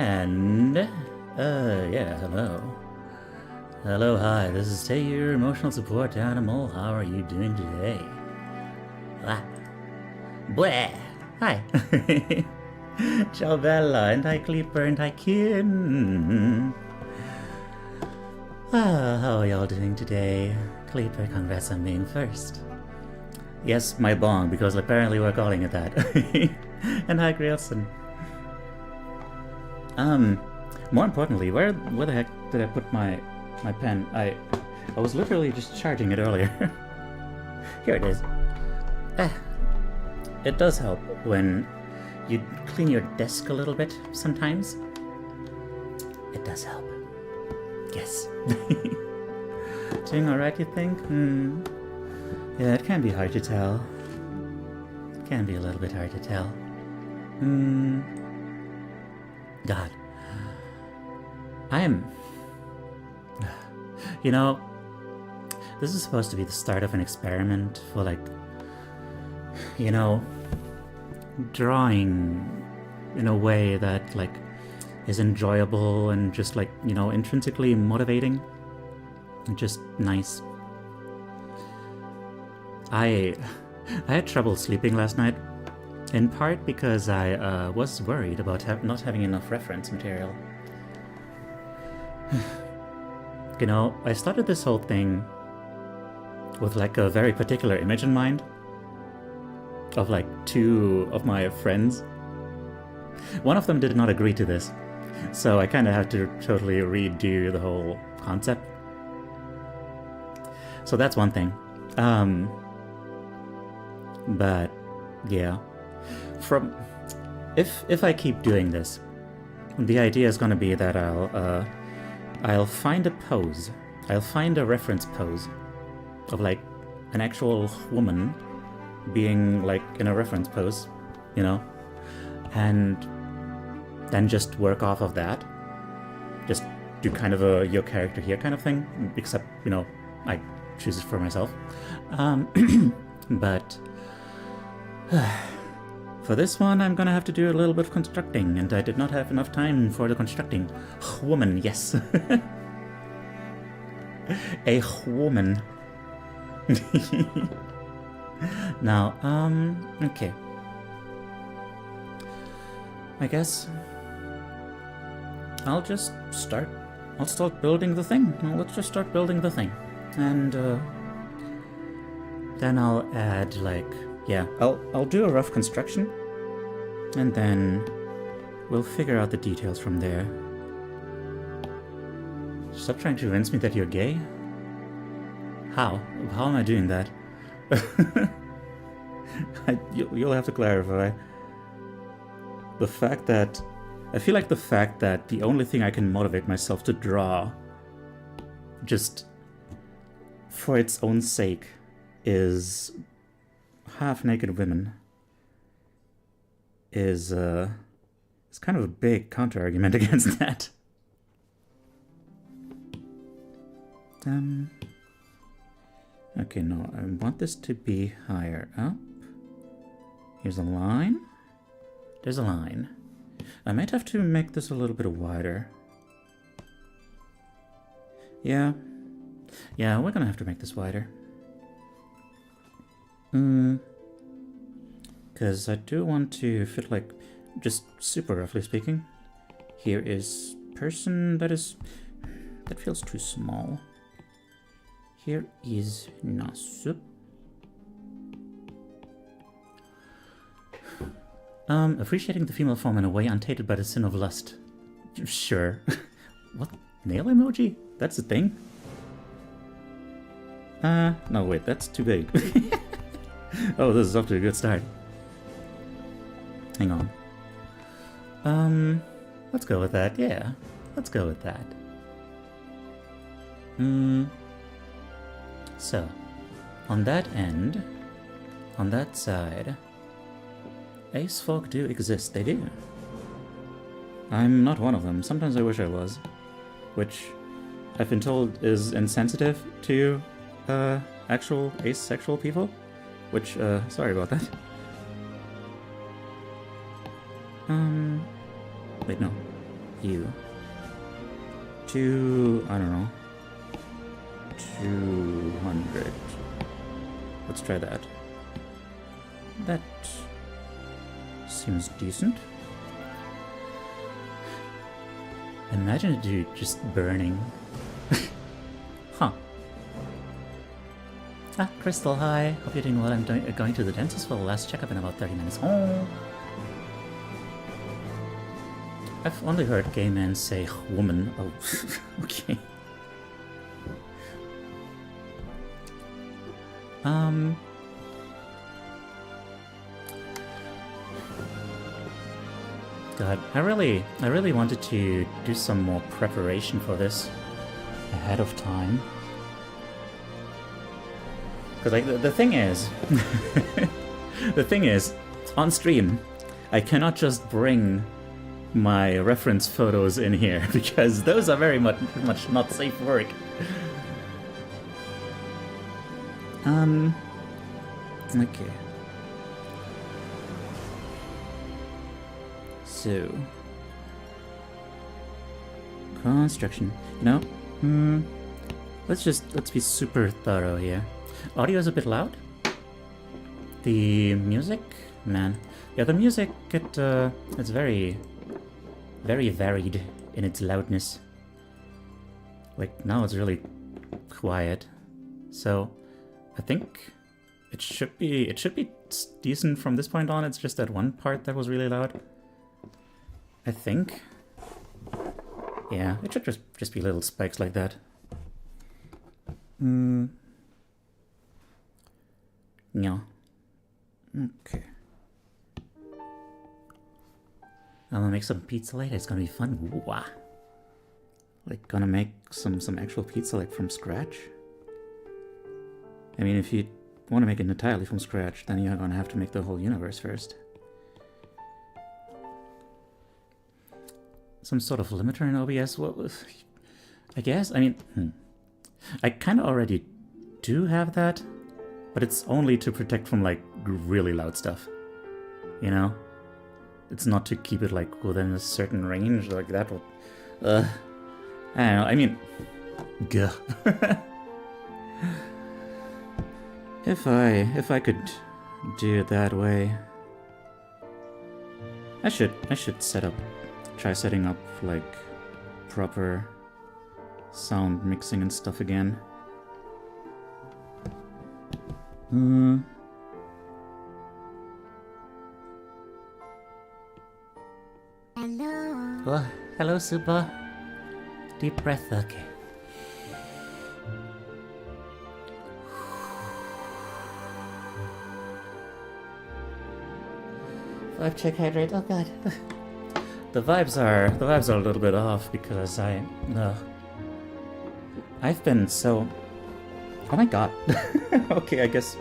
And, yeah, hello. Hello, hi, this is Teiyu, your emotional support animal. How are you doing today? Ah. Bleh! Hi! Ciao Bella, and hi Clipper, and hi Kin! How are y'all doing today? Clipper, congrats on being first. Yes, my bong, because apparently we're calling it that. And hi Grayson. More importantly, where the heck did I put my pen? I was literally just charging it earlier. Here it is. It does help when you clean your desk a little bit sometimes. It does help. Yes. Doing alright, you think? Yeah, it can be hard to tell. It can be a little bit hard to tell. God. I am... You know, this is supposed to be the start of an experiment for, like, you know, drawing in a way that, like, is enjoyable and just, like, you know, intrinsically motivating. And just nice. I had trouble sleeping last night, in part because I was worried about not having enough reference material. You know, I started this whole thing with like a very particular image in mind of like two of my friends. One of them did not agree to this, so I kind of had to totally redo the whole concept. So that's one thing. But yeah, if I keep doing this, the idea is going to be that I'll find a pose. I'll find a reference pose of like an actual woman being like in a reference pose, you know, and then just work off of that. Just do kind of a your character here kind of thing, except, you know, I choose it for myself. But for this one, I'm gonna have to do a little bit of constructing, and I did not have enough time for the constructing. Woman, yes. A woman. Now, okay. I guess I'll start building the thing. Well, let's just start building the thing. And, then I'll add, like, yeah, I'll do a rough construction, and then we'll figure out the details from there. Stop trying to convince me that you're gay? How? How am I doing that? You'll have to clarify. The fact that... I feel like the fact that the only thing I can motivate myself to draw, just for its own sake, is half-naked women is kind of a big counter-argument against that. Okay, no, I want this to be higher up. Here's a line. There's a line. I might have to make this a little bit wider. Yeah, we're gonna have to make this wider. Because I do want to fit, like, just super roughly speaking. Here is person that feels too small. Here is Nasu. Appreciating the female form in a way untainted by the sin of lust. Sure. What? Nail emoji? That's a thing? No, wait, that's too big. Oh, this is off to a good start. Hang on. Let's go with that, yeah. Let's go with that. So, on that end, on that side, ace folk do exist, they do. I'm not one of them, sometimes I wish I was. Which, I've been told is insensitive to, actual asexual people. Which, sorry about that. Wait, no. you. I don't know. 200. Let's try that. That seems decent. Imagine a dude just burning. Huh. Ah, Crystal, hi. Hope you're doing well. I'm going to the dentist for the last checkup in about 30 minutes. Oh. I've only heard gay men say woman. Oh, okay. God, I really wanted to do some more preparation for this ahead of time. Because like the thing is, the thing is, on stream, I cannot just bring my reference photos in here because those are very much not safe for work. Okay. So, construction. No. Let's be super thorough here. Audio's a bit loud. The music, man. Yeah, the music it's very varied in its loudness. Like now it's really quiet. So, I think it should be decent from this point on. It's just that one part that was really loud. I think. Yeah, it should just be little spikes like that. Yeah. Okay. I'm gonna make some pizza later. It's gonna be fun. Wah. Like gonna make some actual pizza like from scratch. I mean, if you want to make it entirely from scratch, then you're gonna have to make the whole universe first. Some sort of limiter in OBS? Well, I guess? I mean, I kind of already do have that, but it's only to protect from, like, really loud stuff. You know? It's not to keep it, like, within a certain range, like that would... I don't know, I mean... Gah. If I could do it that way... I should try setting up, like, proper sound mixing and stuff again. Hello. Oh, hello, Super. Deep breath, okay. Vibe check, hydrate. Oh god. The vibes are a little bit off because I've been so... Oh my god. Okay, I guess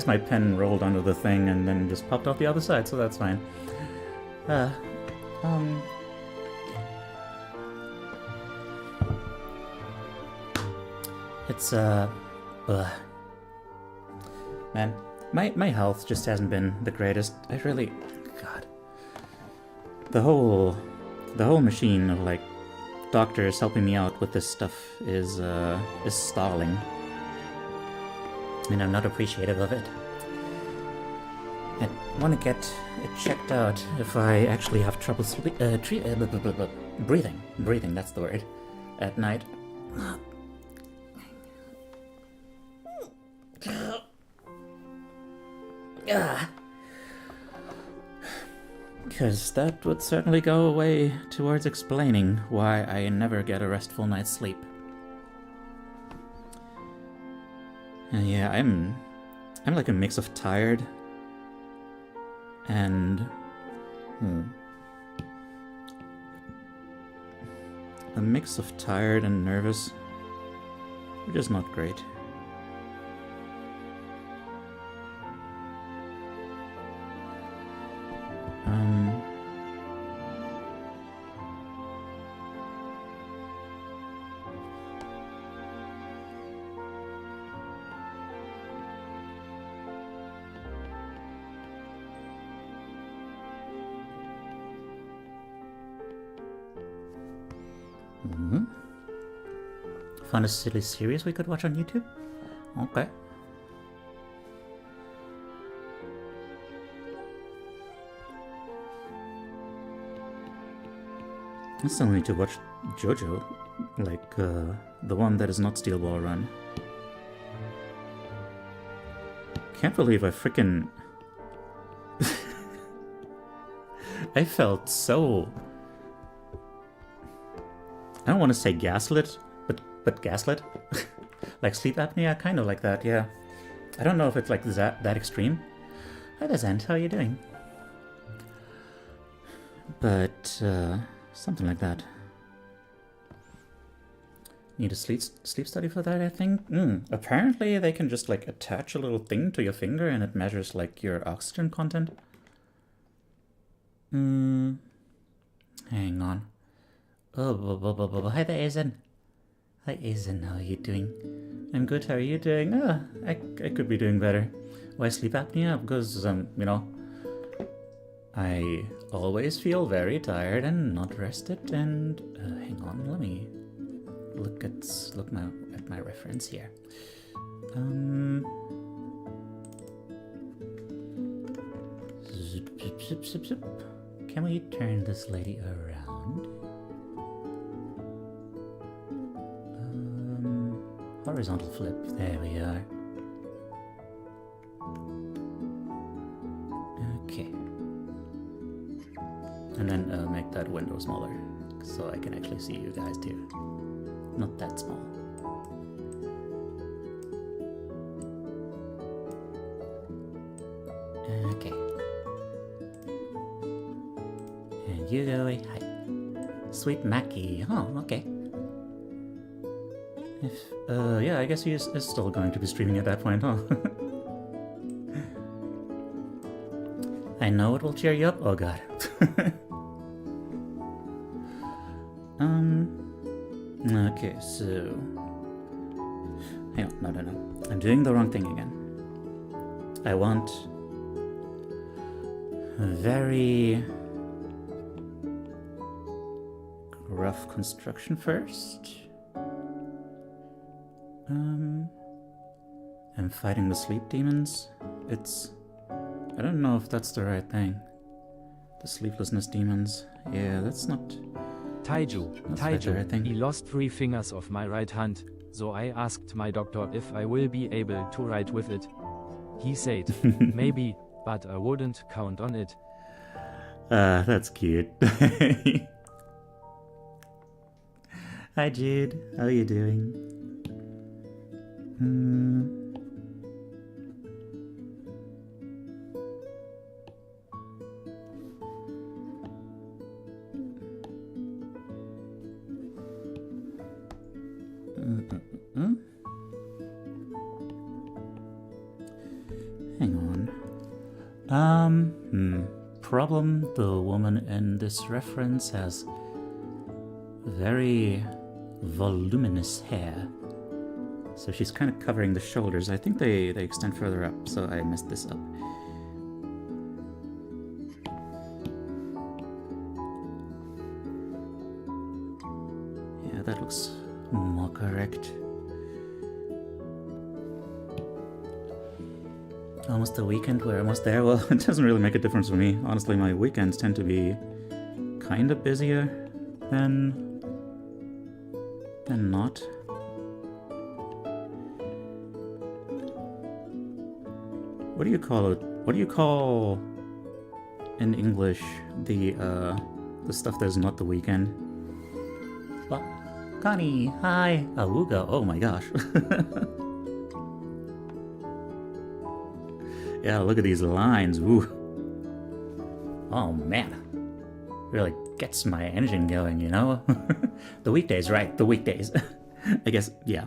my pen rolled under the thing and then just popped off the other side, so that's fine. It's man, my health just hasn't been the greatest. I really... God. The whole machine of, like, doctors helping me out with this stuff is stalling. And I'm not appreciative of it. I want to get it checked out if I actually have trouble breathing. Breathing, that's the word. At night. Because that would certainly go away towards explaining why I never get a restful night's sleep. And yeah, I'm like a mix of tired and a mix of tired and nervous, which is not great. Mm-hmm. Found a silly series we could watch on YouTube? Okay. I still need to watch JoJo, like the one that is not Steel Ball Run. Can't believe I freaking... I felt so... I don't want to say gaslit, but gaslit? Like sleep apnea, kind of like that, yeah. I don't know if it's like that extreme. Hi there, Zent, how are you doing? But, something like that. Need a sleep study for that, I think? Apparently they can just like attach a little thing to your finger and it measures like your oxygen content. Hang on. Oh, hi there, Aizen. Hi, Aizen, how are you doing? I'm good, how are you doing? I could be doing better. Why sleep apnea? Because, you know, I always feel very tired and not rested, and hang on, let me look at my reference here. Zip. Can we turn this lady around? Horizontal flip. There we are. Okay. And then make that window smaller, so I can actually see you guys too. Not that small. Okay. And you go away. Hi. Sweet Mackie. Oh, okay. If, yeah, I guess he is still going to be streaming at that point, huh? I know it will cheer you up. Oh god. Okay, so... Hang on, no. I'm doing the wrong thing again. I want... a very... rough construction first. I'm fighting the sleep demons. It's... I don't know if that's the right thing. The sleeplessness demons. Yeah, that's not... Teiyu, he lost 3 fingers of my right hand, so I asked my doctor if I will be able to write with it. He said, maybe, but I wouldn't count on it. That's cute. Hi Jude, how are you doing? Hang on. Problem, the woman in this reference has very voluminous hair. So she's kind of covering the shoulders. I think they extend further up, so I messed this up. Yeah, that looks more correct. Almost the weekend, we're almost there. Well, it doesn't really make a difference for me. Honestly, my weekends tend to be kind of busier than not. What do you call it? What do you call in English the stuff that's not the weekend? What? Connie, hi. Awuga. Oh my gosh. Yeah, look at these lines. Woo. Oh man. Really gets my engine going, you know? The weekdays, right? The weekdays. I guess, yeah.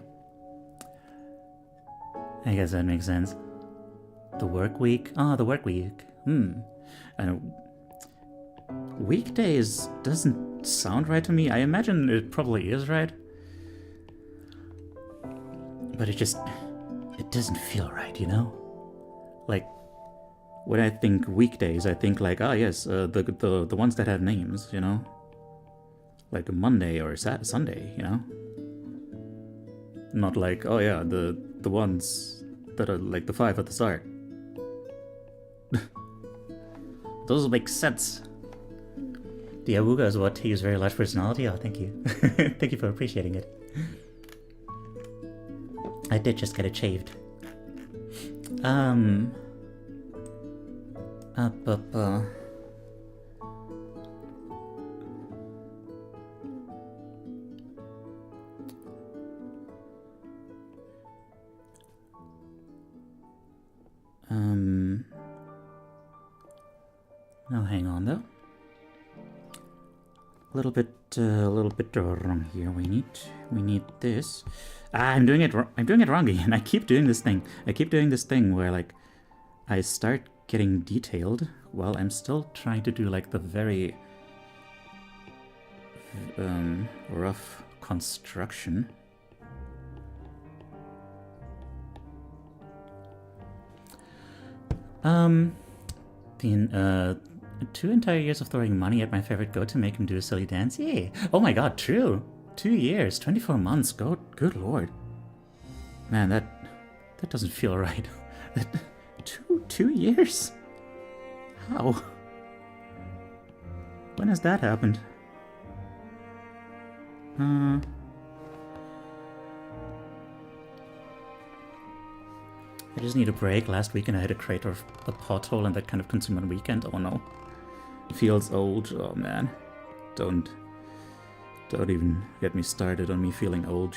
I guess that makes sense. The work week? Ah, the work week. And weekdays doesn't sound right to me. I imagine it probably is right. But it doesn't feel right, you know? Like, when I think weekdays, I think like, ah yes, the ones that have names, you know? like a Monday or Sunday, you know? Not like, oh yeah, the ones that are like the 5 at the start. Those make sense. The Awuga is what Teiyu's very large personality. Oh, thank you. Thank you for appreciating it. I did just get it shaved. Now hang on though. A little bit wrong here. We need this. I'm doing it wrong again. I keep doing this thing. I keep doing this thing where like I start getting detailed while I'm still trying to do like the very rough construction. The 2 entire years of throwing money at my favorite goat to make him do a silly dance? Yay! Oh my god, true! 2 years, 24 months, good lord. Man, that doesn't feel right. 2 years? How? When has that happened? I just need a break. Last weekend I had a crater of a pothole and that kind of consumed my weekend. Oh no. Feels old. Oh man. Don't even get me started on me feeling old.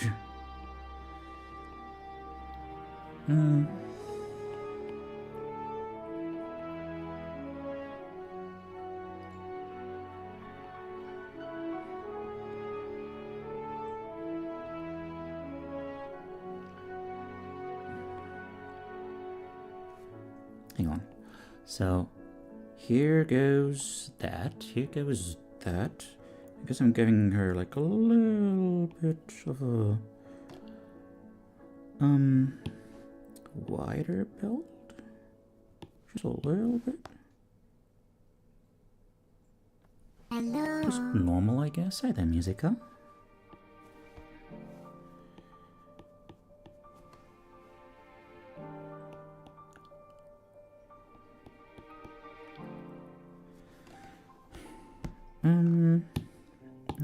Hang on. So here goes that. Here goes that. I guess I'm giving her like a little bit of a wider belt. Just a little bit. Hello. Just normal, I guess. Hi there, Musica.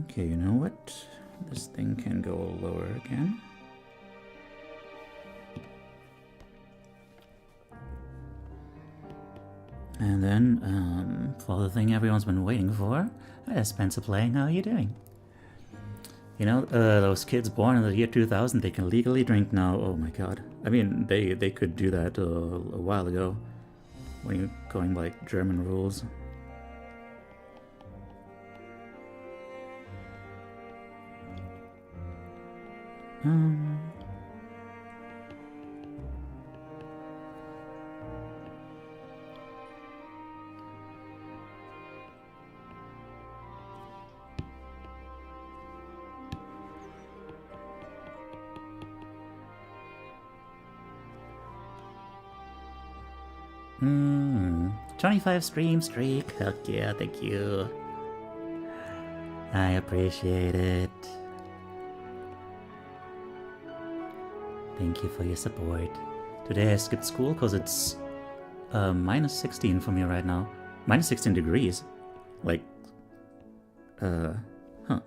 Okay, you know what? This thing can go lower again. And then, for the thing everyone's been waiting for, Spencer playing, how are you doing? You know, those kids born in the year 2000, they can legally drink now. Oh my god. I mean, they could do that a while ago, when you're going by like, German rules. Hmm. 25 stream streak. Heck yeah, thank you. I appreciate it. Thank you for your support. Today I skipped school because it's minus 16 for me right now. Minus 16 degrees. Like, huh. I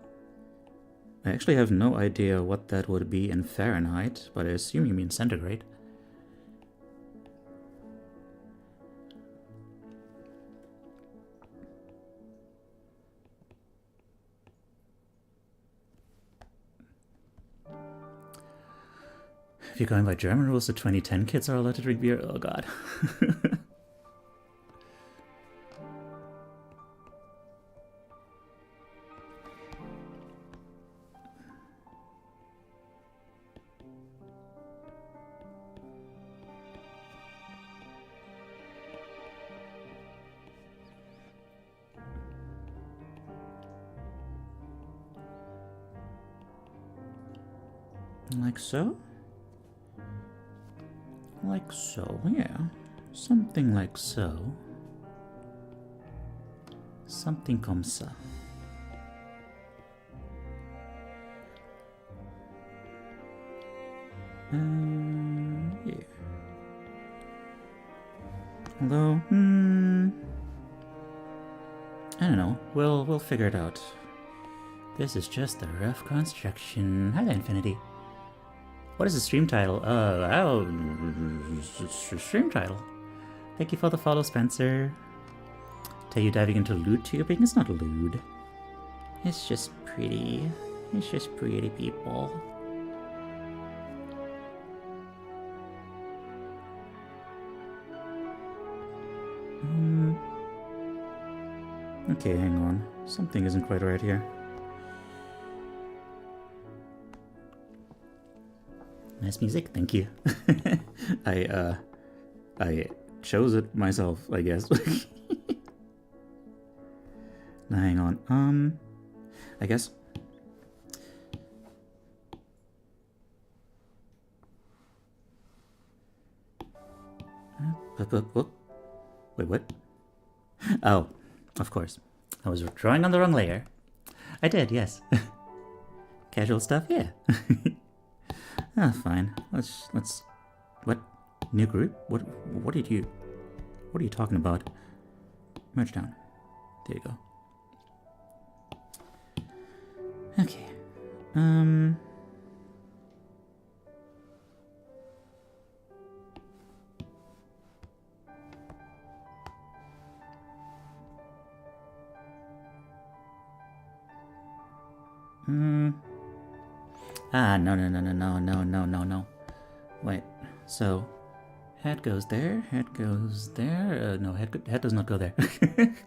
actually have no idea what that would be in Fahrenheit, but I assume you mean centigrade. If you're going by German rules, the 2010 kids are allowed to drink beer. Oh god. Like so? Like so, yeah. Something like so. Something comme ça. Yeah. Although, I don't know. We'll figure it out. This is just a rough construction. Hi there, Infinity. What is the stream title? Stream title. Thank you for the follow, Spencer. Teiyu diving into lewd tubing? It's not lewd. It's just pretty. It's just pretty people. Okay, hang on. Something isn't quite right here. Nice music, thank you. I chose it myself, I guess. Now hang on. I guess. Wait, what? Oh, of course. I was drawing on the wrong layer. I did, yes. Casual stuff, yeah. Ah, fine. Let's. What? New group? What are you talking about? Merge down. There you go. Okay. No. Wait, so head goes there, head goes there. No, head does not go there.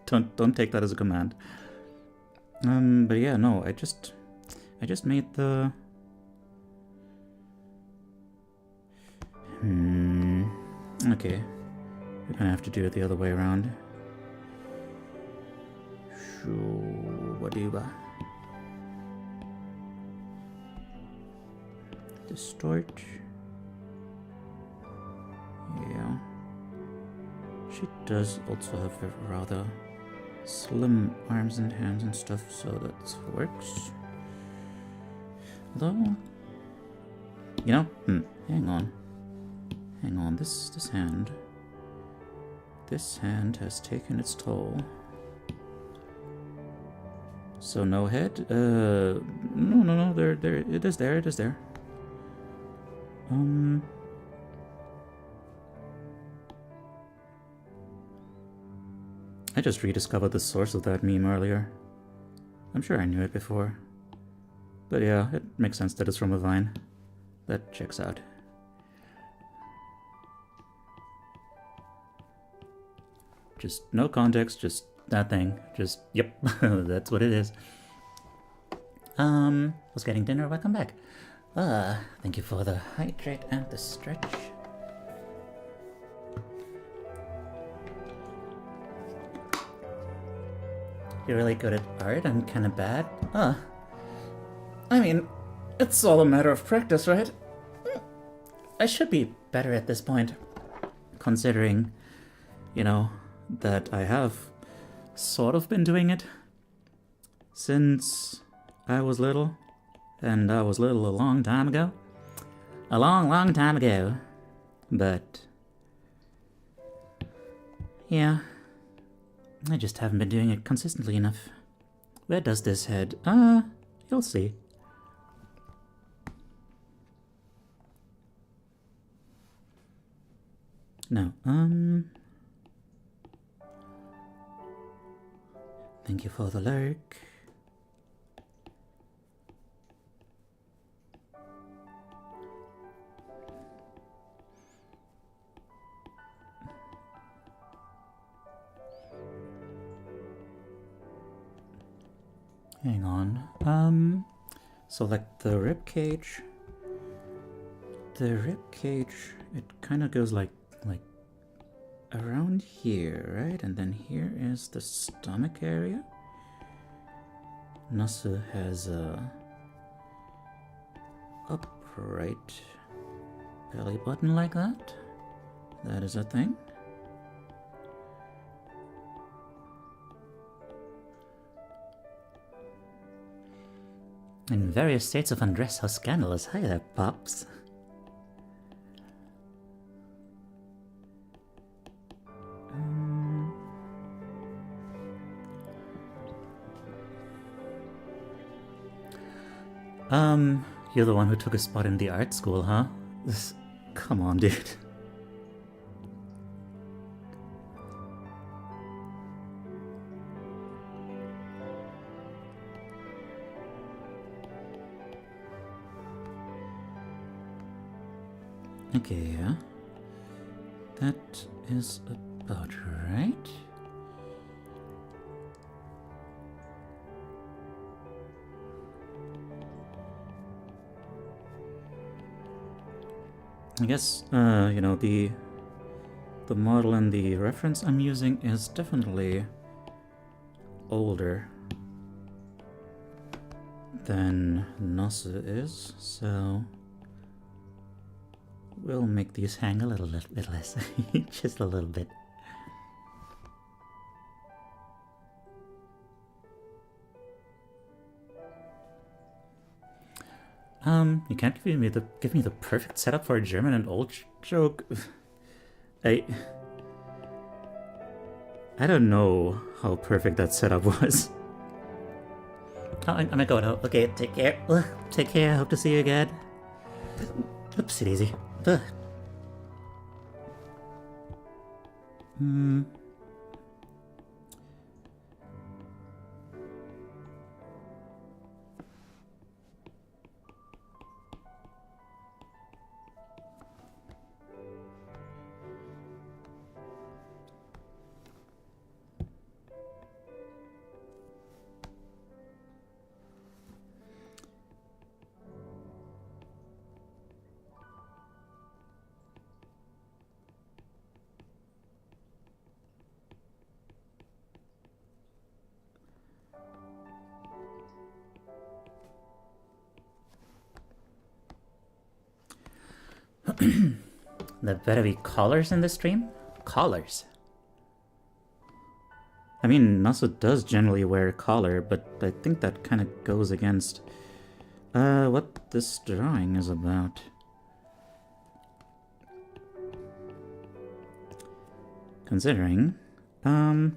Don't take that as a command. But yeah, no, I just made the. Okay, we're gonna have to do it the other way around. Shoo-ba-doo-ba. Distort. Yeah. She does also have rather slim arms and hands and stuff, so that works. Although, you know, hang on, this hand has taken its toll. So no head. No. There. It is there. I just rediscovered the source of that meme earlier. I'm sure I knew it before. But yeah, it makes sense that it's from a Vine. That checks out. Just no context, just that thing. Just, yep, that's what it is. Was getting dinner, welcome back. Thank you for the hydrate and the stretch. You're really good at art, I'm kinda bad. I mean, it's all a matter of practice, right? I should be better at this point, considering, you know, that I have sort of been doing it since I was little, and I was little a long time ago. A long time ago. But, yeah, I just haven't been doing it consistently enough. Where does this head? You'll see. No, thank you for the lurk. Hang on. So like the rib cage, it kind of goes like around here, right? And then here is the stomach area. Nasu has a upright belly button like that. That is a thing. In various states of undress, how scandalous. Hi there, Pops. You're the one who took a spot in the art school, huh? This... Come on, dude. Okay, yeah. That is about right. I guess, you know, the model and the reference I'm using is definitely older than Nasu is, so we'll make these hang a little bit less, just a little bit. You can't give me the perfect setup for a German and old joke. I don't know how perfect that setup was. Oh, I'm gonna go now. Okay, take care. Take care. Hope to see you again. Oopsie daisy. There better be collars in the stream? Collars? I mean, Nasu does generally wear a collar, but I think that kind of goes against what this drawing is about. Considering, not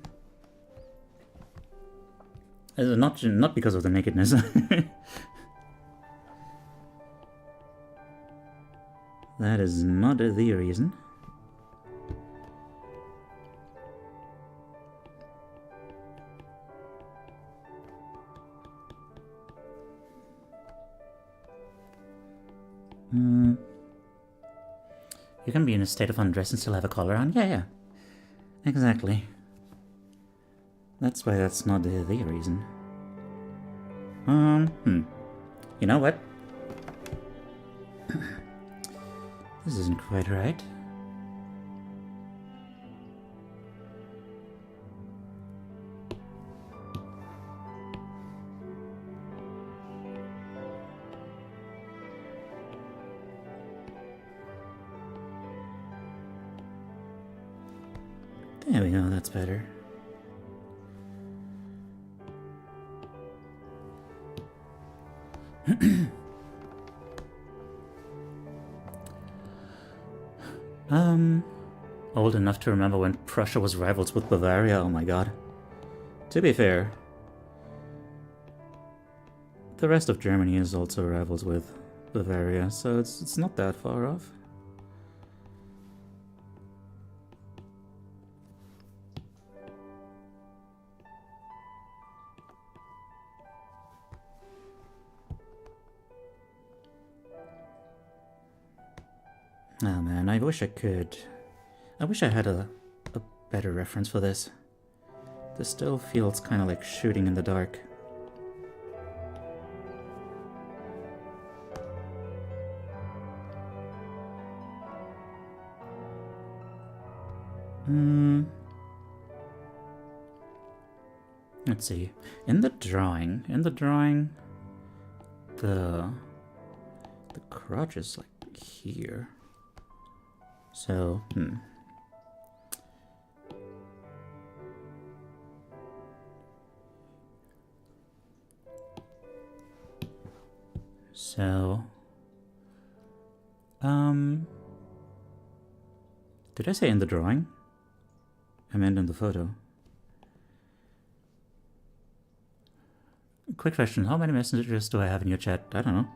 because of the nakedness. That is not the reason. You can be in a state of undress and still have a collar on? Yeah. Exactly. That's why that's not the reason. You know what? This isn't quite right. There we go, that's better. Old enough to remember when Prussia was rivals with Bavaria, oh my god. To be fair, the rest of Germany is also rivals with Bavaria, so it's not that far off. Oh man, I wish I could. I wish I had a better reference for this. This still feels kind of like shooting in the dark. Let's see. In the drawing, the crotch is like here. So, So, did I say in the drawing? I meant in the photo. quick question. How many messages do I have in your chat? I don't know.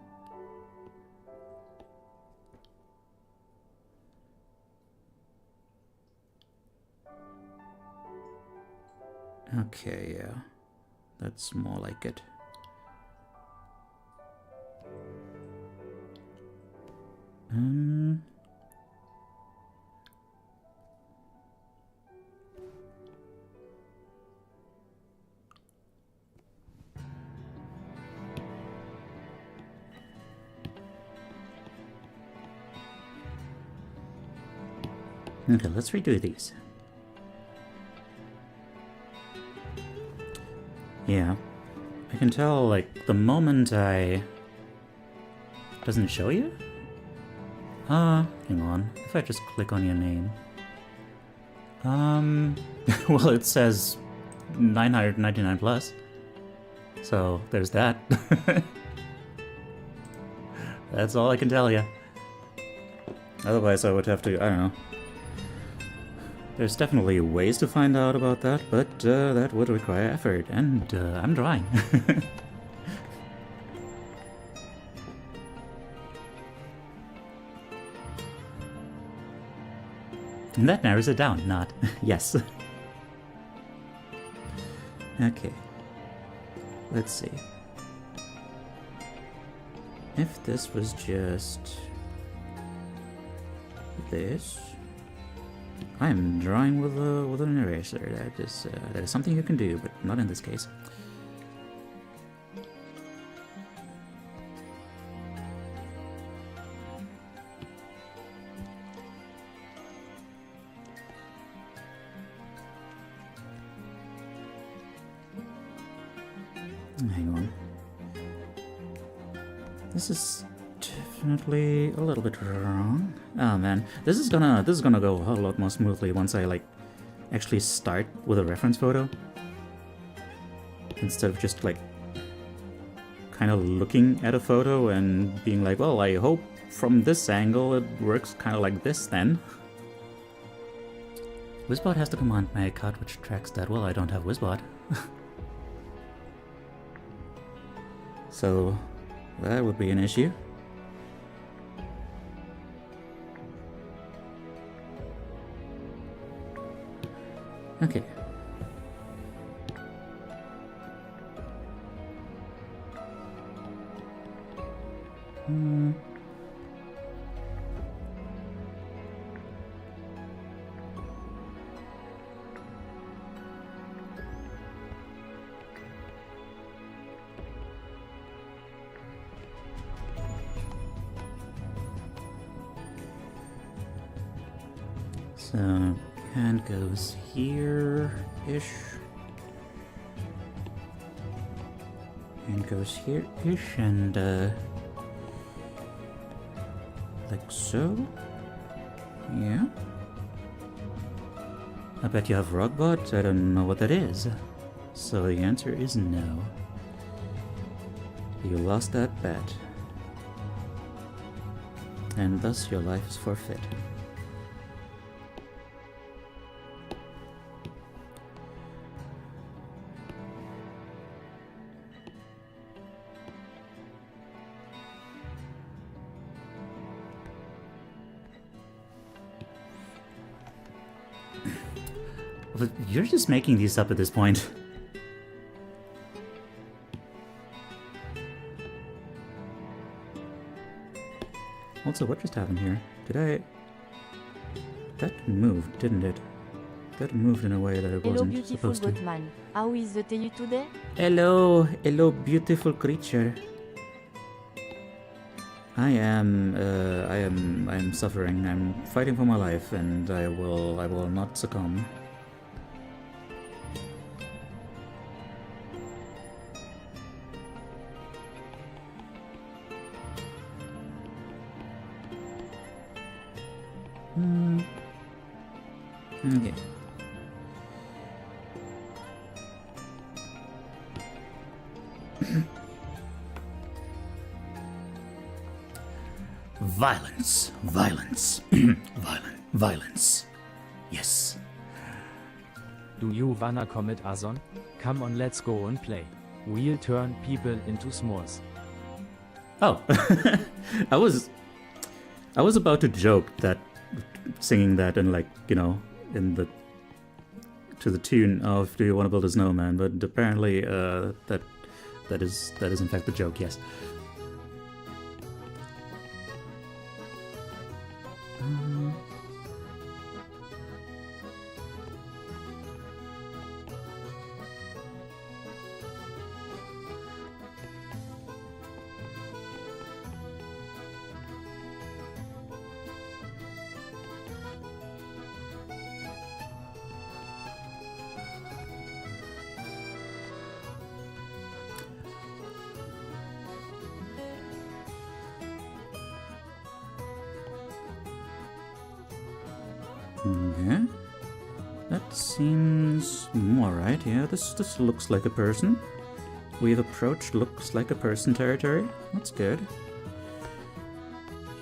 Okay, yeah. That's more like it. Okay, let's redo these. Yeah. I can tell, like, the moment I... Doesn't show you? Hang on. If I just click on your name. Well, it says 999 plus. So, there's that. That's all I can tell you. Otherwise, I would have to, I don't know. There's definitely ways to find out about that, but that would require effort, and I'm trying. And that narrows it down, not yes. Okay. Let's see. If this was just this, I'm drawing with an eraser. That is something you can do, but not in this case. Hang on. This is definitely a little bit wrong. Oh man, this is gonna go a lot more smoothly once I like actually start with a reference photo instead of just like kind of looking at a photo and being like, well, I hope from this angle it works kind of like this then. Wizbot has the command make card which tracks that. Well, I don't have Wizbot. So that would be an issue. Okay. So, hand goes here-ish. Hand goes here-ish, and, like so. Yeah. I bet you have Rogbot. I don't know what that is. So the answer is no. You lost that bet. And thus your life is forfeit. You're just making these up at this point. Also, what just happened here? That moved, didn't it? That moved in a way that it Hello, wasn't beautiful supposed to. Goatman. How is the Teiyu today? Hello, beautiful creature. I am suffering. I'm fighting for my life, and I will not succumb. Okay. Violence, violence, violence. Yes. Do you wanna commit Azon? Come on, let's go and play. We'll turn people into s'mores. Oh, I was about to joke that singing that in like, you know, in the to the tune of "Do You Want to Build a Snowman?" But apparently, that is in fact the joke. Yes. Yeah, that seems more right. Yeah, this looks like a person. We've approached looks like a person territory. That's good.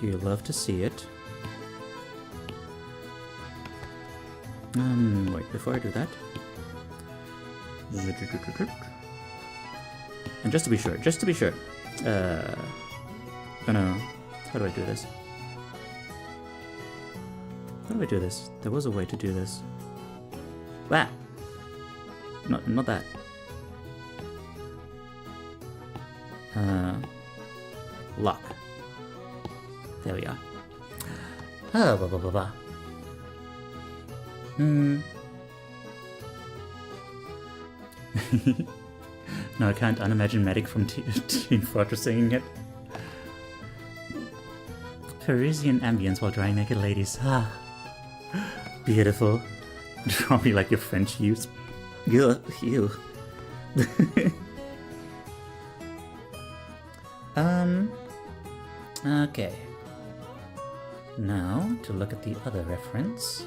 You love to see it. Wait, before I do that. And just to be sure, gonna, how do I do this? How do I do this? There was a way to do this. That! Not that. Lock. There we are. Ah, blah blah blah blah. No, I can't unimagine Medic from Team Fortress singing it. Parisian ambience while drying naked ladies. Ah. Beautiful. Draw me like your French use. Ew. Okay. Now, to look at the other reference.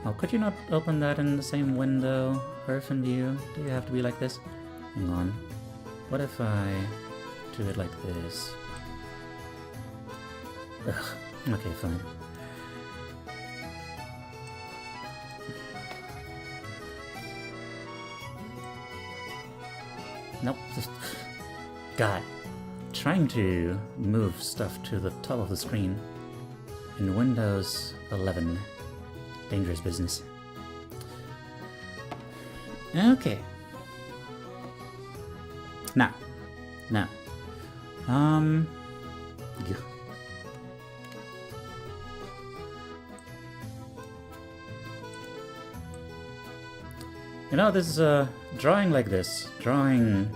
Oh, could you not open that in the same window? Earth and view? Do you have to be like this? Hang on. What if I do it like this? Ugh. Okay, fine. Nope, just... God. Trying to move stuff to the top of the screen in Windows 11. Dangerous business. Okay. Now. Yeah. You know, this drawing like this, drawing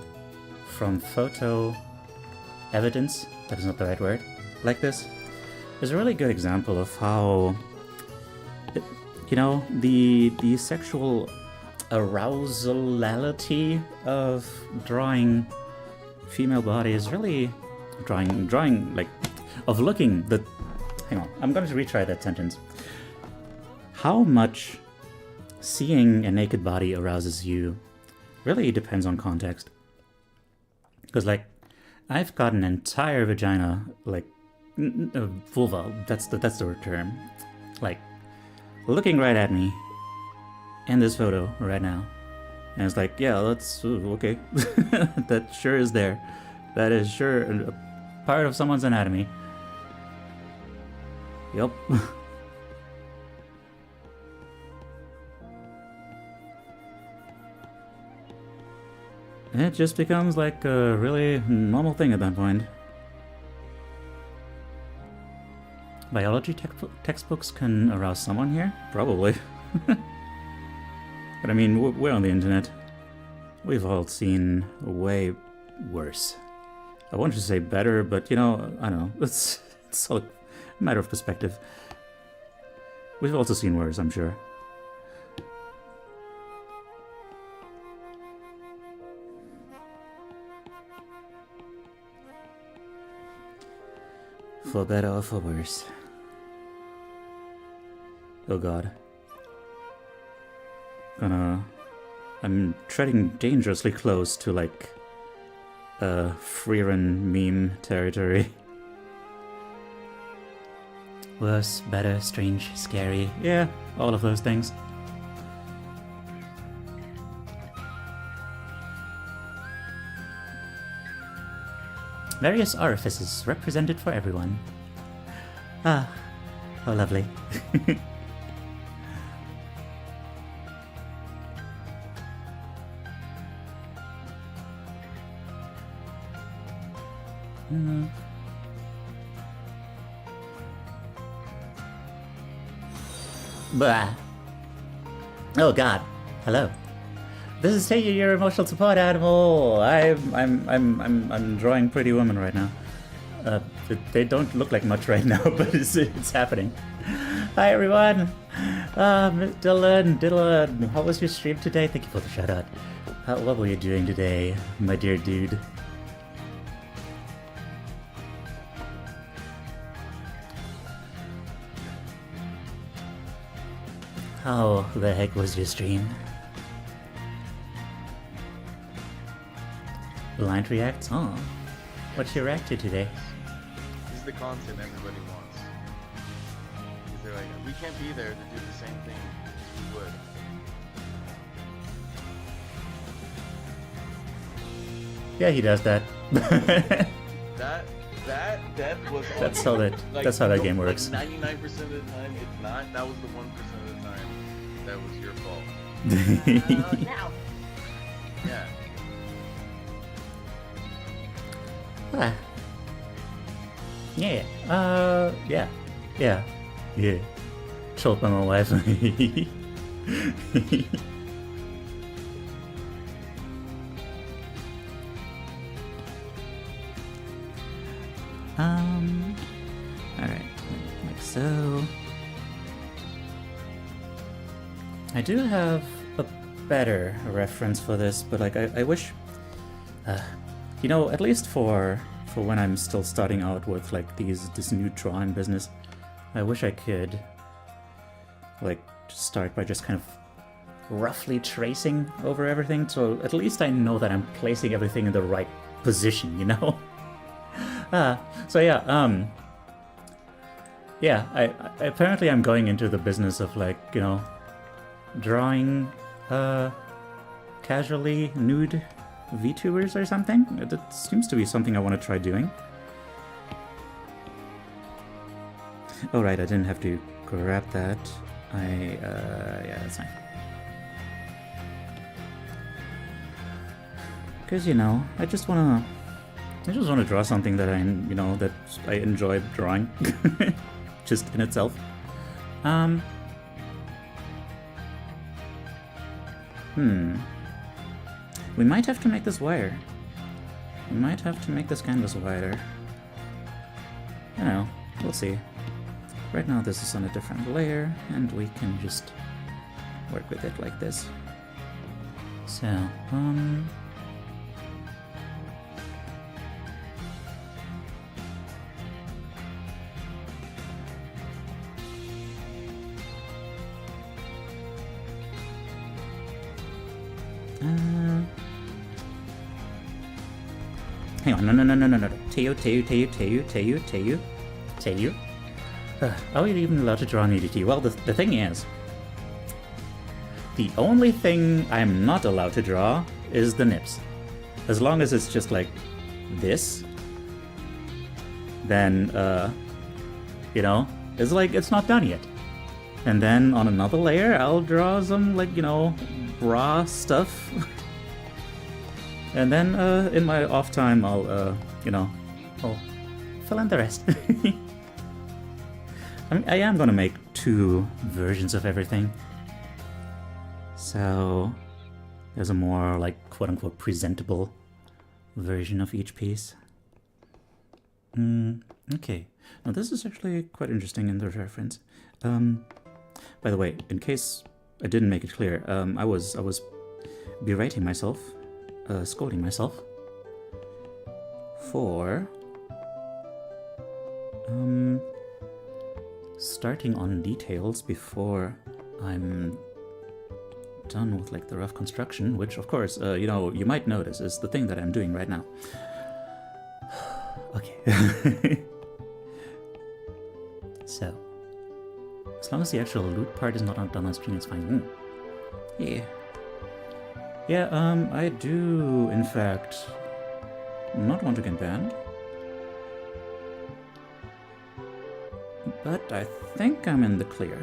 from photo evidence, that is not the right word, like this, is a really good example of how, you know, the sexual arousalality of drawing female body is really drawing like, of looking the, hang on, I'm going to retry that sentence. How much seeing a naked body arouses you really depends on context. Because, like, I've got an entire vagina, like, vulva, that's the term, like, looking right at me in this photo right now. And it's like, yeah, that's, okay, that sure is there. That is sure a part of someone's anatomy. Yup. It just becomes like a really normal thing at that point. Biology textbooks can arouse someone here? Probably. But I mean, we're on the internet. We've all seen way worse. I wanted to say better, but you know, I don't know. It's all a matter of perspective. We've also seen worse, I'm sure. For better or for worse. Oh god. I'm treading dangerously close to, like, Freeran meme territory. Worse, better, strange, scary. Yeah, all of those things. Various orifices represented for everyone. Ah, how lovely. Blah. Oh God. Hello. This is Teiyu, your emotional support animal. I'm drawing Pretty Woman right now. They don't look like much right now, but it's happening. Hi everyone. Dylan, how was your stream today? Thank you for the shout out. What were you doing today, my dear dude? How the heck was your stream? Blind reacts? Oh. What's your react to today? This is the content everybody wants. Because they're like, we can't be there to do the same thing as we would. Yeah, he does that. That death was on That's how that like, that's how that game works. Like 99% of the time, it's not. That was the 1% of the time that was your fault. Now. Yeah. Ah. Yeah. Yeah. Choke by my wife. Alright, like so. I do have a better reference for this, but like I wish, you know, at least for when I'm still starting out with like this new drawing business, I wish I could like just start by just kind of roughly tracing over everything, so at least I know that I'm placing everything in the right position, you know? So yeah, I apparently I'm going into the business of like, you know, drawing casually nude VTubers or something. That seems to be something I want to try doing. Oh right, I didn't have to grab that. Yeah, that's fine. Because, you know, I just want to draw something that that I enjoy drawing, just in itself. We might have to make this wider. We might have to make this canvas wider. You know, we'll see. Right now this is on a different layer, and we can just work with it like this. So, hang on, no. Teiyu. Are we even allowed to draw nudity? Well, the thing is, the only thing I'm not allowed to draw is the nips. As long as it's just like this, then, you know, it's like it's not done yet. And then on another layer, I'll draw some, like, you know, bra stuff. And then in my off time, I'll, you know, I'll fill in the rest. I mean, I am gonna make 2 versions of everything. So there's a more, like, quote-unquote presentable version of each piece. Okay. Now this is actually quite interesting in the reference. By the way, in case I didn't make it clear, I was berating myself, scolding myself for starting on details before I'm done with like the rough construction, which of course, you know, you might notice is the thing that I'm doing right now. Okay. So, as long as the actual loot part is not done on screen, it's fine. Yeah. Yeah, I do, in fact, not want to get banned. but I think I'm in the clear.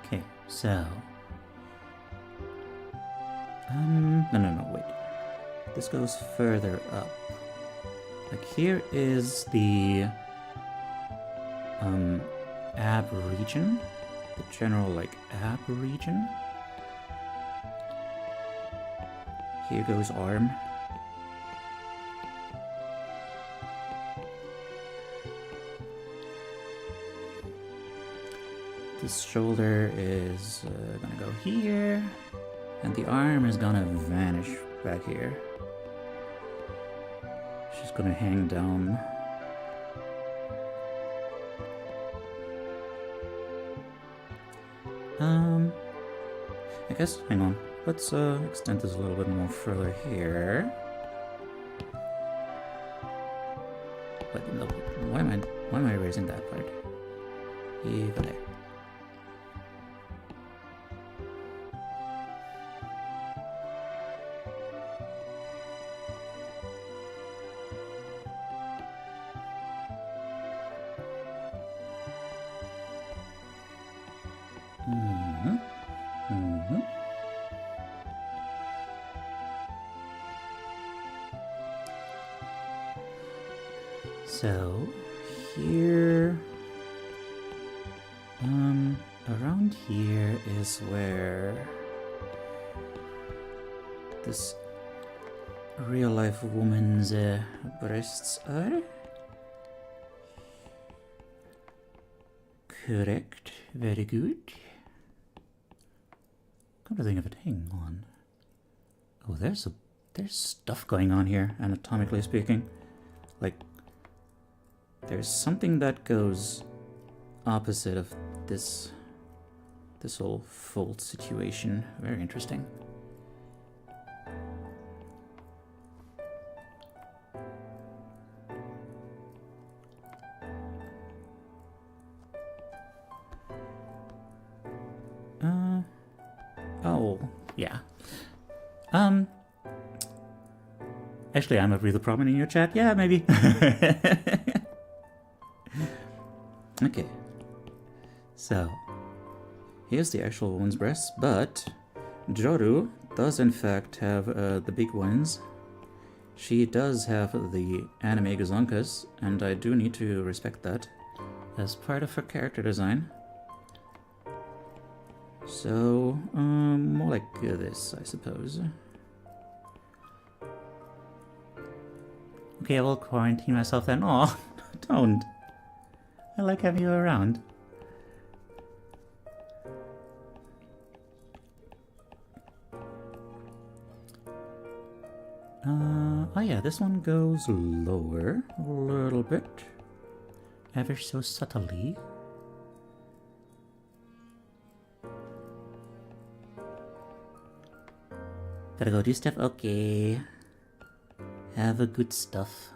Okay, so... No, wait. This goes further up. Like, here is the... ab region. The general, like, ab region. Here goes arm. This shoulder is gonna go here, and the arm is gonna vanish back here. She's gonna hang down. I guess, hang on, let's extend this a little bit more further here. But no, why am I erasing that part? Even there. So, here, around here is where this real-life woman's breasts are. Correct, very good. Come to think of it, hang on. Oh, there's stuff going on here, anatomically speaking. Like, there's something that goes opposite of this whole fold situation. Very interesting. Oh, yeah. Actually, I'm a real problem in your chat. Yeah, maybe. Okay, so here's the actual woman's breast, but Joru does in fact have the big ones. She does have the anime gazonkas, and I do need to respect that as part of her character design. So, more like this, I suppose. Okay, I will quarantine myself then. Aw, don't. I like having you around. Oh yeah, this one goes lower a little bit. Ever so subtly. Gotta go do stuff? Okay. Have a good stuff.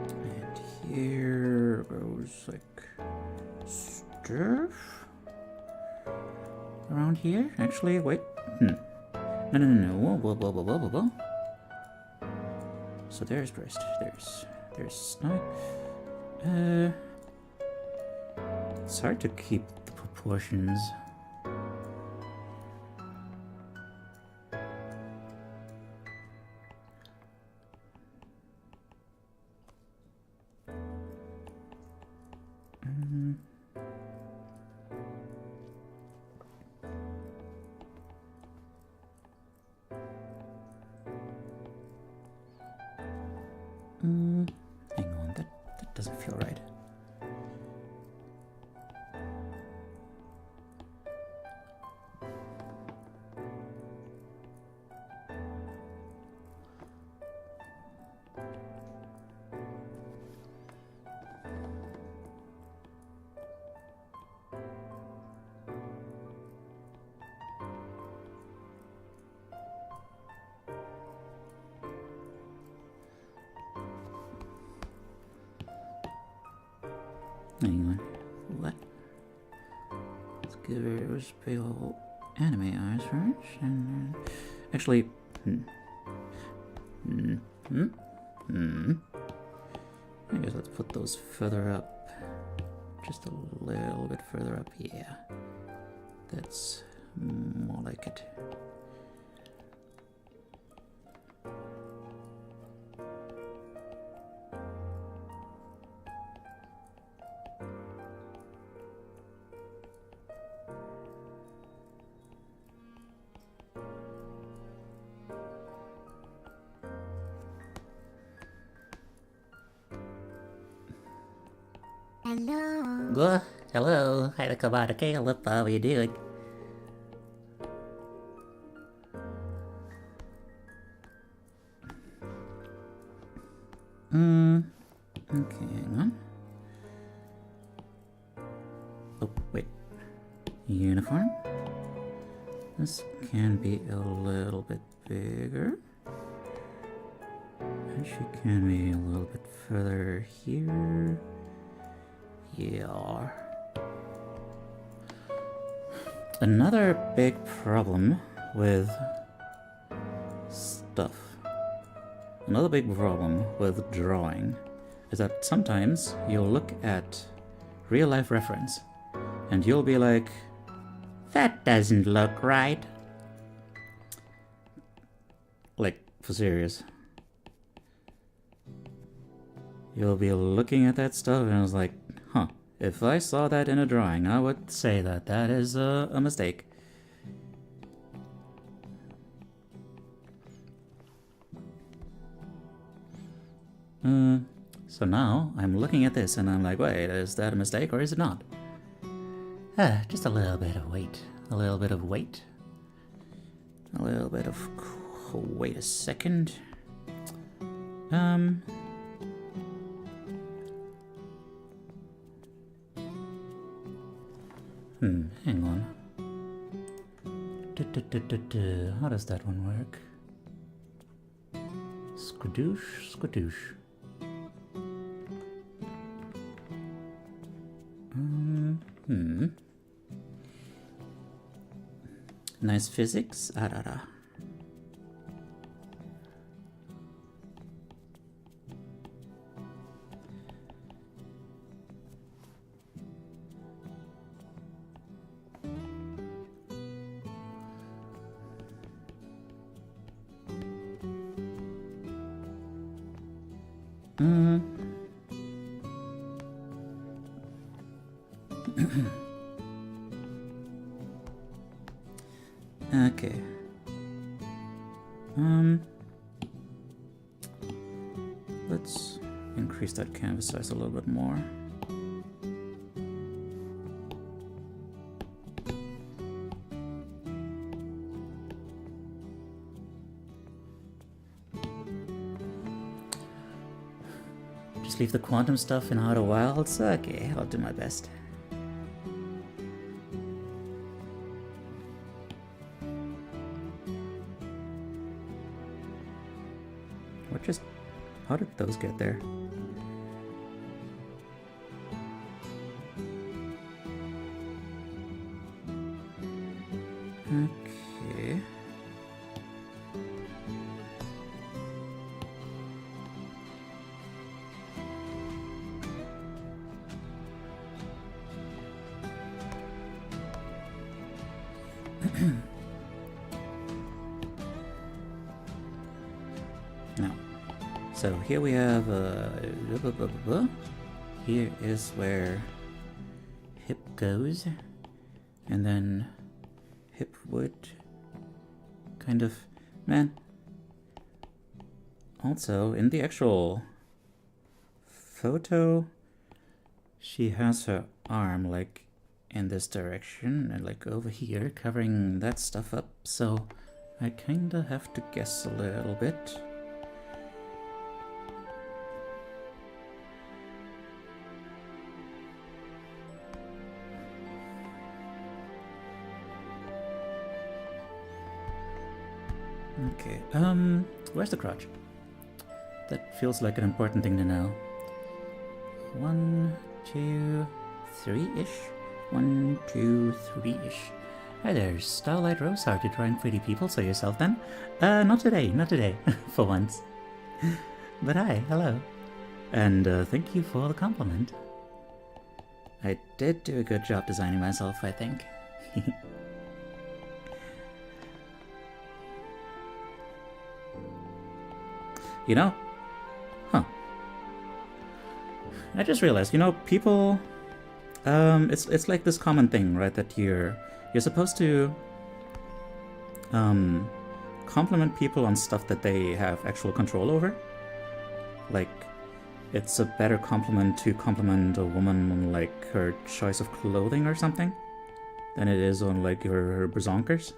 And here goes like stuff around here. Actually, wait. No. Whoa. So there's breast. There's stomach. It's hard to keep the proportions. Hang on, that doesn't feel right. Hang on. What? Let's give her those big old anime eyes first, and then... Actually... I guess let's put those further up. Just a little bit further up, yeah. That's more like it. Hello. Hello. Hi, Kabata Caleb. How are you doing? Okay, hang on. Oh, wait. Uniform. This can be a little bit bigger. And she can be a little bit further here. Yeah. Another big problem with stuff. Another big problem with drawing is that sometimes you'll look at real life reference and you'll be like, that doesn't look right. Like, for serious. You'll be looking at that stuff and I was like, huh, if I saw that in a drawing, I would say that that is a mistake. So now I'm looking at this and I'm like, wait, is that a mistake or is it not? Just a little bit of weight. A little bit of weight. A little bit of... Wait a second. Hang on. How does that one work? Skadoosh, skadoosh. Nice physics. Arara. Okay. Let's increase that canvas size a little bit more. Just leave the quantum stuff in Outer Wilds? Okay, I'll do my best. How did those get there? Okay. Now. So here we have, here is where hip goes, and then hip would kind of, man. Also, in the actual photo, she has her arm like in this direction and like over here, covering that stuff up, so I kinda have to guess a little bit. Okay, where's the crotch? That feels like an important thing to know. 1, 2, 3-ish. 1, 2, 3-ish. Hi there, Starlight Roseheart. You trying pretty people, so yourself then? Not today, for once. But hi, hello. And thank you for the compliment. I did do a good job designing myself, I think. You know? Huh. I just realized, you know, people... it's like this common thing, right? That you're supposed to compliment people on stuff that they have actual control over. Like, it's a better compliment to compliment a woman on, like, her choice of clothing or something than it is on, like, her bazonkers.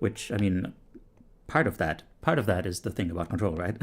Which, I mean, part of that is the thing about control, right?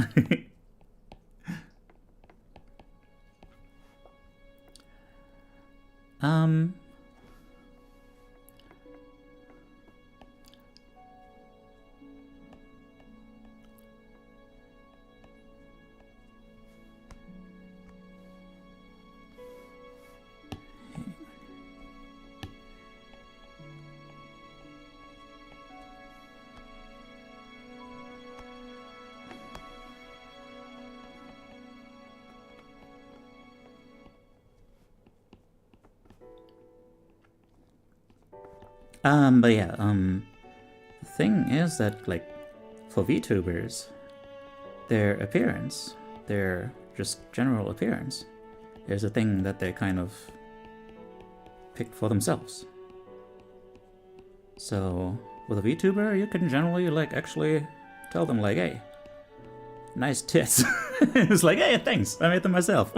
But yeah, the thing is that, like, for VTubers, their appearance, their just general appearance, is a thing that they kind of pick for themselves. So, with a VTuber, you can generally, like, actually tell them, like, hey, nice tits. It's like, hey, thanks, I made them myself.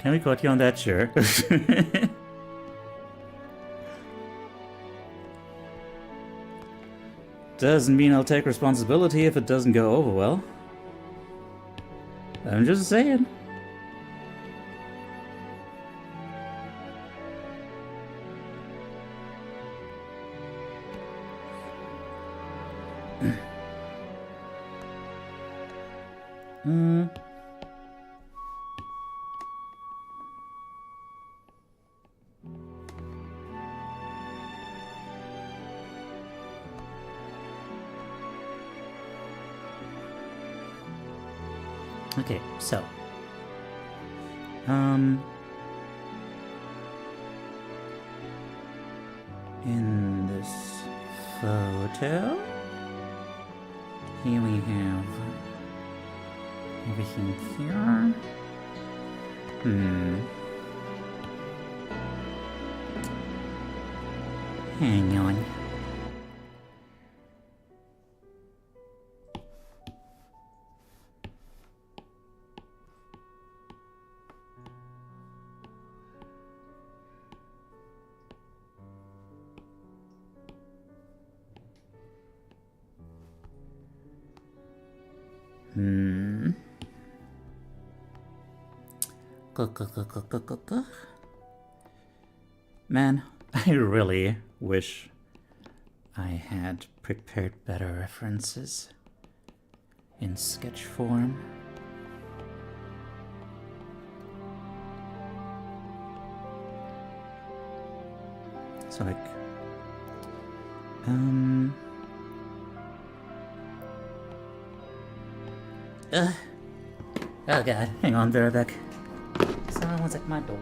Can we quote you on that? Sure. Doesn't mean I'll take responsibility if it doesn't go over well. I'm just saying. Okay, so in this photo, here we have everything here. Hang on. Man, I really wish I had prepared better references in sketch form. So like, oh god, hang on, Verbeck. Someone's at my door.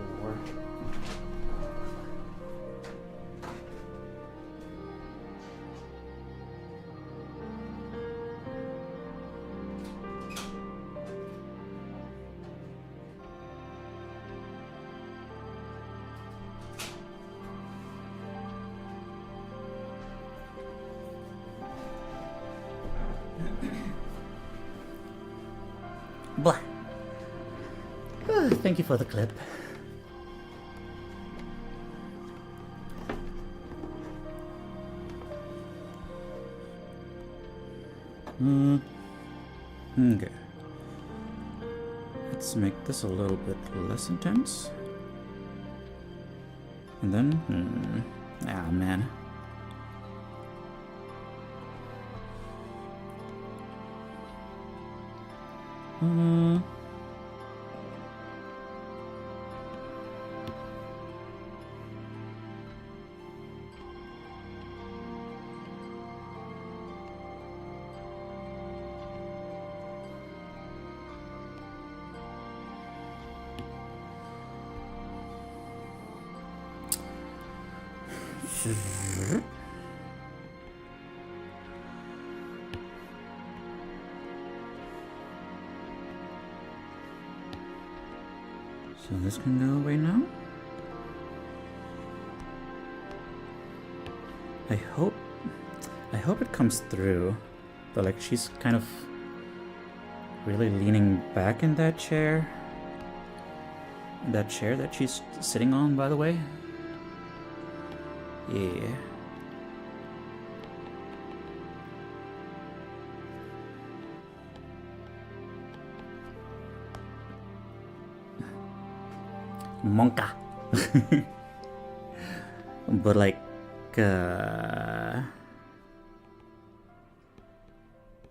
Blah. Thank you for the clip. Okay. Let's make this a little bit less intense. And then, ah man. So this can go away now. I hope it comes through. But like she's kind of really leaning back in that chair. That chair that she's sitting on, by the way. Yeah. Monka. But like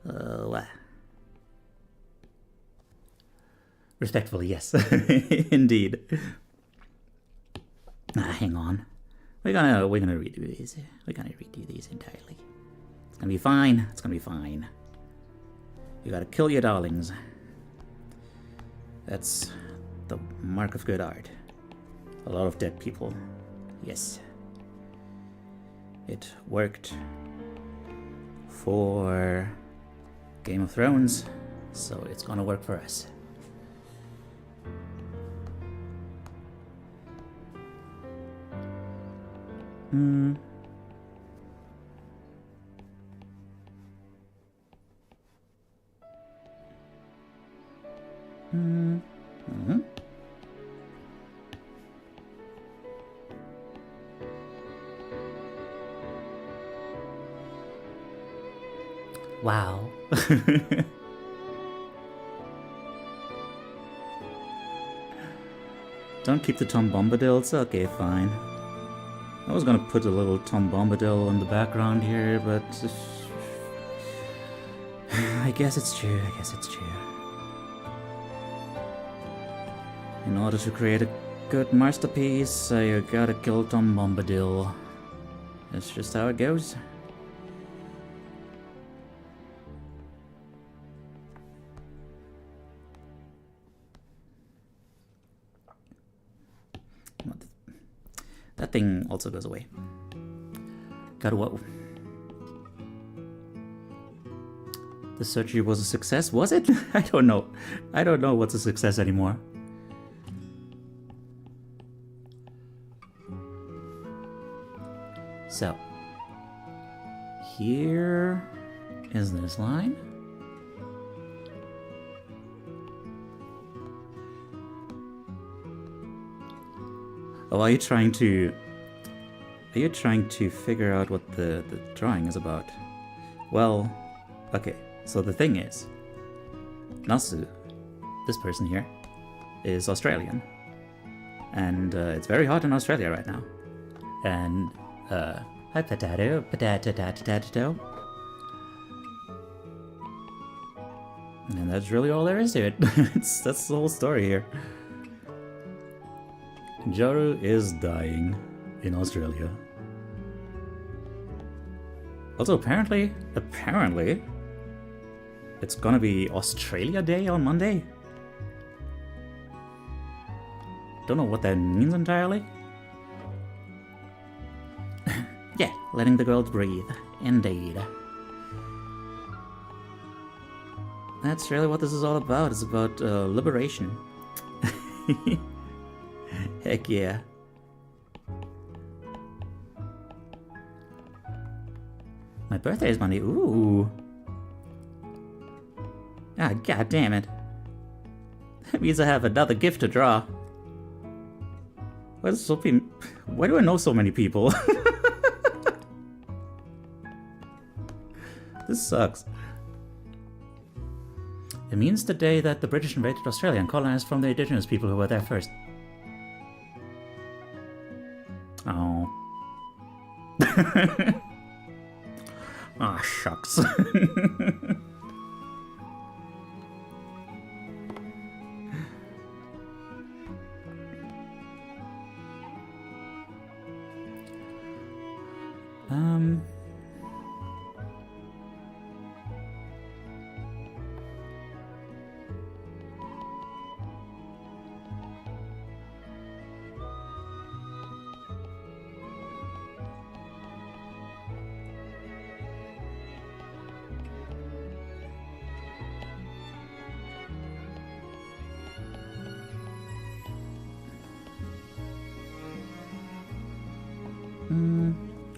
what? Respectfully, yes. Indeed. Hang on. We're gonna redo these. We're gonna redo these entirely. It's gonna be fine. It's gonna be fine. You gotta kill your darlings. That's the mark of good art. A lot of dead people. Yes. It worked for Game of Thrones, so it's gonna work for us. Wow. Don't keep the Tom Bombadil, it's okay, fine. I was gonna put a little Tom Bombadil in the background here, but I guess it's true, In order to create a good masterpiece, you gotta kill Tom Bombadil. That's just how it goes. That thing also goes away. God, what? The surgery was a success, was it? I don't know. I don't know what's a success anymore. So, here is this line. Oh, are you trying to figure out what the drawing is about? Well, okay, so the thing is, Nasu, this person here, is Australian. And it's very hot in Australia right now. And, hi potato, potato. And that's really all there is to it. That's the whole story here. Joru is dying in Australia. Also, apparently, it's gonna be Australia Day on Monday. Don't know what that means entirely. Yeah, letting the girls breathe. Indeed. That's really what this is all about. It's about liberation. Heck yeah. My birthday is Monday. Ooh. Ah, god damn it. That means I have another gift to draw. Why do I know so many people? This sucks. It means the day that the British invaded Australia and colonized from the indigenous people who were there first. Oh. Ah, shucks.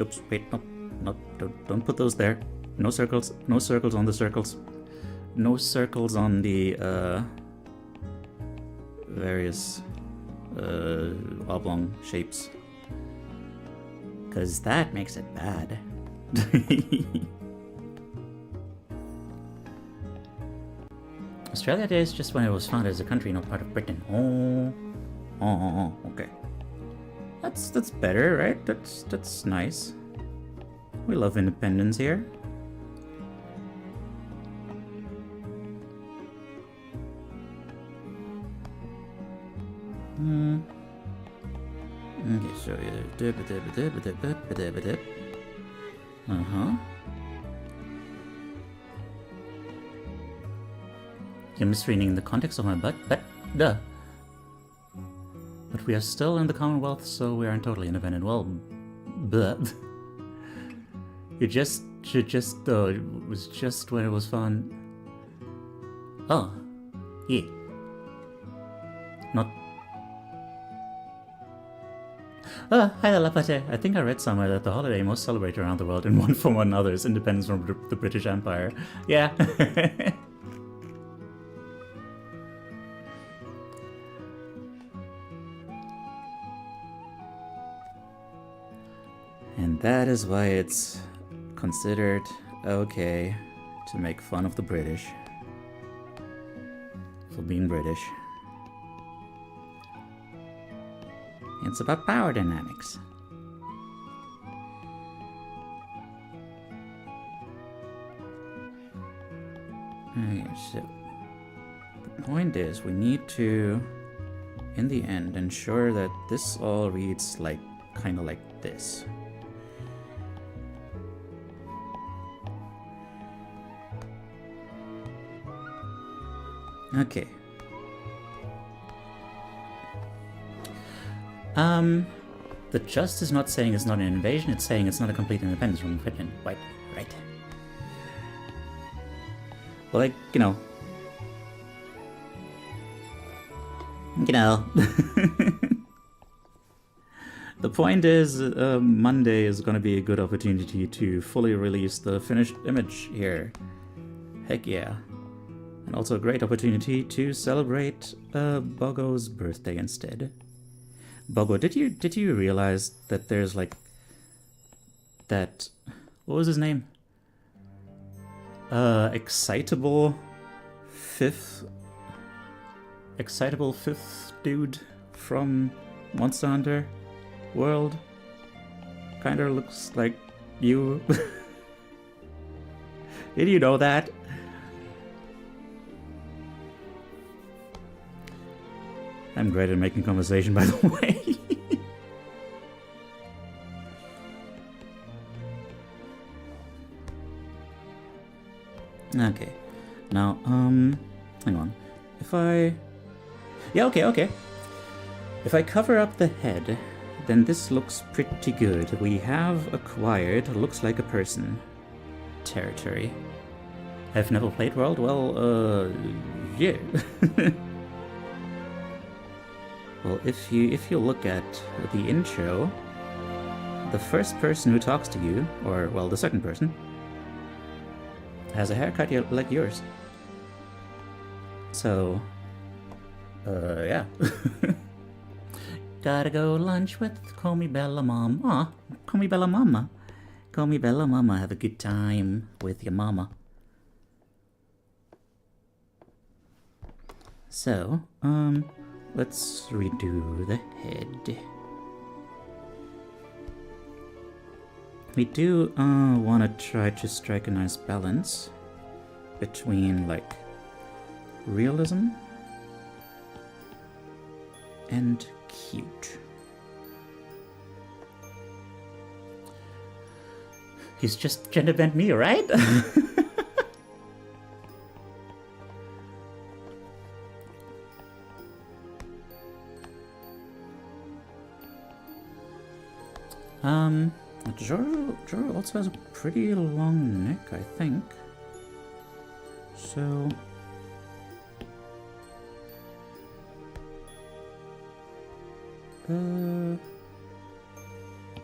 Oops, wait, no, don't put those there. No circles on the circles. No circles on the, various, oblong shapes. Because that makes it bad. Australia Day is just when it was founded as a country, not part of Britain. Oh, okay. That's better, right? That's nice. We love independence here. Okay, so You're misreading the context of my butt, but duh. But we are still in the Commonwealth, so we aren't totally independent. Well, but it was just when it was fun. Oh, yeah. Not. Hi there, Lapate. I think I read somewhere that the holiday most celebrated around the world in one form or another is independence from the British Empire. Yeah. And that is why it's considered okay to make fun of the British for being British. It's about power dynamics. Okay, so the point is we need to, in the end, ensure that this all reads like kind of like this. Okay. The just is not saying it's not an invasion, it's saying it's not a complete independence from Britain. Right. Well, like, you know. The point is, Monday is going to be a good opportunity to fully release the finished image here. Heck yeah. And also a great opportunity to celebrate Bogo's birthday instead. Bogo, did you realize that there's like that, what was his name? Excitable fifth dude from Monster Hunter World? Kinda looks like you. Did you know that? I'm great at making conversation, by the way. Okay. Now, hang on. Yeah, okay. If I cover up the head, then this looks pretty good. We have acquired, looks like a person, territory. I've never played World? Well, yeah. Well, if you look at the intro, the first person who talks to you, or, well, the second person, has a haircut like yours. So, yeah. Gotta go lunch with Call Me Bella Mom. Aw, Call Me Bella Mama. Call Me Bella Mama, have a good time with your mama. So, let's redo the head. We do want to try to strike a nice balance between like realism and cute. He's just gender bent me, right? Joro also has a pretty long neck, I think. So...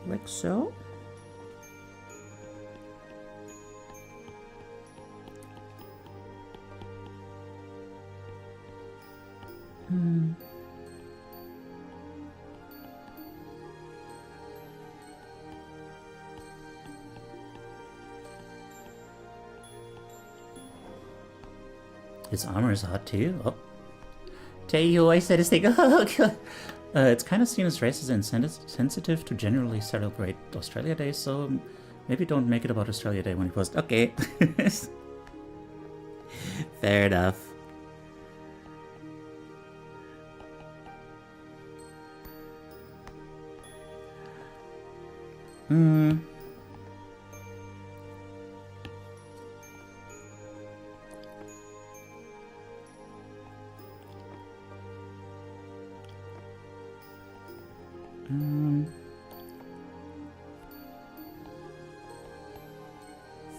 like so? His armor is hot too. Oh. Teiyu, I said his thing. Oh, God. It's kind of seen as racist and sensitive to generally celebrate Australia Day, so maybe don't make it about Australia Day when you post. Okay. Fair enough.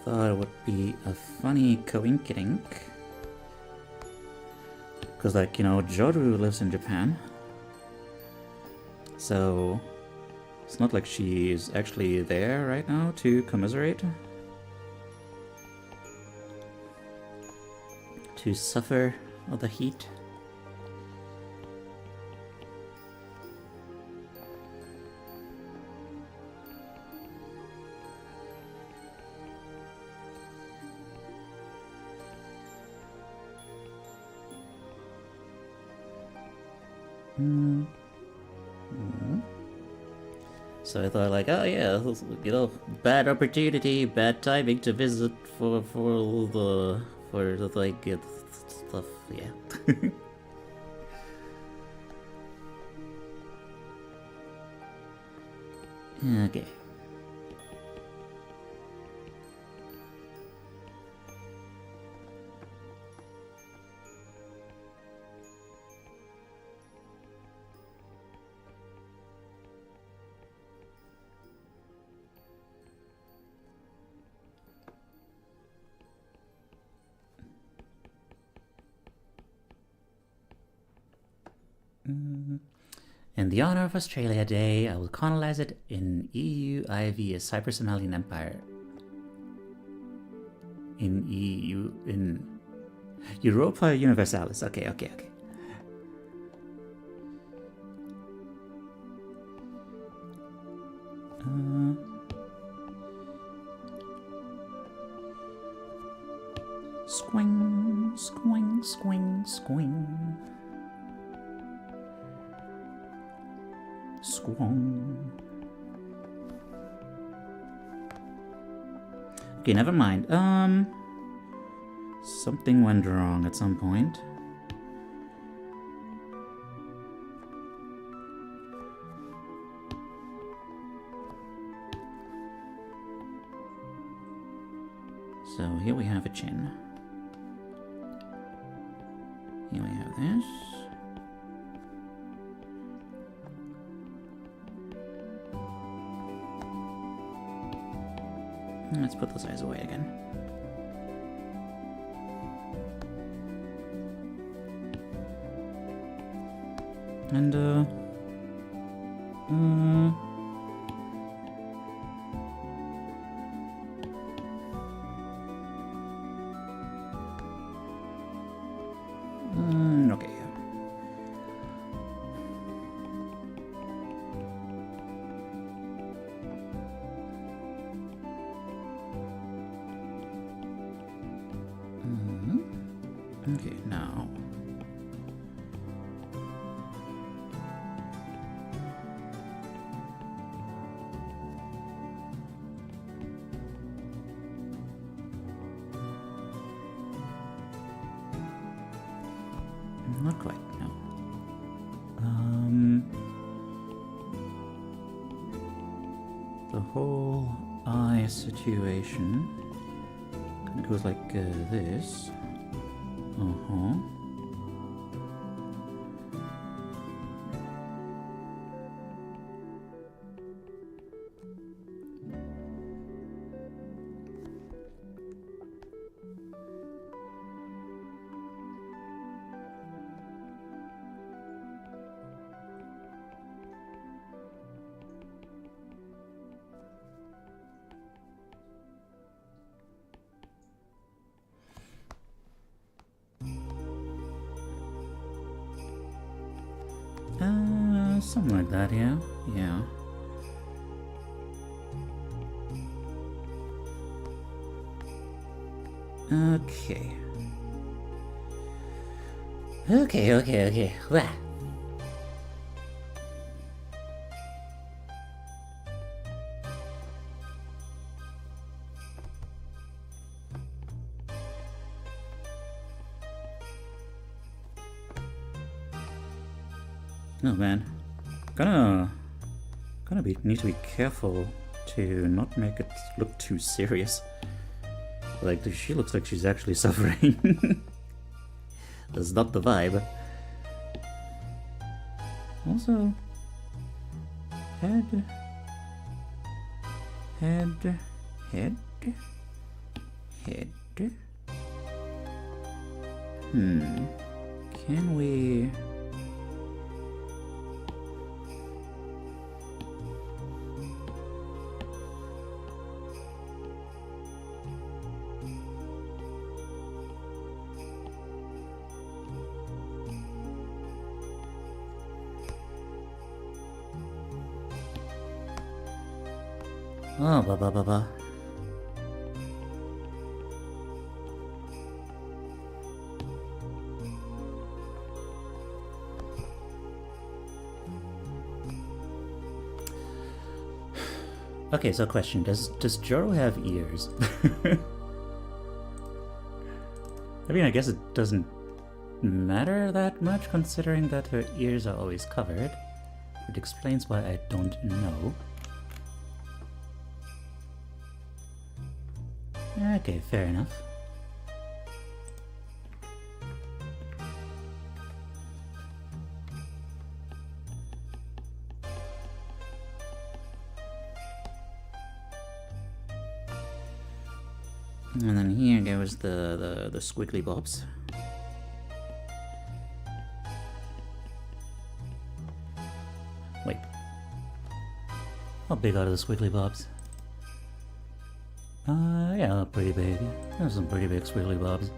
Thought it would be a funny coinkydink. Because, like, you know, Joru lives in Japan. So, it's not like she's actually there right now to commiserate. To suffer of the heat. So I thought, like, oh yeah, you know, bad opportunity, bad timing to visit for the like stuff, yeah. Okay. In the honor of Australia Day, I will colonize it in EUIV, a Cyprus-Somalian Empire. In Europa Universalis. Okay. Squing. Squong. Okay, never mind. Something went wrong at some point. So here we have a chin. Here we have this. Let's put those eyes away again. And, okay. Okay, now not quite, no. The whole eye situation kind of goes like this. Uh-huh. Something like that, yeah. Yeah. Okay. Okay. Wah. Oh man. Need to be careful to not make it look too serious. Like, she looks like she's actually suffering. That's not the vibe. Also, head. Can we... Oh, ba. Okay, so question, does Joro have ears? I mean, I guess it doesn't matter that much considering that her ears are always covered. It explains why I don't know. Okay, fair enough. And then here goes the squiggly bobs. Wait. How big are the squiggly bobs? Yeah, pretty big. There's some pretty big squiggly bobs.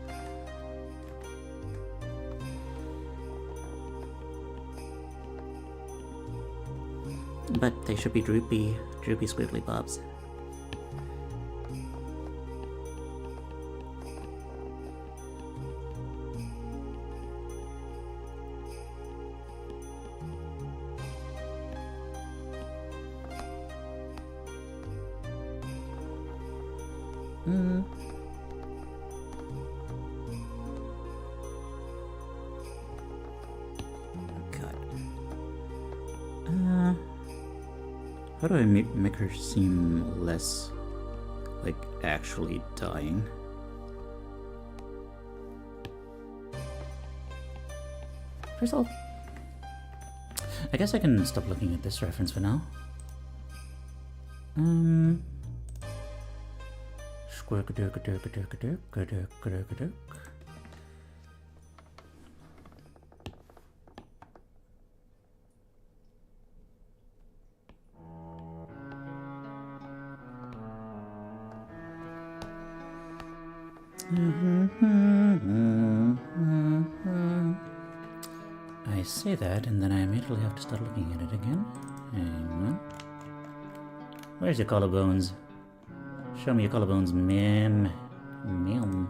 But they should be droopy squiggly bobs. How do I make her seem less, like, actually dying? First of all, I guess I can stop looking at this reference for now. I say that, and then I immediately have to start looking at it again. Hang on. Where's your collarbones? Show me your collarbones, ma'am. Ma'am.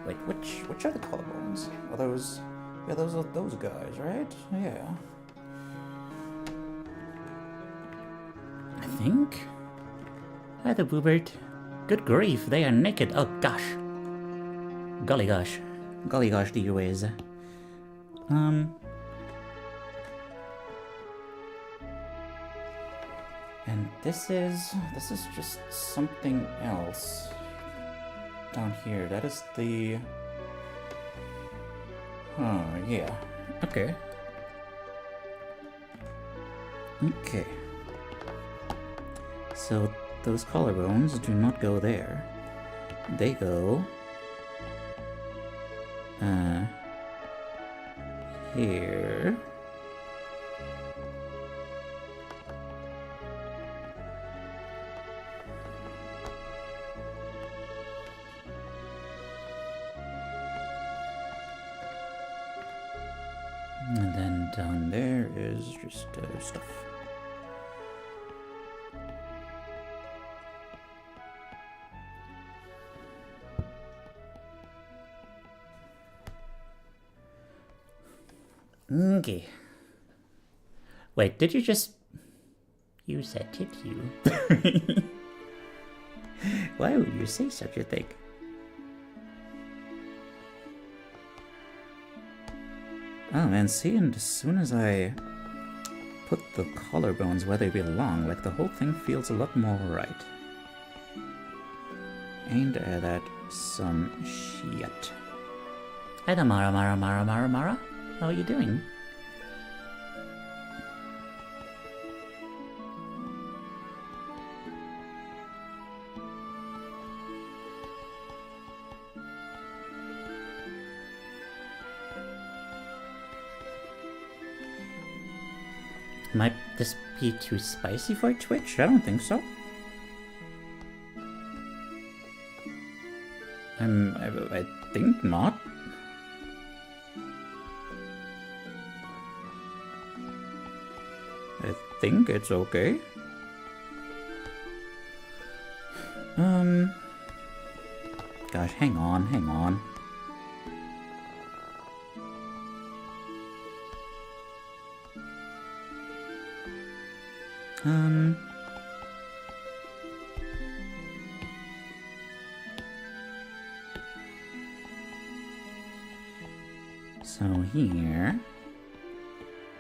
Wait, which are the collarbones? Are those... Yeah, those are those guys, right? Yeah. I think? Hi there, Boobert. Good grief, they are naked. Oh gosh. Golly gosh. Golly gosh, do you is. And this is just something else down here. That is the... Oh, yeah. Okay. Okay. So those collarbones do not go there. They go... here. And then down there is just stuff. Okay. Wait, did you just... You said did you? Why would you say such a thing? Oh man, see, and as soon as I put the collarbones where they belong, like the whole thing feels a lot more right. Ain't that some shit? Hi there, Mara. How are you doing? Might this be too spicy for Twitch? I don't think so. I think not. I think it's okay. Gosh, hang on. So here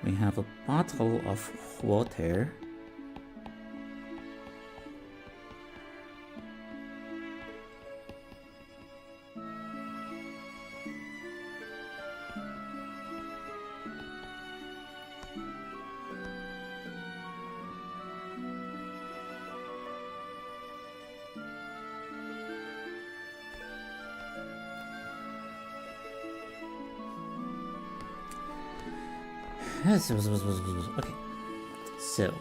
we have a bottle of water. Okay, so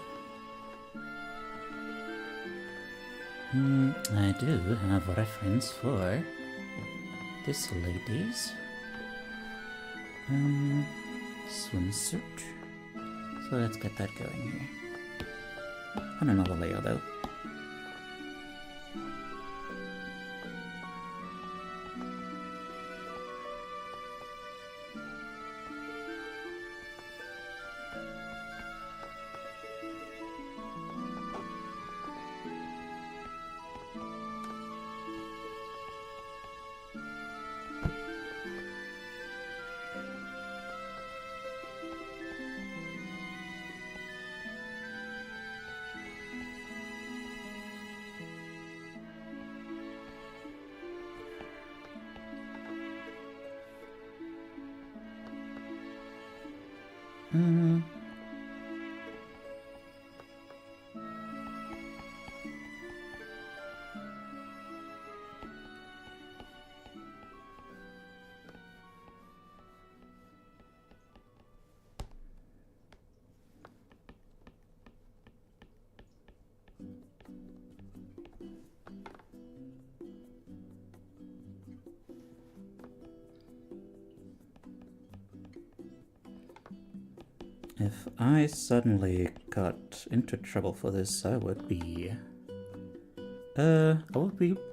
I do have a reference for this lady's swimsuit. So let's get that going here. On another layer though. If I suddenly got into trouble for this, I would be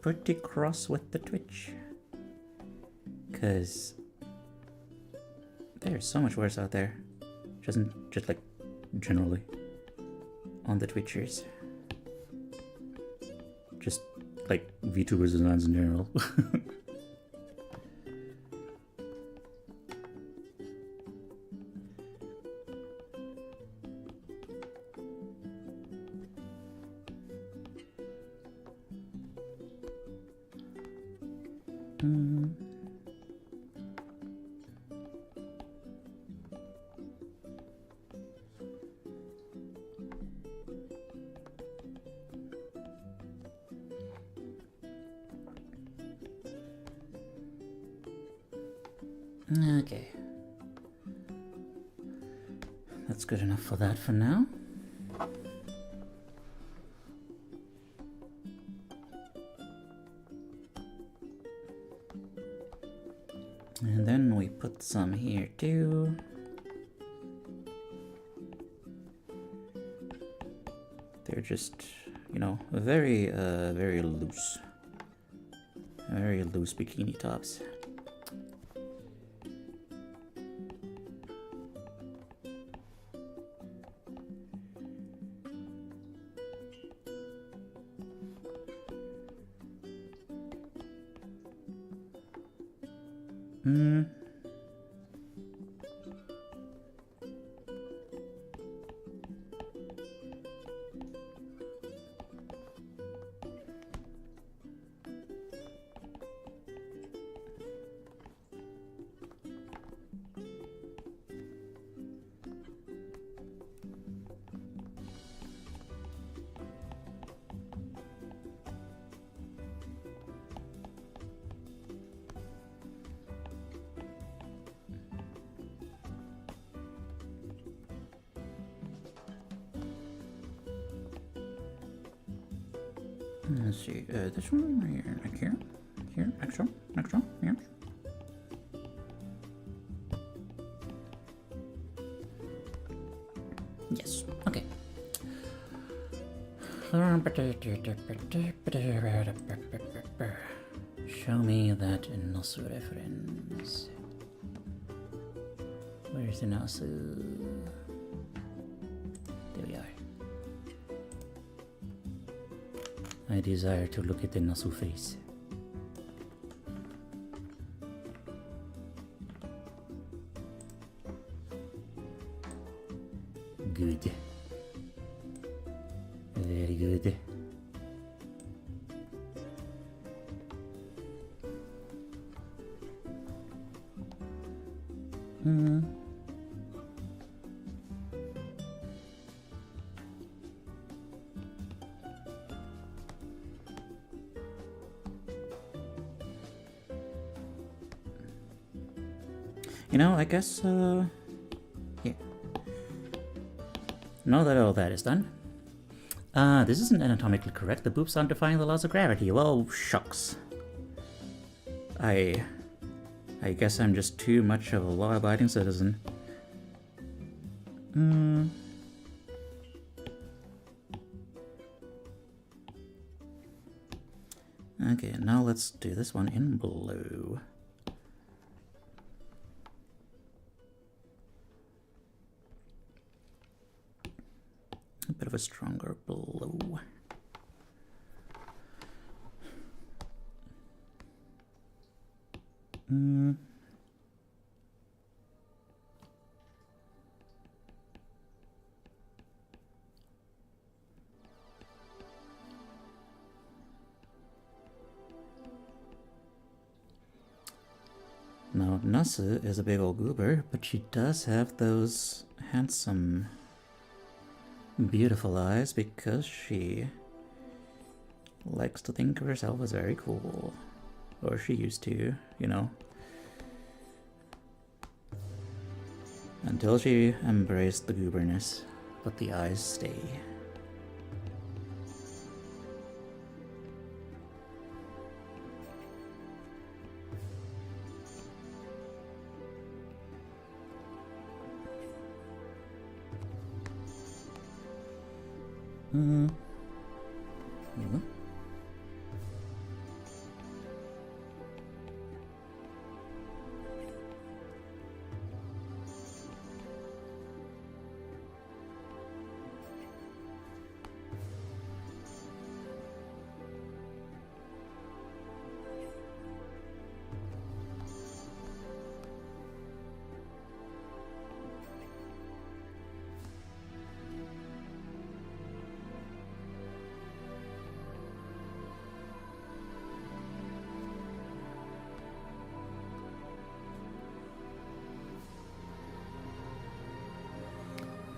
pretty cross with the Twitch. 'Cause there's so much worse out there. Just like generally on the Twitchers. like VTubers designs in general. Okay. That's good enough for that for now. And then we put some here too. They're just, you know, very loose. Very loose bikini tops. Let's see, this one right here, like here, next one, here. Yes, okay. Show me that Nasu reference. Where's the Nasu? There we are. I desire to look at the Nasu face. Good. Very good. You know, I guess, yeah. Now that all that is done. This isn't anatomically correct. The boobs aren't defying the laws of gravity. Well, shucks. I guess I'm just too much of a law-abiding citizen. Okay, now let's do this one in blue. A bit of a stronger blue. Now, Nasu is a big old goober, but she does have those handsome, beautiful eyes because she likes to think of herself as very cool. Or she used to, you know. Until she embraced the gooberness, but the eyes stay. Yeah.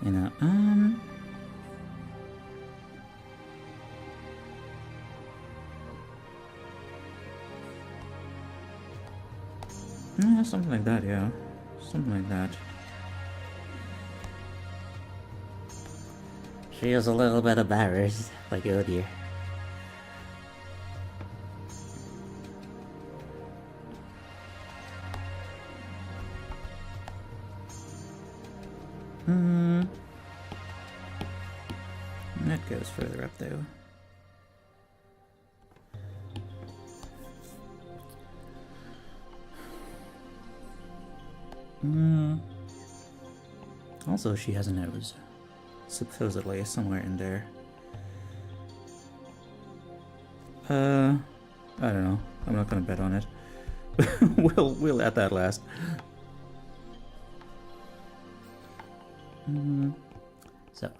You know, yeah, something like that, yeah. Something like that. She is a little bit embarrassed. Like, oh dear. That goes further up though. Also, she has a nose. Supposedly, somewhere in there. I don't know. I'm not gonna bet on it. we'll add that last. So,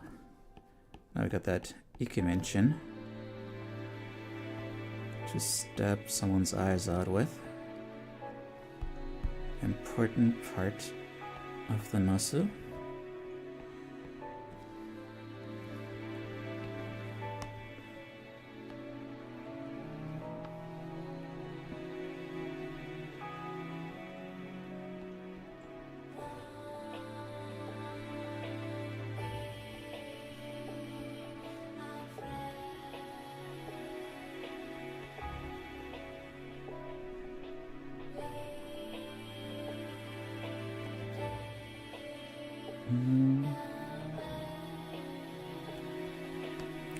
now we got that Ikemention to stab someone's eyes out with. Important part of the Nasu.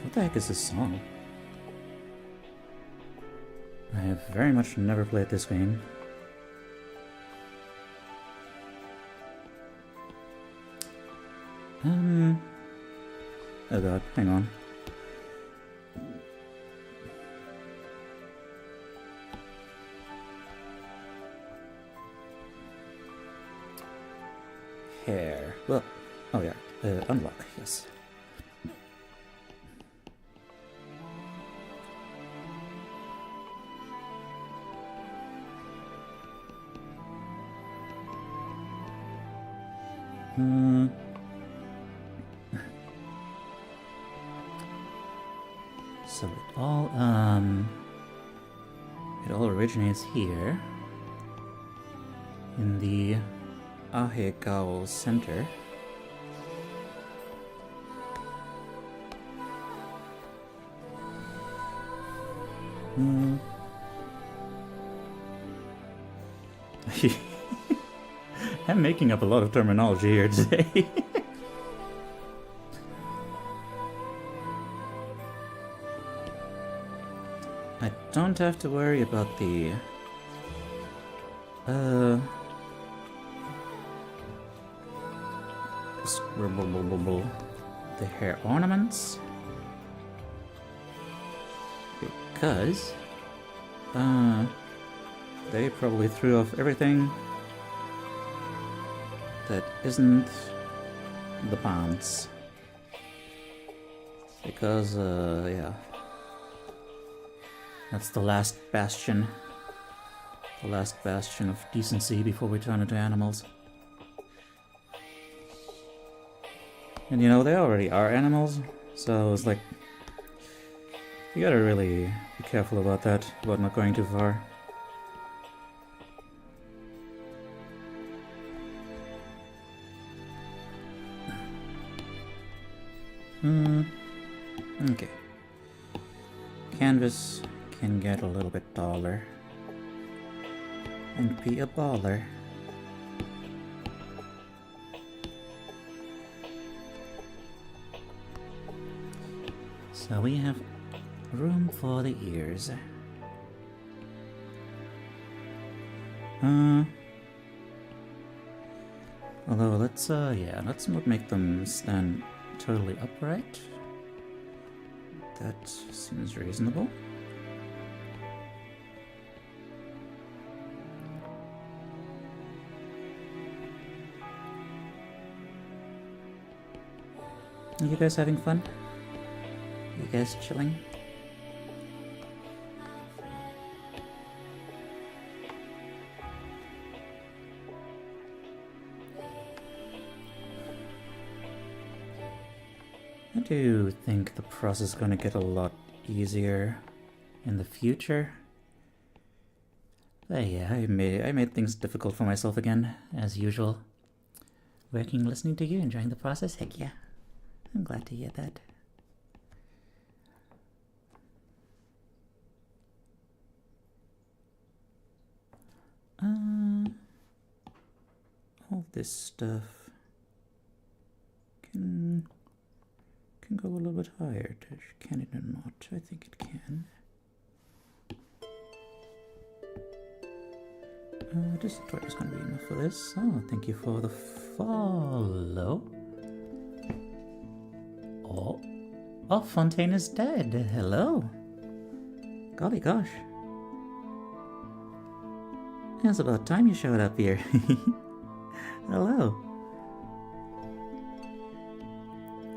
What the heck is this song? I have very much never played this game. Oh god, hang on. Hair. Well, oh yeah, unlock, yes. So it all originates here in the Ahegao Center. I'm making up a lot of terminology here today. I don't have to worry about the the hair ornaments, because they probably threw off everything that isn't the pants, because yeah, that's the last bastion of decency before we turn into animals. And you know, they already are animals, so it's like, you gotta really be careful about that, about not going too far. Okay. Canvas can get a little bit taller and be a baller. So we have room for the ears. Although let's not make them stand totally upright. That seems reasonable. Are you guys having fun? You guys chilling? I do think the process is going to get a lot easier in the future. But yeah, I made things difficult for myself again, as usual. Working, listening to you, enjoying the process, heck yeah. I'm glad to hear that. All this stuff can go a little bit higher. Can it or not? I think it can. This tutorial is going to be enough for this. Oh, thank you for the follow. Oh, Fontaine is dead. Hello. Golly gosh. It's about time you showed up here. Hello.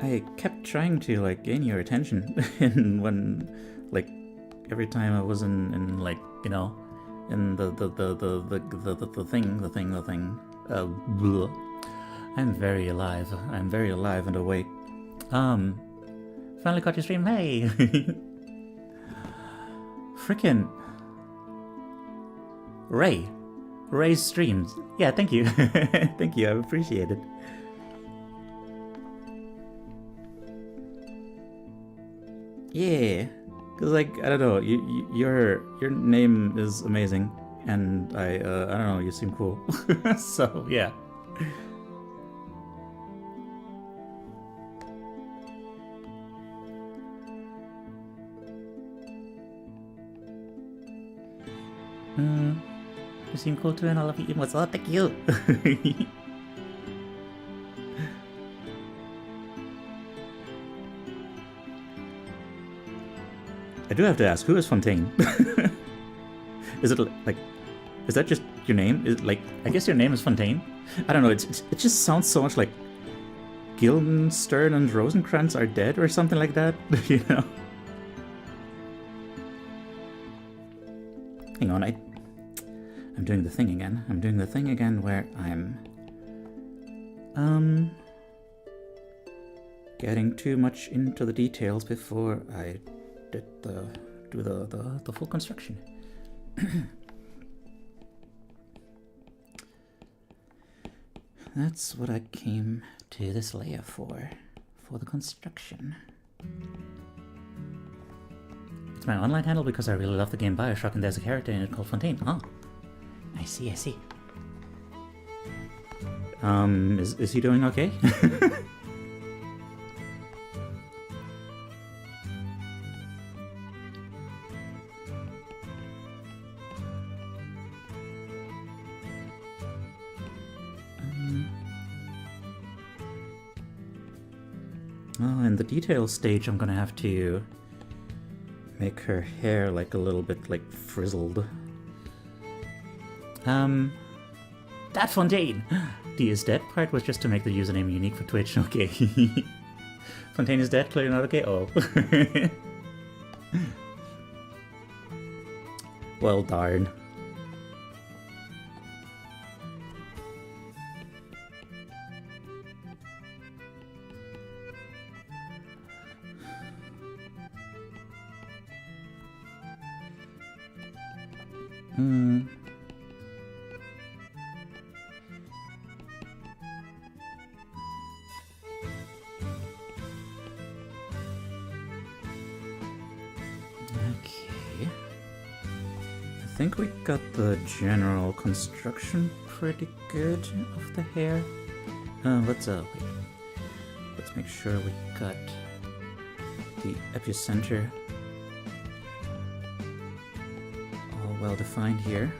I kept trying to like gain your attention, and when like every time I was in like, you know, in the thing. I'm very alive. I'm very alive and awake. Finally caught your stream. Hey. Frickin' Ray's streams. Yeah, thank you. Thank you, I appreciate it. Yeah, cause like I don't know, your name is amazing, and I don't know, you seem cool. So yeah. You seem cool too, and I love your emotes. Oh, thank you. I do have to ask, who is Fontaine? Is it like, is that just your name? Is like, I guess your name is Fontaine. I don't know. It just sounds so much like Guildenstern and Rosencrantz are dead or something like that. You know. Hang on, I'm doing the thing again. I'm doing the thing again where I'm getting too much into the details before I do the full construction. That's what I came to this layer for the construction. It's my online handle because I really love the game Bioshock, and there's a character in it called Fontaine. Oh, I see. Is he doing okay? Oh, in the detail stage, I'm gonna have to make her hair like a little bit like frizzled. That Fontaine! The is dead part was just to make the username unique for Twitch. Okay. Fontaine is dead, clearly not okay. Oh. Well, darn. Okay. I think we got the general construction pretty good of the hair. Let's make sure we got the epicenter all well defined here.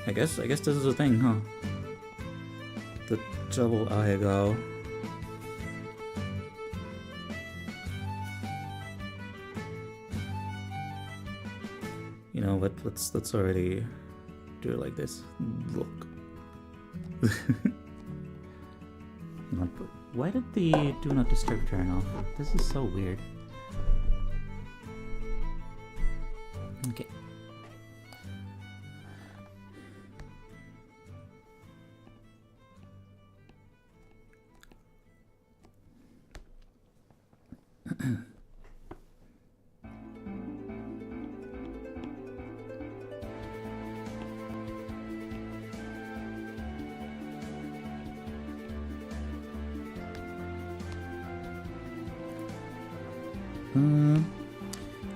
I guess this is a thing, huh? The double eyebrow. You know what? Let's already do it like this. Look. Why did the do not disturb turn off? This is so weird. Okay.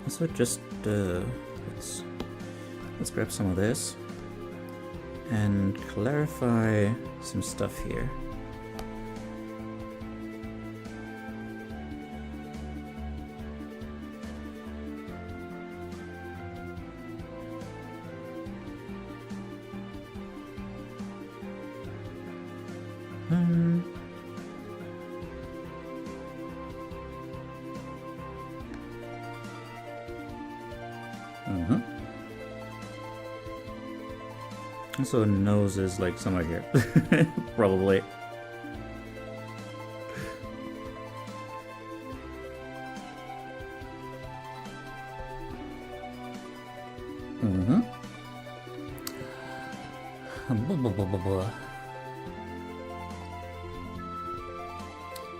So just let's grab some of this and clarify some stuff here. So nose is like somewhere here, probably.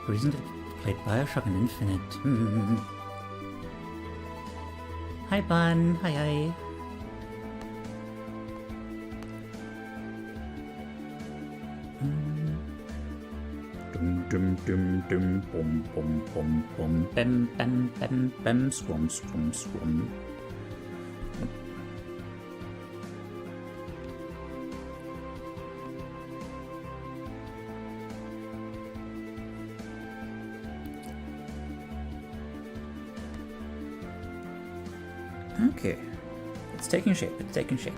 Recently played Bioshock and Infinite. Hi, Bun. Hi. Dum dum dum bum bum bum bum bam bam bam bam swum swum swum. Okay, it's taking shape. It's taking shape.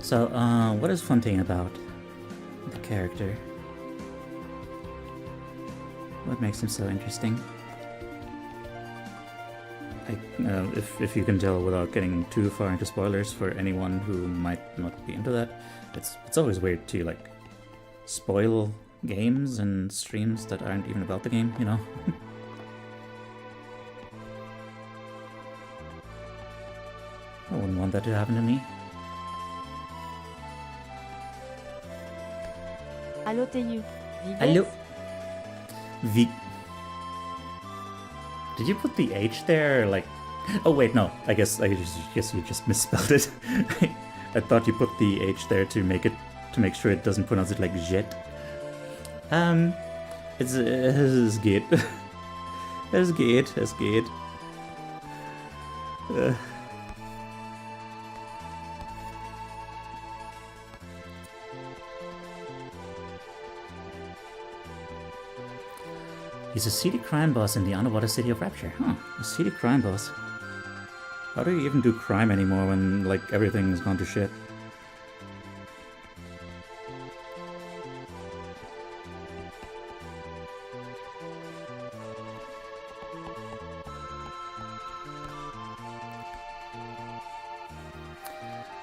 So, what is Fontaine about? The character. What makes him so interesting? If you can tell without getting too far into spoilers for anyone who might not be into that, it's always weird to like spoil games and streams that aren't even about the game, you know? I wouldn't want that to happen to me. Allo Teiyu. Hello. V. Did you put the H there? Like, oh wait, no. I guess you just misspelled it. I thought you put the H there to make sure it doesn't pronounce it like jet. Es geht. Es geht. He's a seedy crime boss in the underwater city of Rapture. Huh, a seedy crime boss. How do you even do crime anymore when, like, everything's gone to shit?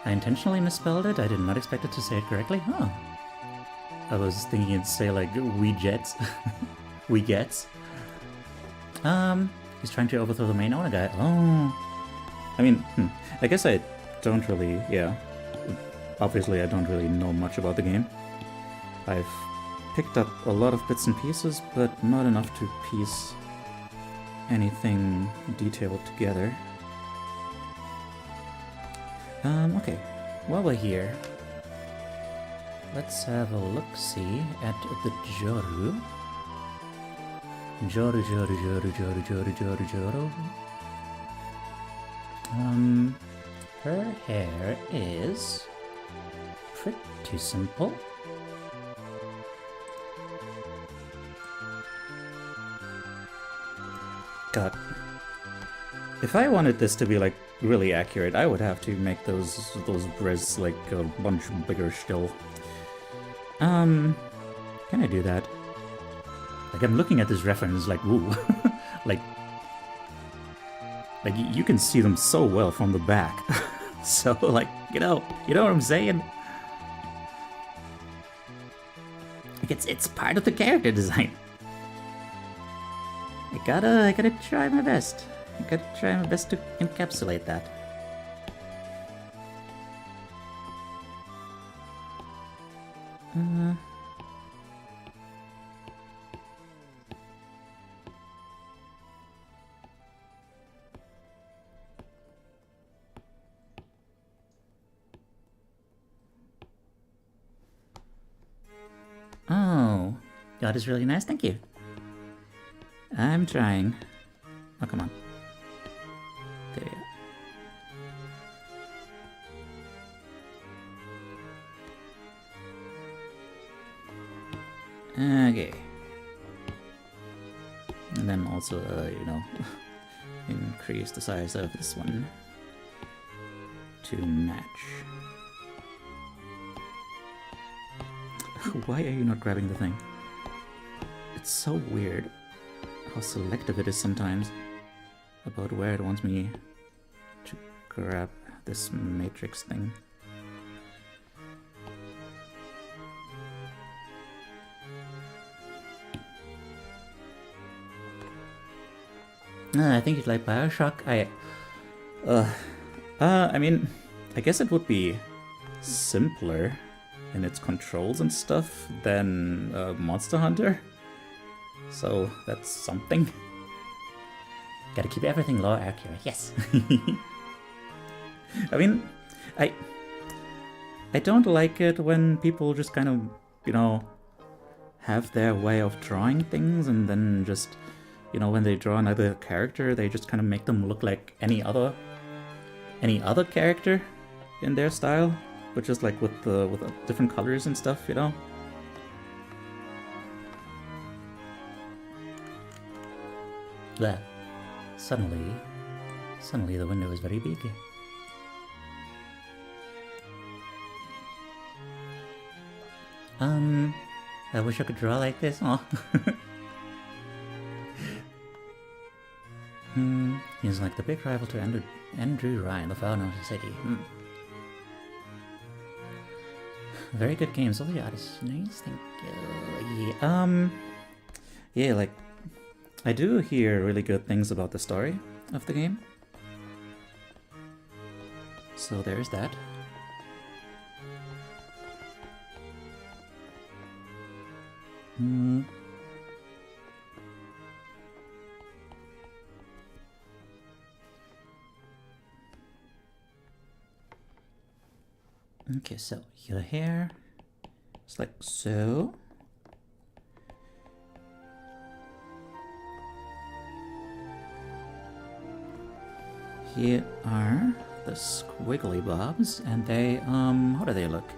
I intentionally misspelled it. I did not expect it to say it correctly. Huh. I was thinking it'd say, like, we jets. We gets. He's trying to overthrow the main owner guy. Oh. I mean, I guess I don't really, yeah. Obviously, I don't really know much about the game. I've picked up a lot of bits and pieces, but not enough to piece anything detailed together. Okay. While we're here, let's have a look-see at the Joru. Joru. Her hair is pretty simple. God. If I wanted this to be like really accurate, I would have to make those breasts like a bunch bigger still. Can I do that? Like, I'm looking at this reference like, ooh. like you can see them so well from the back. So, like, you know what I'm saying? Like, it's part of the character design. I gotta try my best. I gotta try my best to encapsulate that. That is really nice, thank you. I'm trying. Oh, come on. There you go. Okay. And then also, you know, increase the size of this one to match. Why are you not grabbing the thing? It's so weird how selective it is sometimes about where it wants me to grab this matrix thing. I think you'd like Bioshock. I mean, I guess it would be simpler in its controls and stuff than Monster Hunter. So that's something. Gotta keep everything lore accurate. Yes. I mean, I don't like it when people just kind of, you know, have their way of drawing things and then just, you know, when they draw another character, they just kind of make them look like any other character in their style, but just like with different colors and stuff, you know. There. Suddenly the window is very big. I wish I could draw like this. Aw. He's like the big rival to Andrew Ryan, the Founder City. Very good games. Oh yeah, that's nice. Thank you. Yeah, like I do hear really good things about the story of the game. So there's that. Okay, so your hair is like so. Here are the squiggly bobs, and they, how do they look?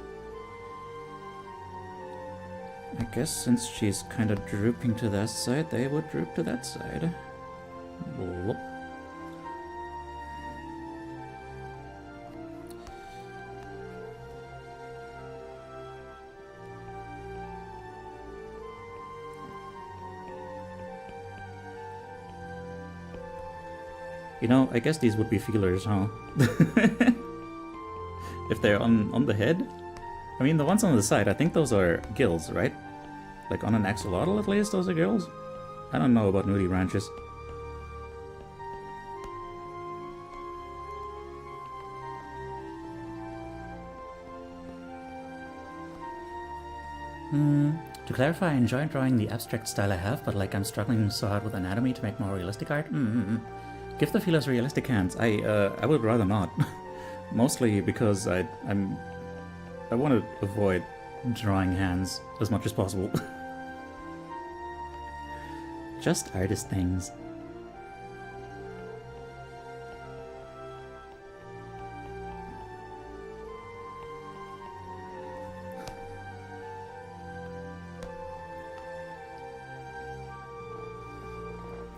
I guess since she's kind of drooping to that side, they would droop to that side. Bloop. You know, I guess these would be feelers, huh? If they're on the head? I mean, the ones on the side, I think those are gills, right? Like on an axolotl at least, those are gills? I don't know about nudie ranches. To clarify, I enjoy drawing the abstract style I have, but like I'm struggling so hard with anatomy to make more realistic art. Give the feelers realistic hands. I would rather not. Mostly because I want to avoid drawing hands as much as possible. Just artist things.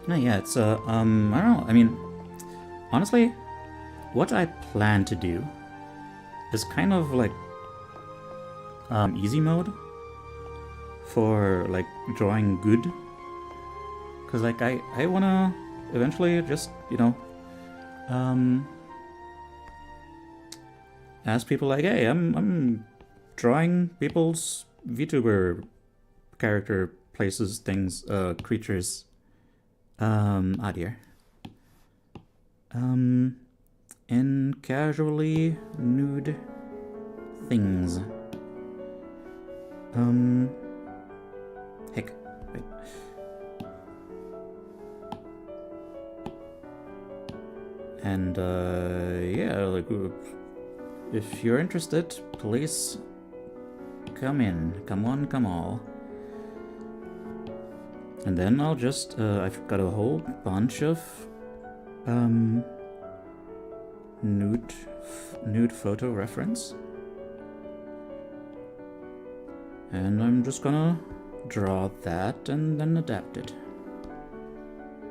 No, yeah, it's, I don't know, I mean, honestly, what I plan to do is kind of like, easy mode for, like, drawing good, because, like, I wanna eventually just, you know, ask people, like, hey, I'm drawing people's VTuber character, places, things, creatures, dear. In casually nude things. Heck, wait. And, yeah, like, if you're interested, please come in. Come on, come all. And then I'll just, I've got a whole bunch of nude photo reference. And I'm just gonna draw that and then adapt it.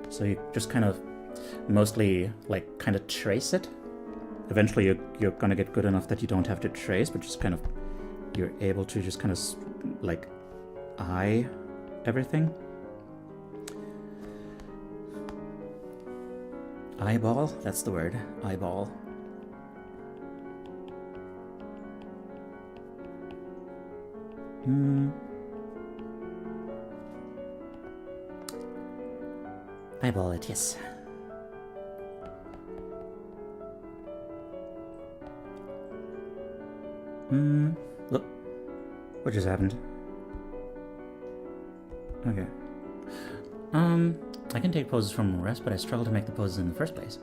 So you just kind of mostly like kind of trace it. Eventually you're gonna get good enough that you don't have to trace, but just kind of, you're able to just kind of like eye everything. Eyeball, that's the word, eyeball. Eyeball it, yes. Look. What just happened? Okay. I can take poses from rest, but I struggle to make the poses in the first place.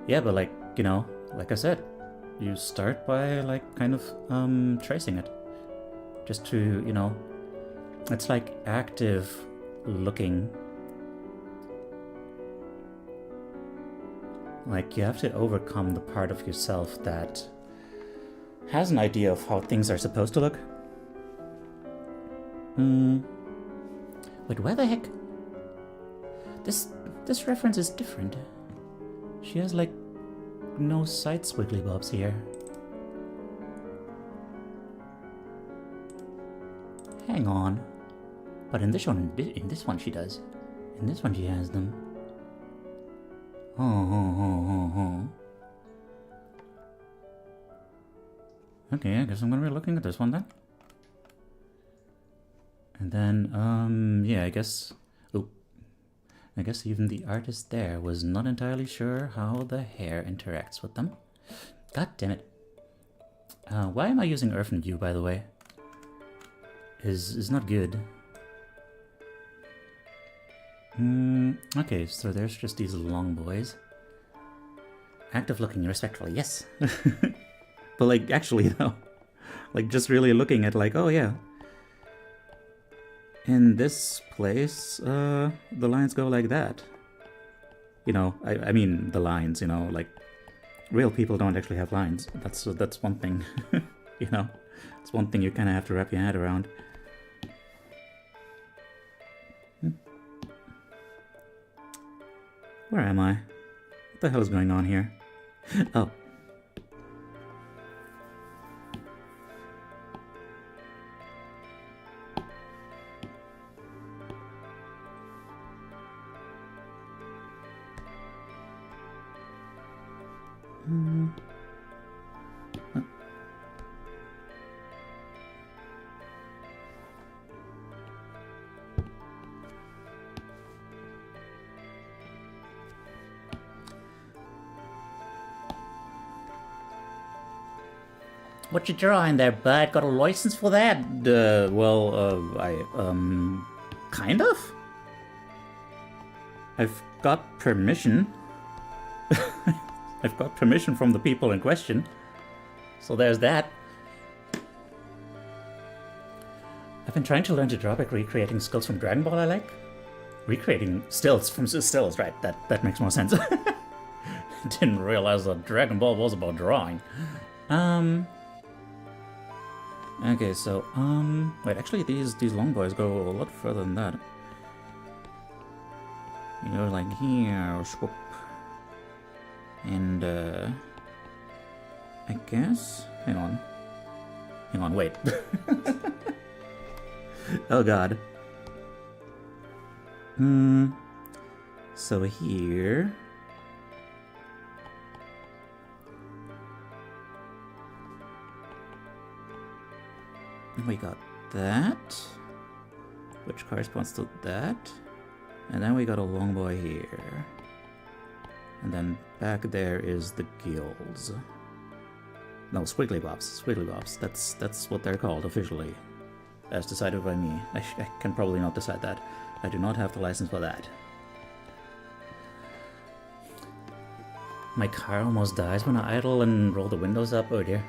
Yeah, but like, you know, like I said, you start by like kind of tracing it. Just to, you know, it's like active looking. Like you have to overcome the part of yourself that has an idea of how things are supposed to look. Wait, where the heck? This reference is different. She has like no side squiggly bobs here. Hang on. But in this one she does. In this one she has them. Okay, I guess I'm gonna be looking at this one then. And then, yeah, I guess even the artist there was not entirely sure how the hair interacts with them. God damn it. Why am I using Earthen View, by the way? Is not good. Okay, so there's just these long boys. Active looking respectfully, yes. But like, actually though, like just really looking at like, oh yeah. In this place, the lines go like that. You know, I mean the lines, you know, like real people don't actually have lines. That's one thing, you know. It's one thing you kind of have to wrap your head around. Where am I? What the hell is going on here? Oh. What you drawing there, bud? Got a license for that? Kind of? I've got permission. I've got permission from the people in question. So there's that. I've been trying to learn to draw by recreating skills from Dragon Ball I like. Recreating stills from stills, right? That makes more sense. Didn't realize that Dragon Ball was about drawing. Okay, so, wait, actually these long boys go a lot further than that. You know, like here, swoop. And, I guess, hang on, wait. Oh god. So here... we got that, which corresponds to that, and then we got a long boy here, and then back there is the gills. No, squiggly bobs. That's what they're called officially, as decided by me. I can probably not decide that. I do not have the license for that. My car almost dies when I idle and roll the windows up. Oh dear.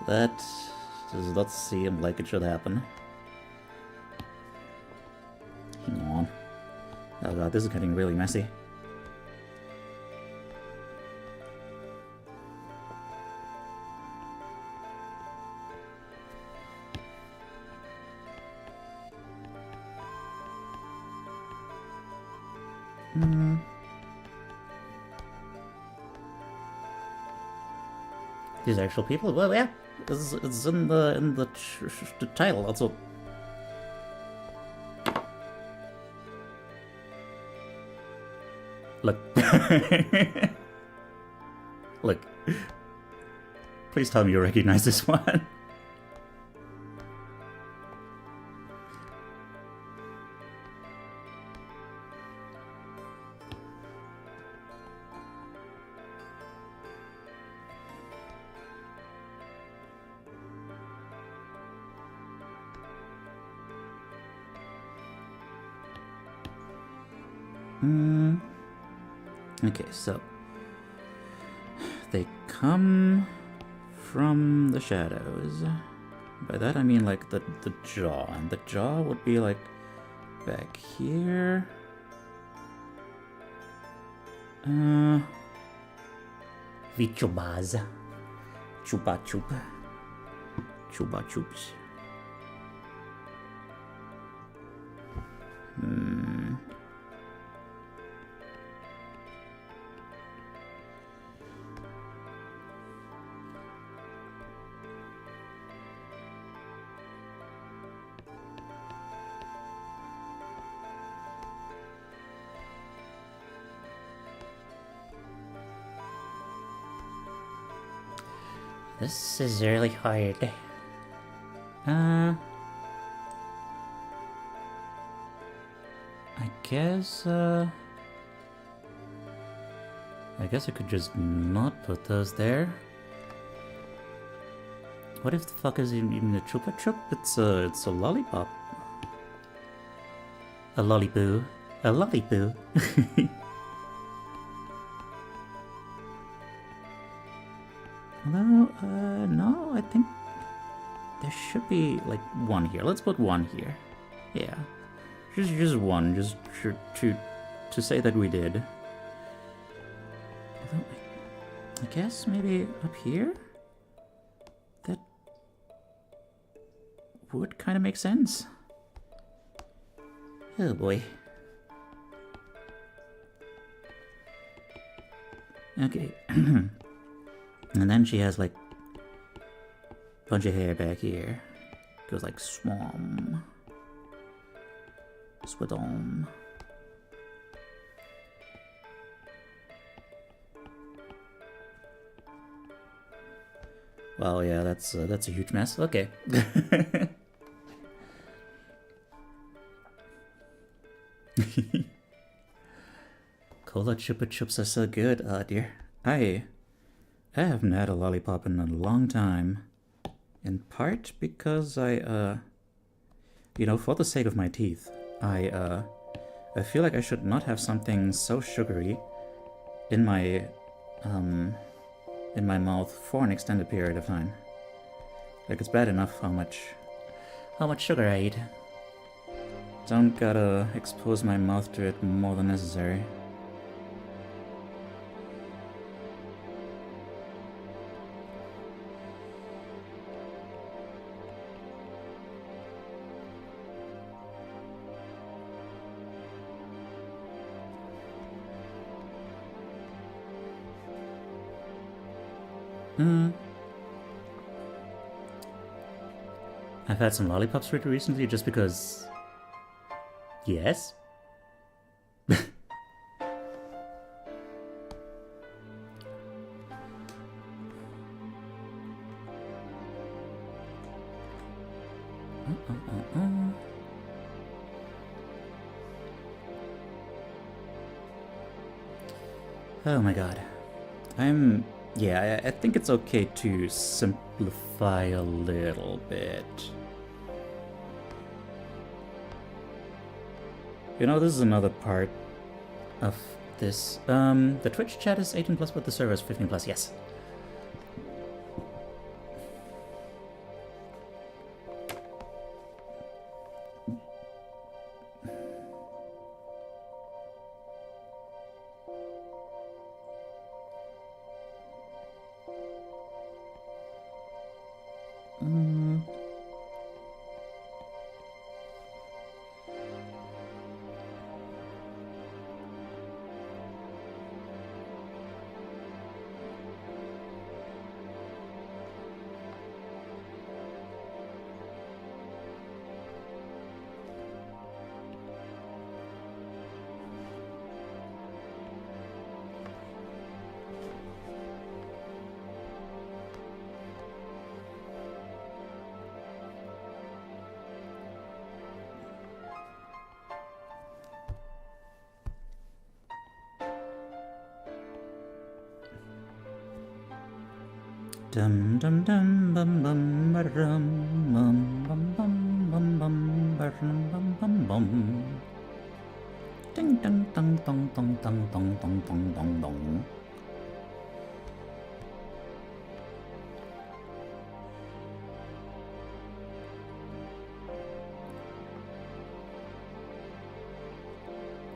That does not seem like it should happen. Oh god, this is getting really messy. These actual people? Well, yeah, it's in the title also. Look. Look. Please tell me you recognize this one. Okay, so they come from the shadows. By that I mean like the jaw, and the jaw would be like back here. Vichobaz. Chupa chupa. Chupa chups. This is really hard. I guess I could just not put those there. What if the fuck is even a chupa chup? It's a lollipop. A lollipoo. A lollipoo. Although, no, I think there should be like one here. Let's put one here. Yeah, just one, just to say that we did. Although, I guess maybe up here. That would kind of make sense. Oh boy. Okay. And then she has like a bunch of hair back here. Goes like swam. Swadom. Well, yeah, that's a huge mess. Okay. Cola Chupa Chups are so good. Oh dear. I haven't had a lollipop in a long time. In part because I, you know, for the sake of my teeth, I feel like I should not have something so sugary in my mouth for an extended period of time. Like, it's bad enough how much sugar I eat. Don't gotta expose my mouth to it more than necessary. I've had some lollipops really recently just because... Yes? Oh my god. Yeah, I think it's okay to simplify a little bit. You know, this is another part of this. The Twitch chat is 18 plus, but the server is 15 plus, yes. Dum dum dum bum bum ba-dum bum bum bum bum bum ba-dum bum bum bum. Ding dong dong dong dong dong dong dong dong dong dong.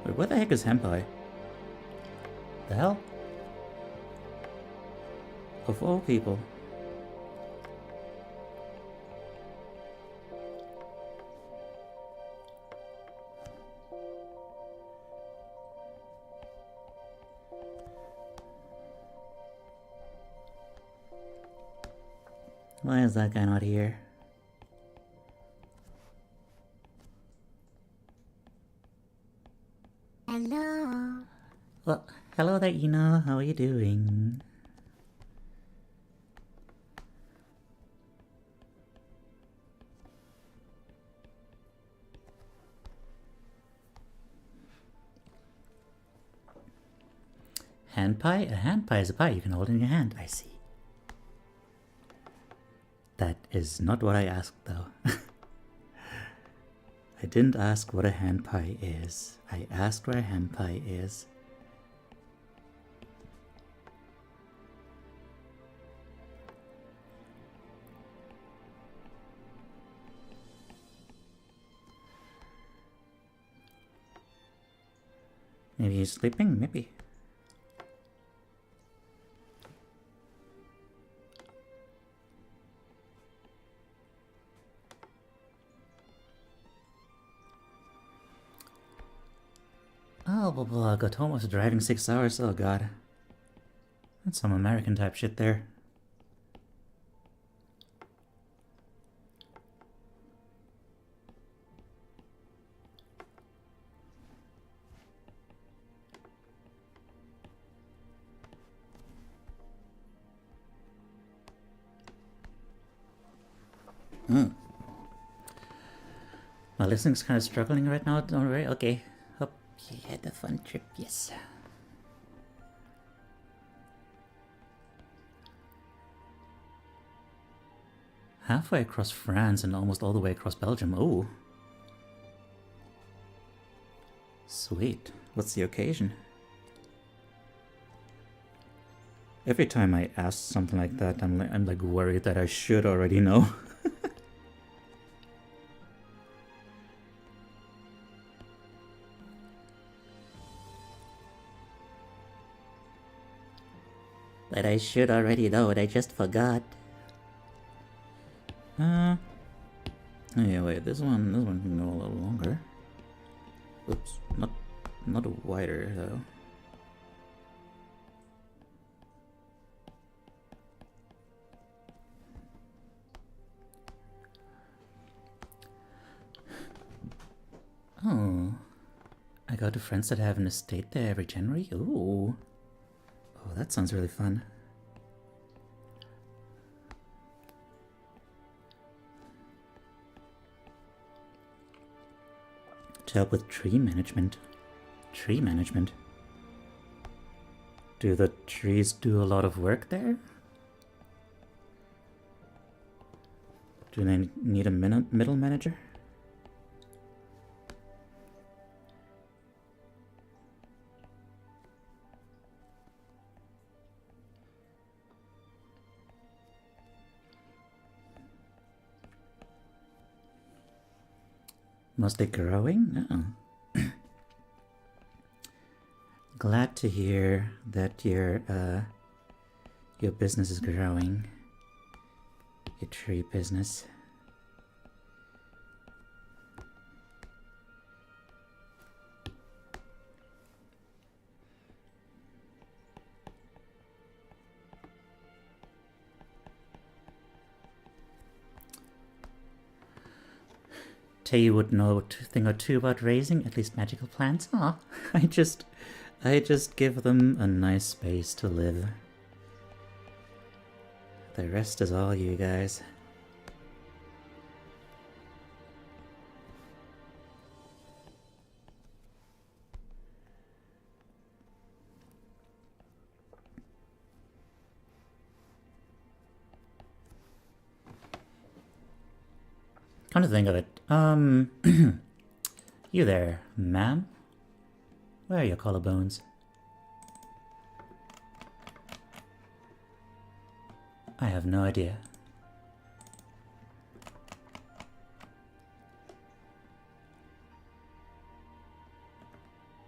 Wait, what the heck is henpai? The hell? Of all people. Why is that guy not here? Hello. Well, hello there, Ina. How are you doing? Hand pie? A hand pie is a pie you can hold in your hand. I see. That is not what I asked, though. I didn't ask what a hand pie is. I asked where a hand pie is. Maybe he's sleeping? Maybe. Oh, blah blah, got home after driving 6 hours. Oh god. That's some American type shit there. My listening's kind of struggling right now, don't worry. Okay. Hope you had a fun trip, yes. Halfway across France and almost all the way across Belgium. Oh. Sweet. What's the occasion? Every time I ask something like that, I'm like worried that I should already know. But I should already know it, I just forgot. Oh yeah, wait, this one can go a little longer. Oops, not wider though. Oh, I go to friends that have an estate there every January. Ooh. Oh, that sounds really fun. To help with tree management. Tree management? Do the trees do a lot of work there? Do they need a middle manager? Mostly growing? No. Glad to hear that your business is growing. Your tree business. Teiyu would know a thing or two about raising at least magical plants. Ah, I just give them a nice space to live. The rest is all you guys. Come to think of it, you there, ma'am? Where are your collarbones? I have no idea.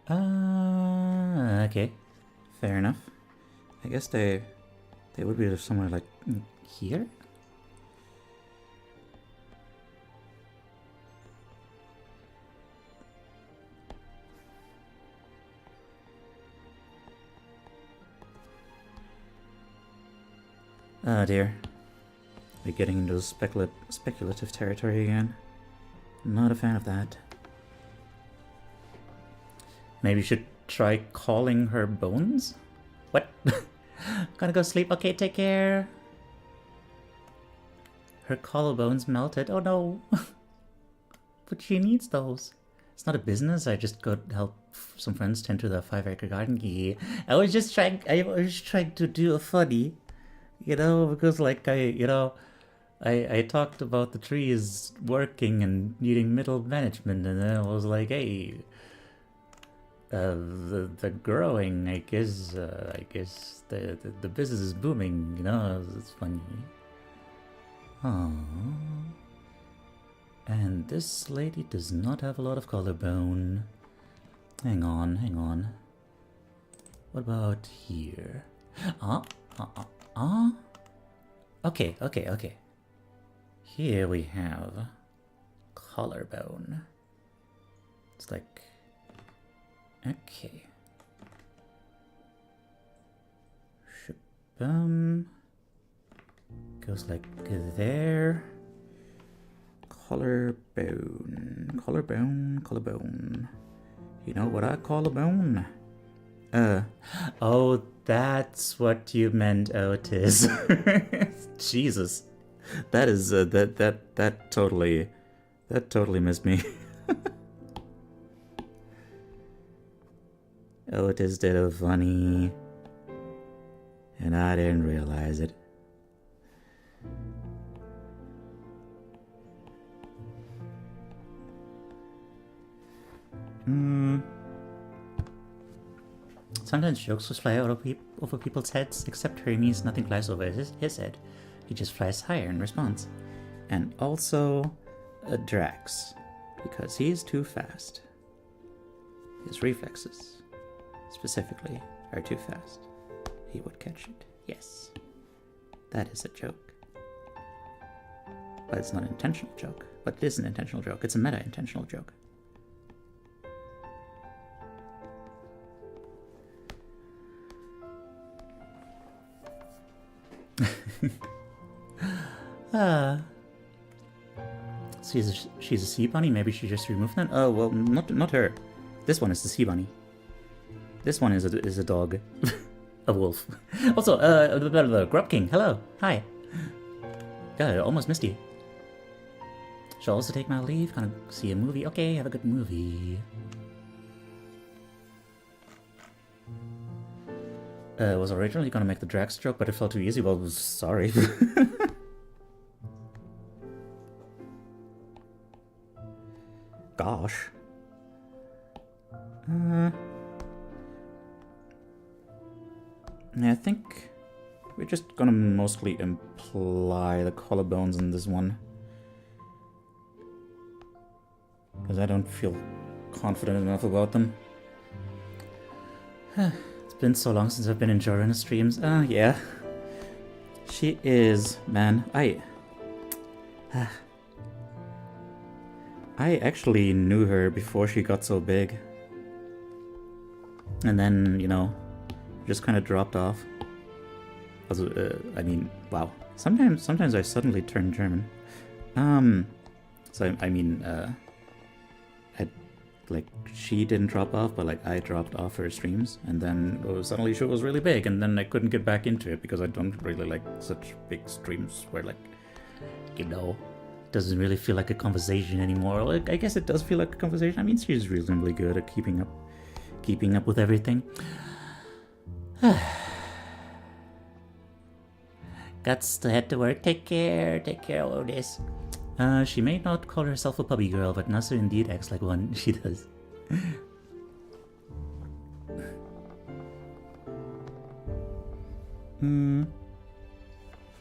Okay. Fair enough. I guess they would be somewhere like here? Oh dear. We're getting into speculative territory again. Not a fan of that. Maybe you should try calling her bones? What? Gonna go sleep? Okay, take care. Her collarbones melted. Oh no. But she needs those. It's not a business. I just go help some friends tend to the 5-acre garden. Yeah. I was just trying to do a funny. You know, because like I talked about the trees working and needing middle management, and then I was like, hey, the growing, I guess the business is booming, you know, it's funny. Aww. And this lady does not have a lot of collarbone. Hang on. What about here? Okay. Here we have collarbone. It's like, okay. Goes like there. Collarbone. You know what I call a bone? Oh, that's what you meant, Otis. Jesus. That is, that totally missed me. Otis did a funny, and I didn't realize it. Sometimes jokes just fly out over people's heads, except Hermes, nothing flies over his head. He just flies higher in response. And also Drax, because he's too fast. His reflexes, specifically, are too fast. He would catch it. Yes. That is a joke. But it's not an intentional joke. But it is an intentional joke. It's a meta-intentional joke. She's a sea bunny. Maybe she just removed that. Oh well, not her. This one is the sea bunny. This one is a dog, a wolf. Also, Grub King. Hello, hi. God, I almost missed you. Shall also take my leave. Gonna see a movie. Okay, have a good movie. Was originally gonna make the Drax joke, but it felt too easy. Well, sorry. Gosh. Yeah, I think we're just gonna mostly imply the collarbones in this one. Because I don't feel confident enough about them. It's been so long since I've been in Jorana's streams. Yeah. She is, man. I actually knew her before she got so big. And then, you know, just kind of dropped off. Also, I mean, wow. Sometimes I suddenly turn German. So I mean, like she didn't drop off, but like I dropped off her streams, and then suddenly she was really big, and then I couldn't get back into it because I don't really like such big streams where, like, you know, it doesn't really feel like a conversation anymore. Like, I guess it does feel like a conversation. I mean, she's reasonably good at keeping up with everything. Guts to head to work. Take care, Otis. She may not call herself a puppy girl, but Nasser indeed acts like one. She does.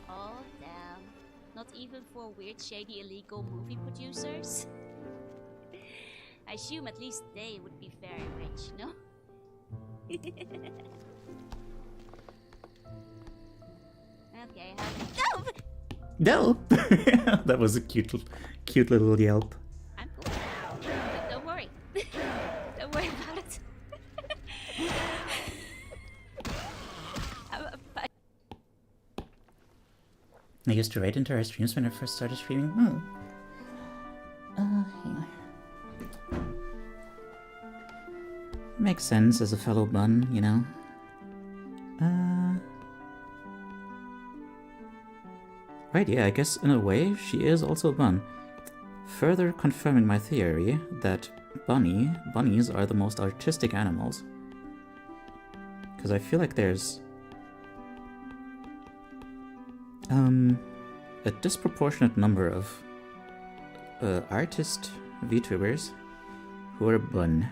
Oh, damn. Not even for weird, shady, illegal movie producers? I assume at least they would be very rich, no? Okay, No! That was a cute little yelp. I'm cool. Don't worry. Don't worry about it. I used to write into her streams when I first started streaming. Hang on. Makes sense as a fellow bun, you know? Right, yeah, I guess in a way she is also a bun. Further confirming my theory that bunnies are the most artistic animals. Because I feel like there's a disproportionate number of artist VTubers who are bun.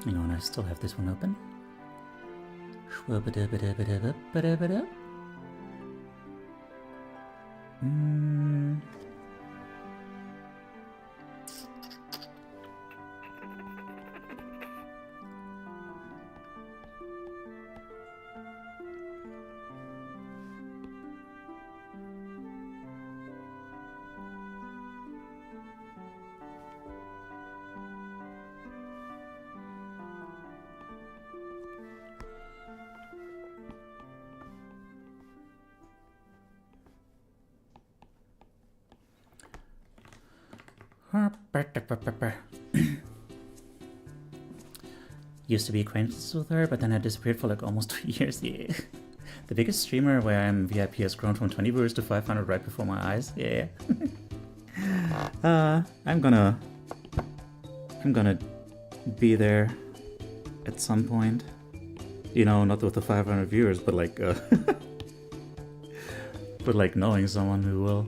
Hang on, I still have this one open. Used to be acquaintances with her, but then I disappeared for like almost 2 years. Yeah. The biggest streamer where I'm VIP has grown from 20 viewers to 500 right before my eyes. Yeah. I'm gonna be there at some point. You know, not with the 500 viewers, but like, but like knowing someone who will.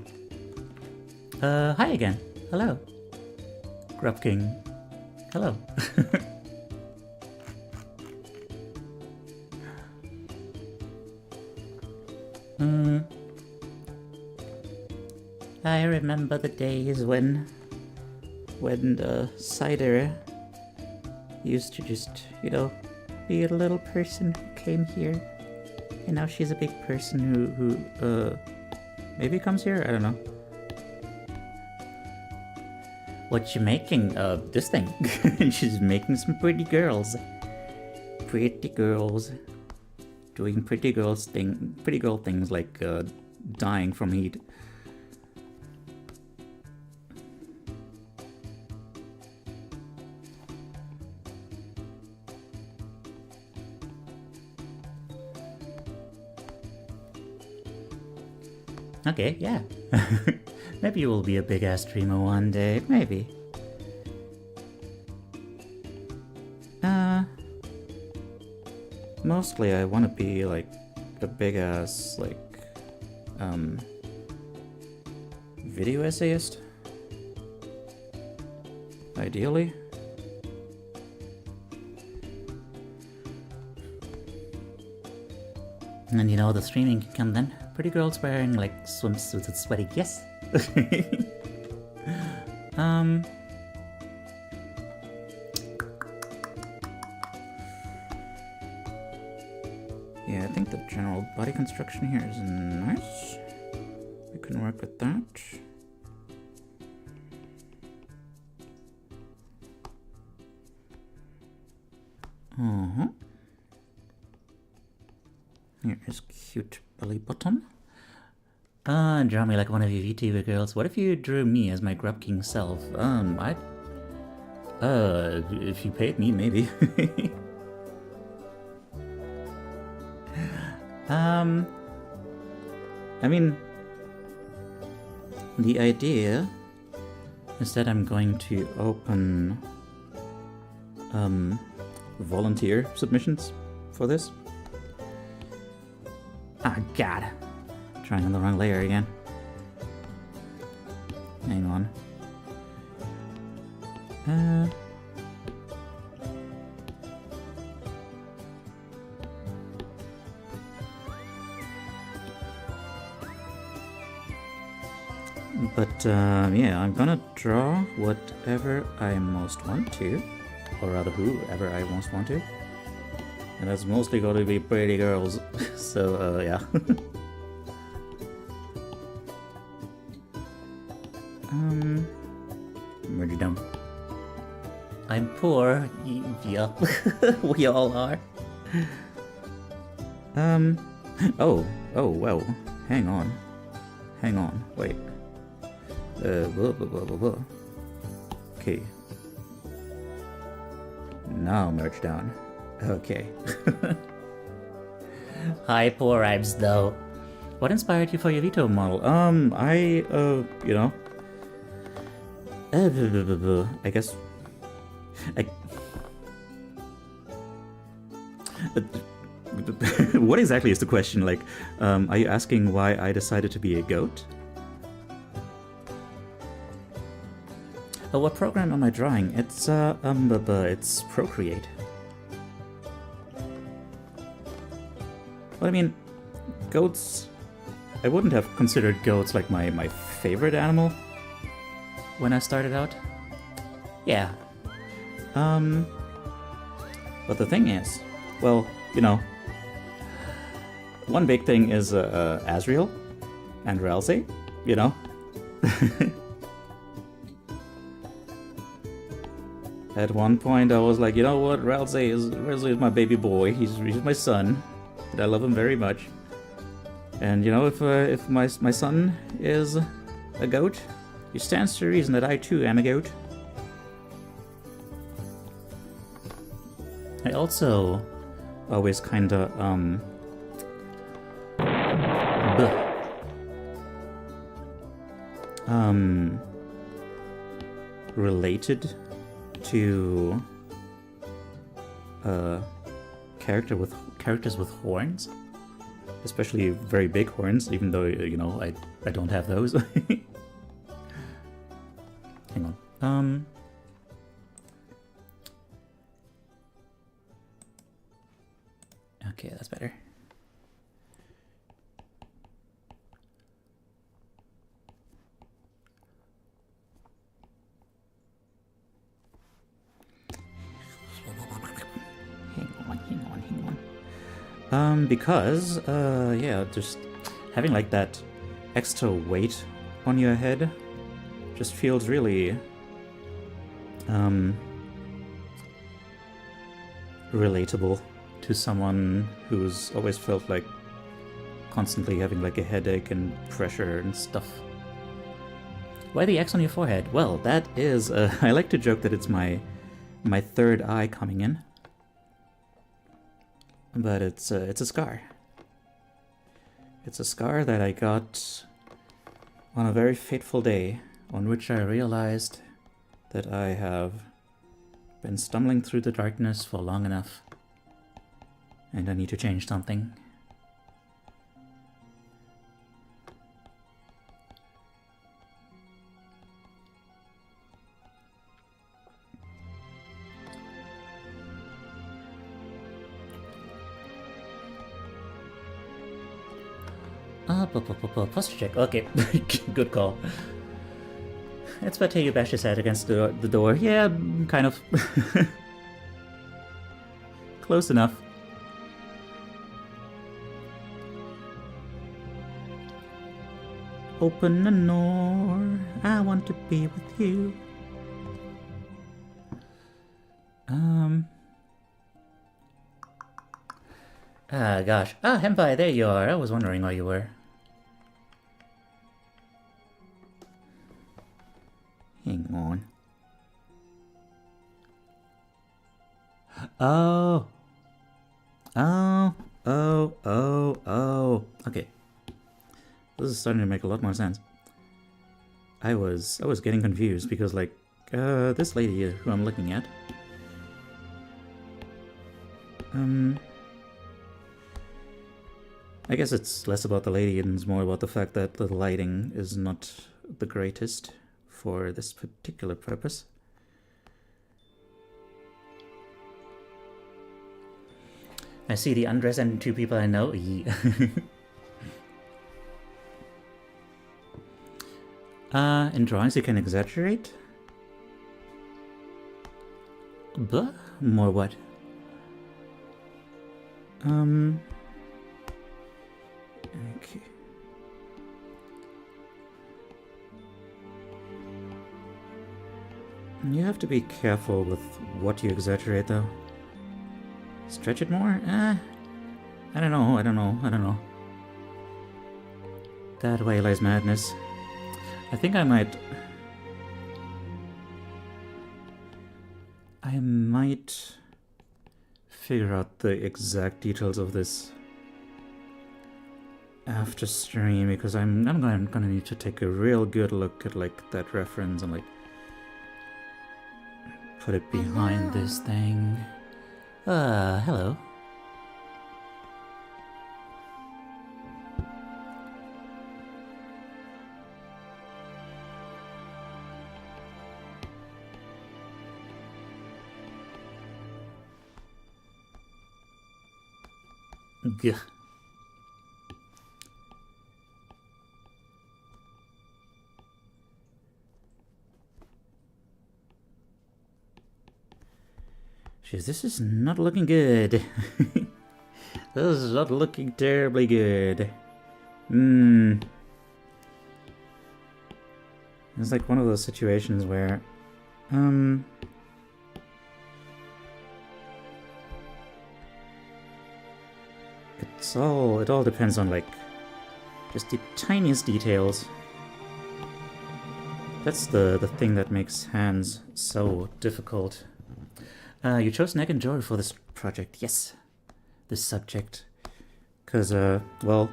Hi again. Hello. Grub King. Hello. I remember the days when the cider used to just, you know, be a little person who came here, and now she's a big person who maybe comes here. I don't know. What you making? This thing. She's making some pretty girls. Pretty girls. Doing pretty girl things like dying from heat. Okay, yeah. Maybe you will be a big-ass streamer one day. Maybe. Mostly I want to be, like, a big-ass, like, video essayist. Ideally. And you know, the streaming can come then. Pretty girls wearing, like, swimsuits and sweaty. Yes! Yeah, I think the general body construction here is nice. We can work with that. Here is cute belly button. Draw me like one of your VTuber girls. What if you drew me as my Grub King self? If you paid me, maybe. I mean, the idea is that I'm going to open volunteer submissions for this. Ah, God. Trying on the wrong layer again. Hang on. But yeah, I'm gonna draw whatever I most want to, or rather whoever I most want to. And that's mostly gonna be pretty girls, so yeah. Where'd you down? I'm poor. Yeah, we all are. Oh, well. Hang on, wait. Whoa. Okay. Now merge down. Okay. Hi, poor Ibs, though. What inspired you for your Vito model? You know. I guess. What exactly is the question? Like, are you asking why I decided to be a goat? What program am I drawing? It's Procreate. Well, I mean, goats... I wouldn't have considered goats like my favorite animal when I started out. Yeah. But the thing is, well, you know, one big thing is Asriel and Ralsei, you know? At one point, I was like, you know what, Ralsei is my baby boy. He's my son, and I love him very much. And you know, if my son is a goat, it stands to reason that I too am a goat. I also always kinda related to characters with horns, especially very big horns, even though, you know, I don't have those. Hang on. Okay, that's better. Hang on. Because, yeah, just having like that extra weight on your head just feels really, relatable to someone who's always felt like constantly having like a headache and pressure and stuff. Why the X on your forehead? Well, that is, I like to joke that it's my third eye coming in. But it's a scar. It's a scar that I got on a very fateful day on which I realized that I have been stumbling through the darkness for long enough and I need to change something. Posture check. Okay, good call. It's what Teiyu bashed his head against the door. Yeah, kind of. Close enough. Open the door, I want to be with you. Ah, gosh. Ah, Henpai, there you are. I was wondering where you were. Hang on. Oh. Oh. Okay. This is starting to make a lot more sense. I was getting confused because, like, this lady who I'm looking at, I guess it's less about the lady and it's more about the fact that the lighting is not the greatest for this particular purpose. I see the undress and two people I know. In drawings you can exaggerate? Blah? More what? Okay. You have to be careful with what you exaggerate, though. Stretch it more? I don't know. That way lies madness. I think I might figure out the exact details of this after stream, because I'm gonna need to take a real good look at, like, that reference and, like, put it behind this thing. Hello. Gah. Jeez, this is not looking good. This is not looking terribly good. It's like one of those situations where, it all depends on, like, just the tiniest details. That's the thing that makes hands so difficult. You chose Neck and Joy for this project, yes. This subject. Because, well,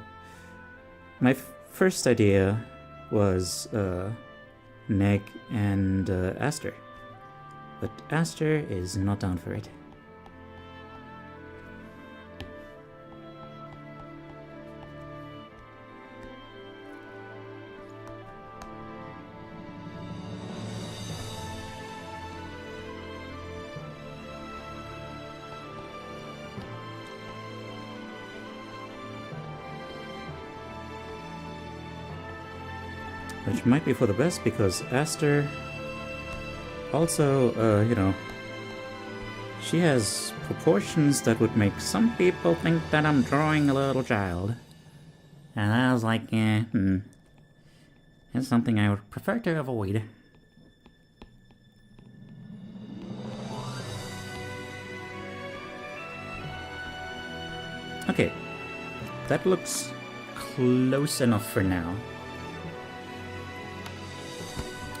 my first idea was, Neg and, Aster. But Aster is not down for it. Which might be for the best, because Aster also, you know, she has proportions that would make some people think that I'm drawing a little child. And I was like, it's something I would prefer to avoid. Okay, that looks close enough for now.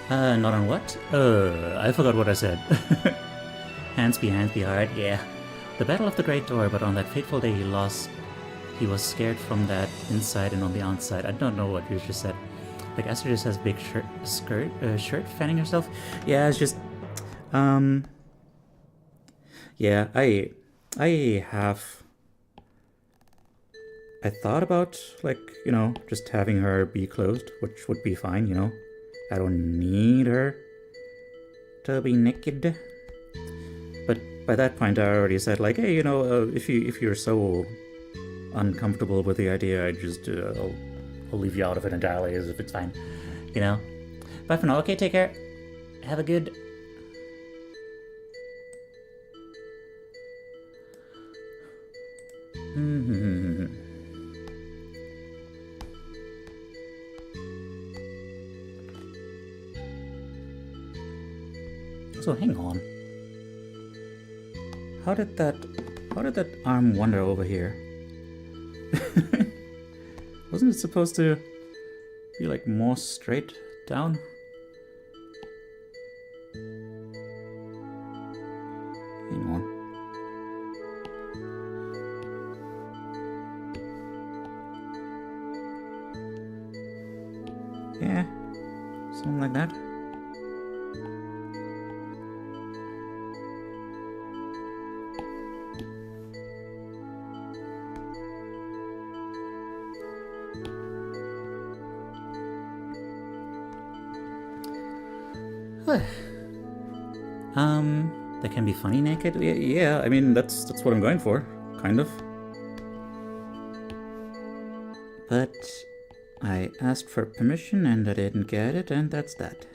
Not on what? I forgot what I said. Hands be hard, yeah. The Battle of the Great Door, but on that fateful day he lost. He was scared from that inside and on the outside. I don't know what you just said. Like, Aster just has big shirt fanning herself? Yeah, it's just, yeah, I thought about, like, you know, just having her be clothed, which would be fine, you know. I don't need her to be naked. But by that point I already said, like, hey, you know, if you're so uncomfortable with the idea, I just, I'll leave you out of it entirely, as if it's fine, you know? Bye for now, okay, take care. Have a good... Also, hang on. How did that arm wander over here? Wasn't it supposed to be like more straight down? Hang on. Yeah, something like that. That can be funny naked? Yeah, I mean, that's what I'm going for, kind of. But I asked for permission and I didn't get it, and that's that.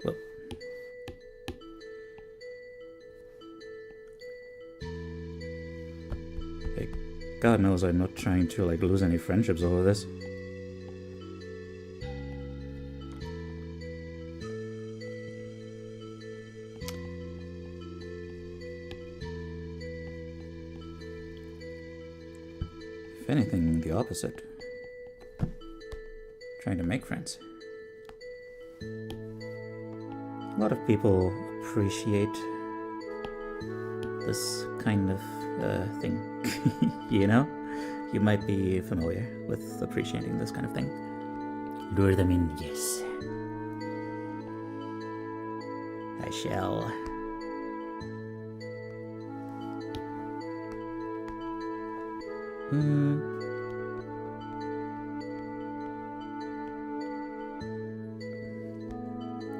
Well, hey, God knows I'm not trying to like lose any friendships over this. If anything, the opposite. Trying to make friends. A lot of people appreciate this kind of thing. You know? You might be familiar with appreciating this kind of thing. Lure them in, yes. I shall.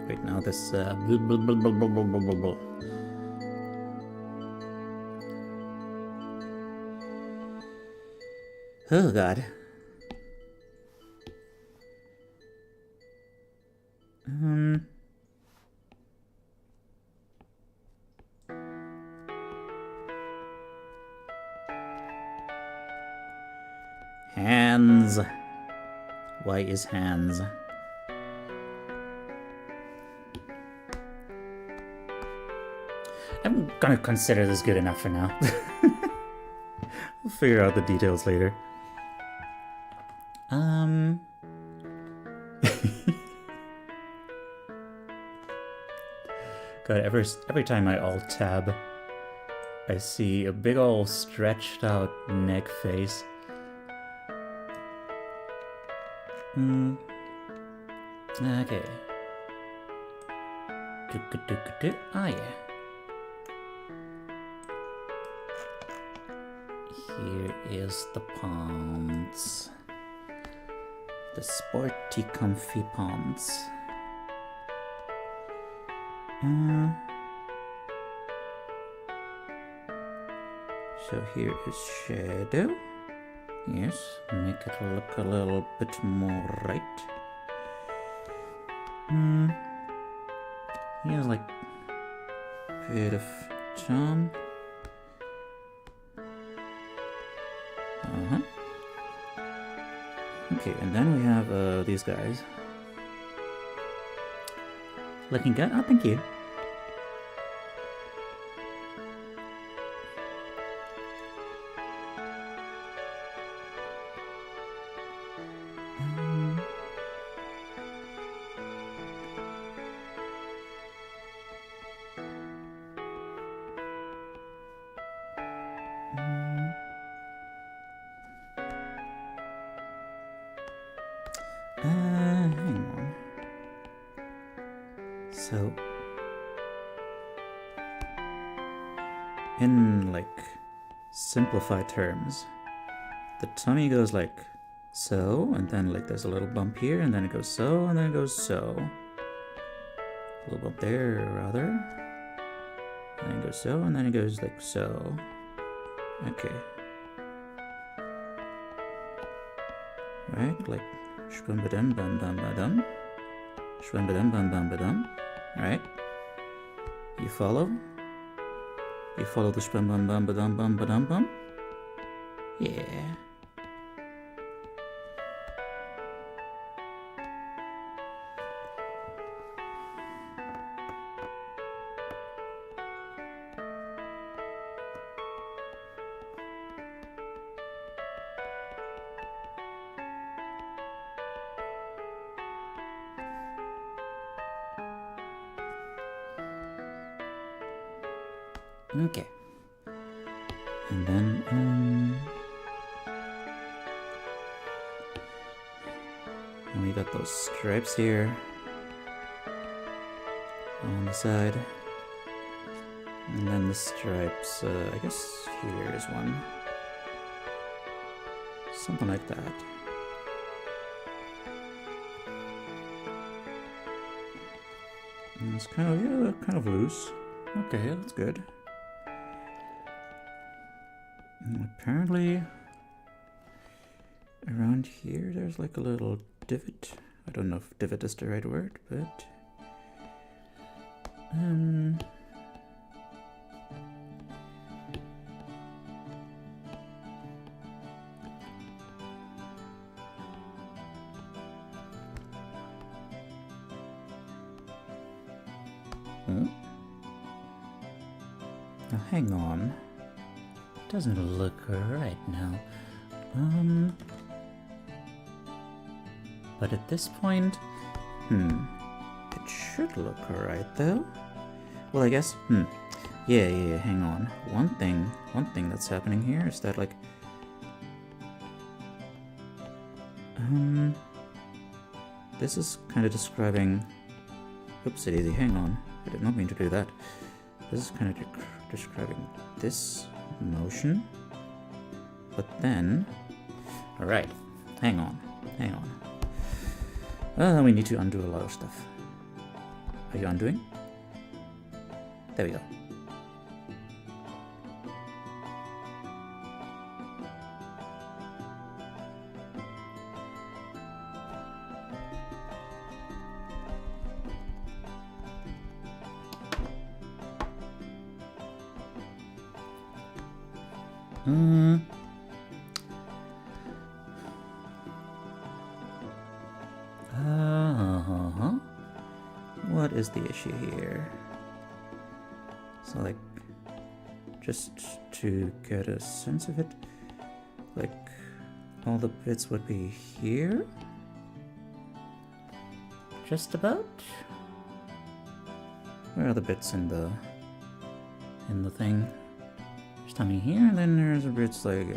Wait, now this blah, blah, blah, blah, blah, blah, blah, blah. Oh God. Hands. Why is hands? I'm gonna consider this good enough for now. We'll figure out the details later. God, every time I alt tab, I see a big ol' stretched out neck face. Okay. Ah, yeah. Here is the pants. The sporty, comfy pants. So here is shadow. Yes, make it look a little bit more right. Here's like a bit of tone. Okay, and then we have these guys. Looking good? Oh, thank you. Hang on. So, in like simplified terms, the tummy goes like so, and then like there's a little bump here, and then it goes so, and then it goes so. A little bump there, rather. And then it goes so, and then it goes like so. Okay. Right, like shbum-ba-dum, bum-bum-ba-dum. Shwam-ba-dum, bum-bum-ba-dum. Alright. You follow? You follow the shwam-bum-bum-ba-dum-bum-ba-dum-bum? Yeah. Okay. And then, and we got those stripes here on the side. And then the stripes, I guess here is one. Something like that. And it's kind of, yeah, kind of loose. Okay, that's good. And apparently, around here there's like a little divot. I don't know if divot is the right word, but now hang on. Doesn't look right now. But at this point, it should look alright though. Well, I guess, yeah, hang on. One thing that's happening here is that, like, this is kind of describing, oopsie daisy, hang on. I did not mean to do that. This is kind of describing this motion, but then, alright, hang on. We need to undo a lot of stuff. Are you undoing? There we go. What is the issue here? So, like, just to get a sense of it, like, all the bits would be here? Just about? Where are the bits in the thing? There's something here, and then there's a bits like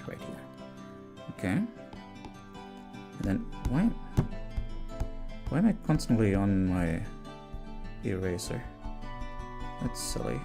right here. Okay. And then why am I constantly on my eraser? That's silly.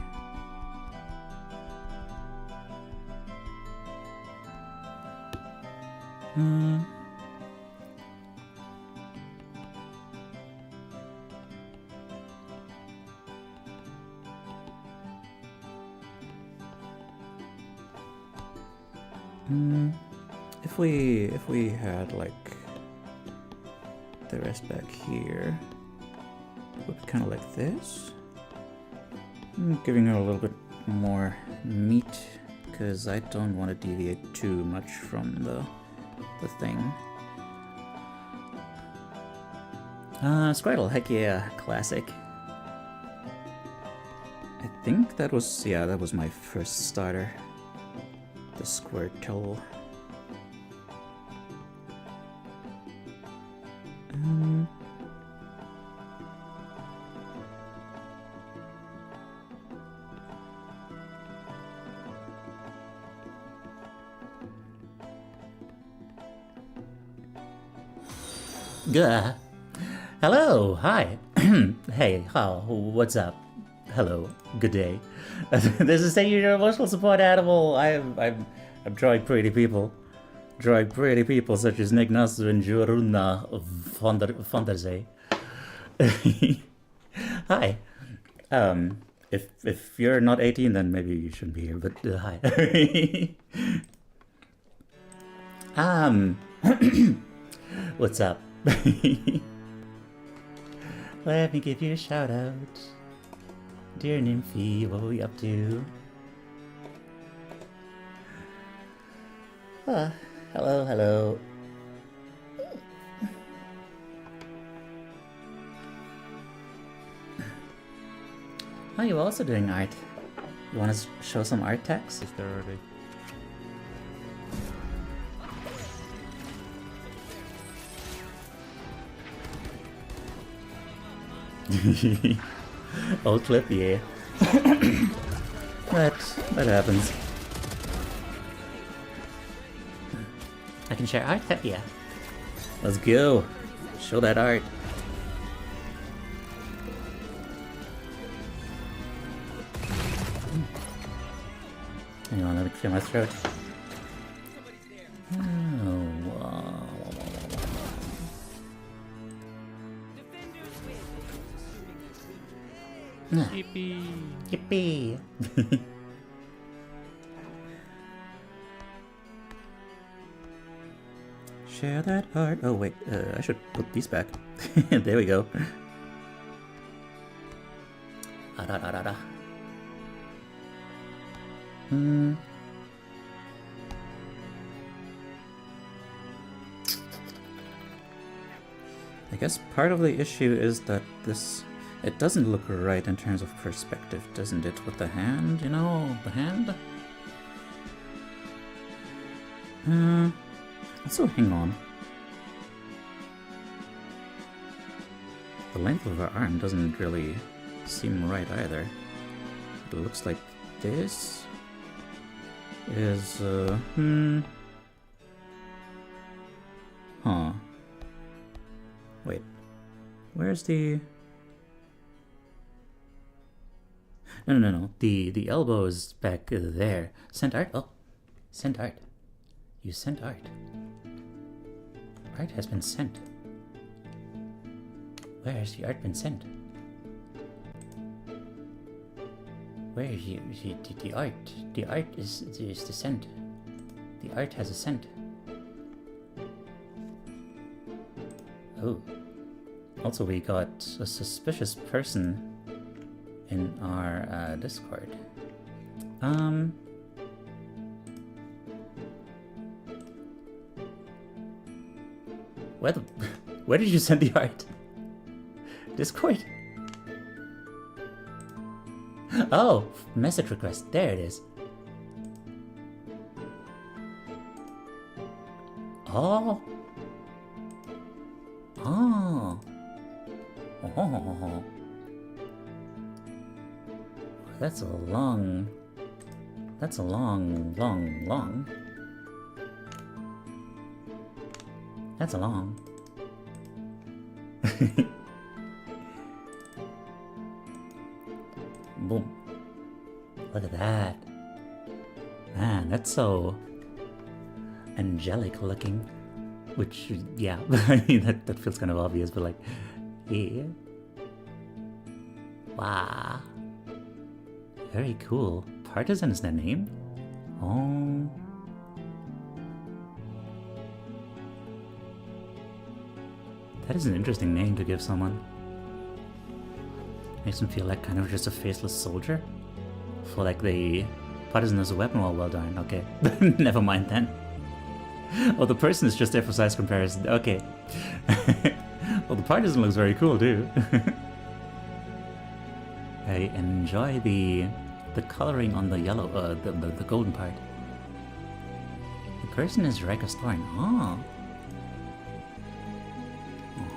If we had like the rest back here, it would be kind of like this. Giving her a little bit more meat because I don't want to deviate too much from the thing. Squirtle, heck yeah, classic. I think that was my first starter. The Squirtle. Hello, hi. Hey, what's up? Hello, good day. This is Teiyu, your emotional support animal. I'm drawing pretty people. Drawing pretty people such as Nignasu and Juruna Fonderzee. Hi. If you're not 18, then maybe you shouldn't be here, but hi. What's up? Let me give you a shout out. Dear Nymphy, what are we up to? Hello, hello. Oh, you're also doing art. You want to show some art text? Is there already? Old clip, yeah. that happens. I can share art, heck yeah. Let's go. Show that art. Hang on, let me clear my throat. Oh, Yippee! yippee! Share that art. Oh wait, I should put these back. There we go. Ah, da, da, da, da. I guess part of the issue is that it doesn't look right in terms of perspective, doesn't it? With the hand, you know, the hand? Also, hang on. The length of her arm doesn't really seem right either. It looks like this is, Huh. Wait. Where's the... No. The elbow is back there. Sent art? Oh. Sent art. You sent art. Art has been sent. Where has the art been sent? Where is the art? The art is the scent. The art has a scent. Oh. Also, we got a suspicious person in our Discord. Where did you send the art? Discord? Oh, message request. There it is. Oh. Oh. Oh. That's a long. That's a long. That's a long. Boom. Look at that. Man, that's so angelic looking. Which, yeah, I mean, that feels kind of obvious, but like, yeah. Wow. Very cool. Partisan is their name? Oh. That is an interesting name to give someone. Makes him feel like kind of just a faceless soldier. For like the partisan as a weapon, well done, okay. Never mind then. Oh, the person is just there for size comparison, okay. Well, the partisan looks very cool too. I enjoy the coloring on the yellow, the golden part. The person is Rika Storm, oh.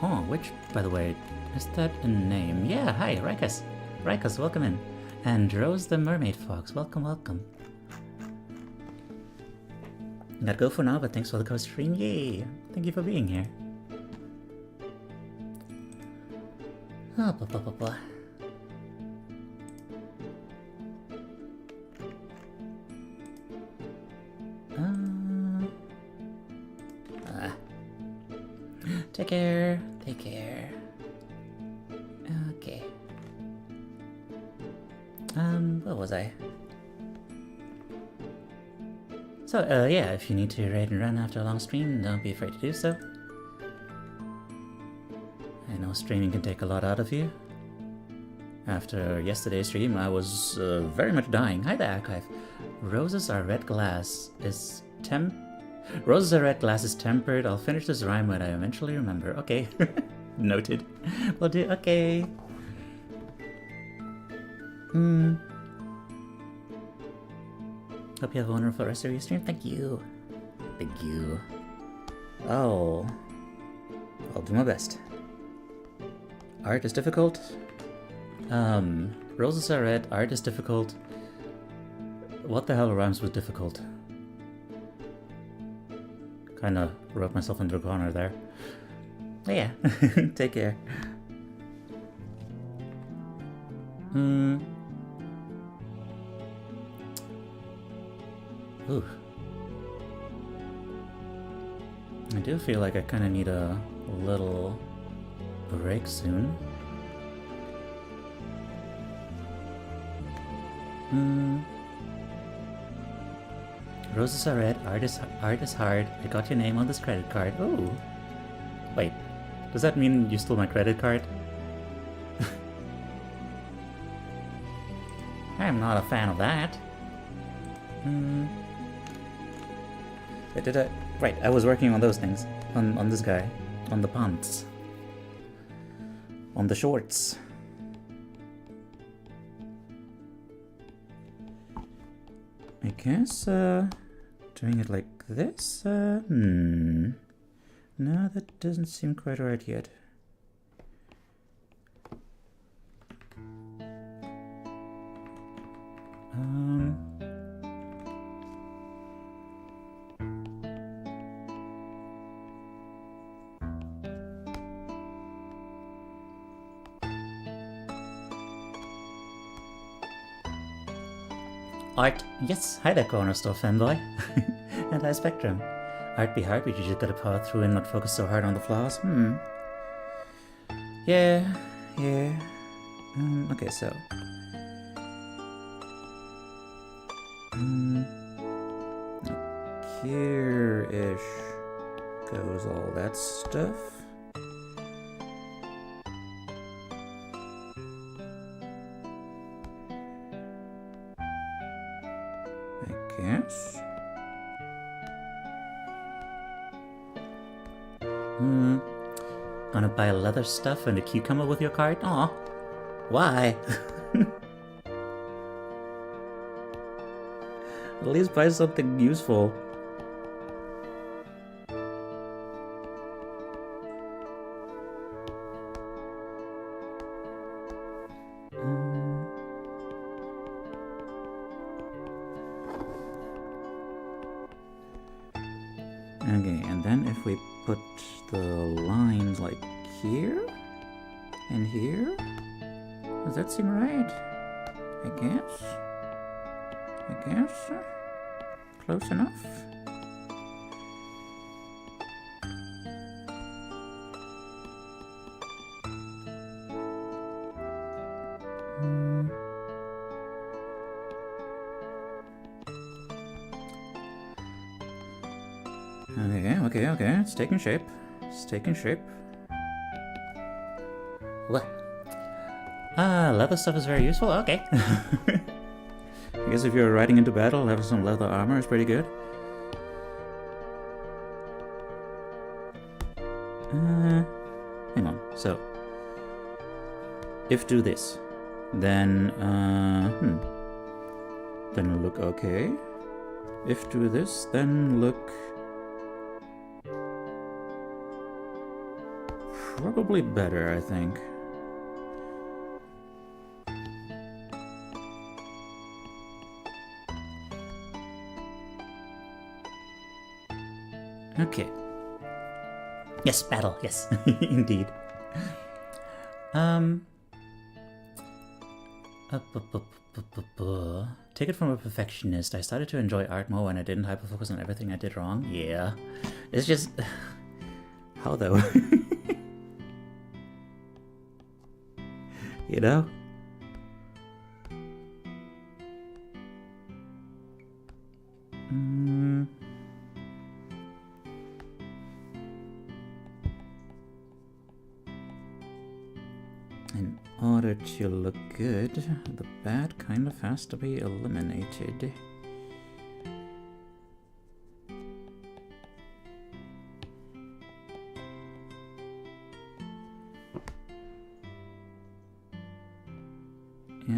Oh, which, by the way, is that a name? Yeah, hi, Rikus. Rikus, welcome in. And Rose the Mermaid Fox, welcome. Gotta go for now, but thanks for the co-stream, yay! Thank you for being here. Oh, blah, blah, blah, blah. Take care. Okay. Where was I? So, yeah, if you need to raid and run after a long stream, don't be afraid to do so. I know know streaming can take a lot out of you. After yesterday's stream, I was very much dying. Hi there, Archive. Roses are red glass is Roses are red, glass is tempered. I'll finish this rhyme when I eventually remember. Okay. Noted. Will do. Okay. Hope you have a wonderful rest of your stream. Thank you. Thank you. Oh. I'll do my best. Art is difficult. Roses are red. Art is difficult. What the hell rhymes with difficult? Kinda wrote myself into a corner there. But yeah, take care. Ooh. I do feel like I kinda need a little break soon. Roses are red, art is hard. I got your name on this credit card. Oh. Wait, does that mean you stole my credit card? I'm not a fan of that. Wait, did I? Right, I was working on those things. On this guy. On the pants. On the shorts. I guess, doing it like this, No, that doesn't seem quite right yet. Art, yes, hi there corner store fanboy. And hi Spectrum. Art be hard, but you just gotta power through and not focus so hard on the flaws. Yeah. Okay, so. Here-ish goes all that stuff. Yes. Gonna buy leather stuff and a cucumber with your card? Aw. Why? At least buy something useful. Okay, and then if we put the lines like here and here, does that seem right? I guess. Close enough. Okay, it's taking shape. What? Leather stuff is very useful? Okay. I guess if you're riding into battle, having some leather armor is pretty good. Hang on, so. If do this, then, then look okay. If do this, then look... probably better, I think. Okay. Yes, battle. Yes, indeed. Take it from a perfectionist. I started to enjoy art more when I didn't hyperfocus on everything I did wrong. Yeah. It's just... how though? You know? order to look good, the bad kind of has to be eliminated.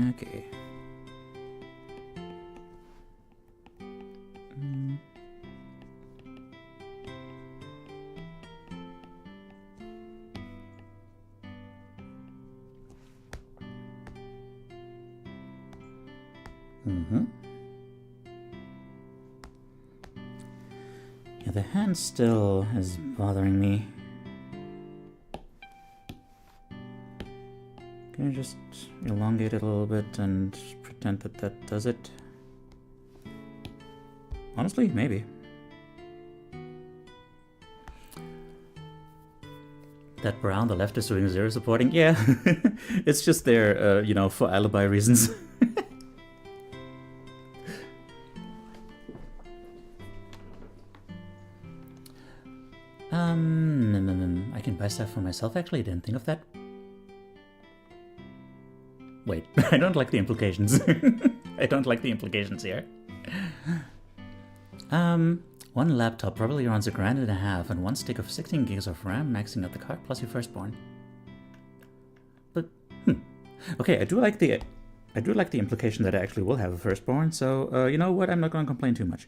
Okay. Yeah, the hand still is bothering me. Can you just elongate it a little bit and pretend that that does it? Honestly, maybe. That brow on the left is doing zero supporting. Yeah, it's just there, you know, for alibi reasons. I can buy stuff for myself. Actually, I didn't think of that. Wait, I don't like the implications. I don't like the implications here. One laptop probably runs $1.50 and one stick of 16 gigs of RAM, maxing out the card plus your firstborn. But okay, I do like the implication that I actually will have a firstborn. So you know what? I'm not going to complain too much.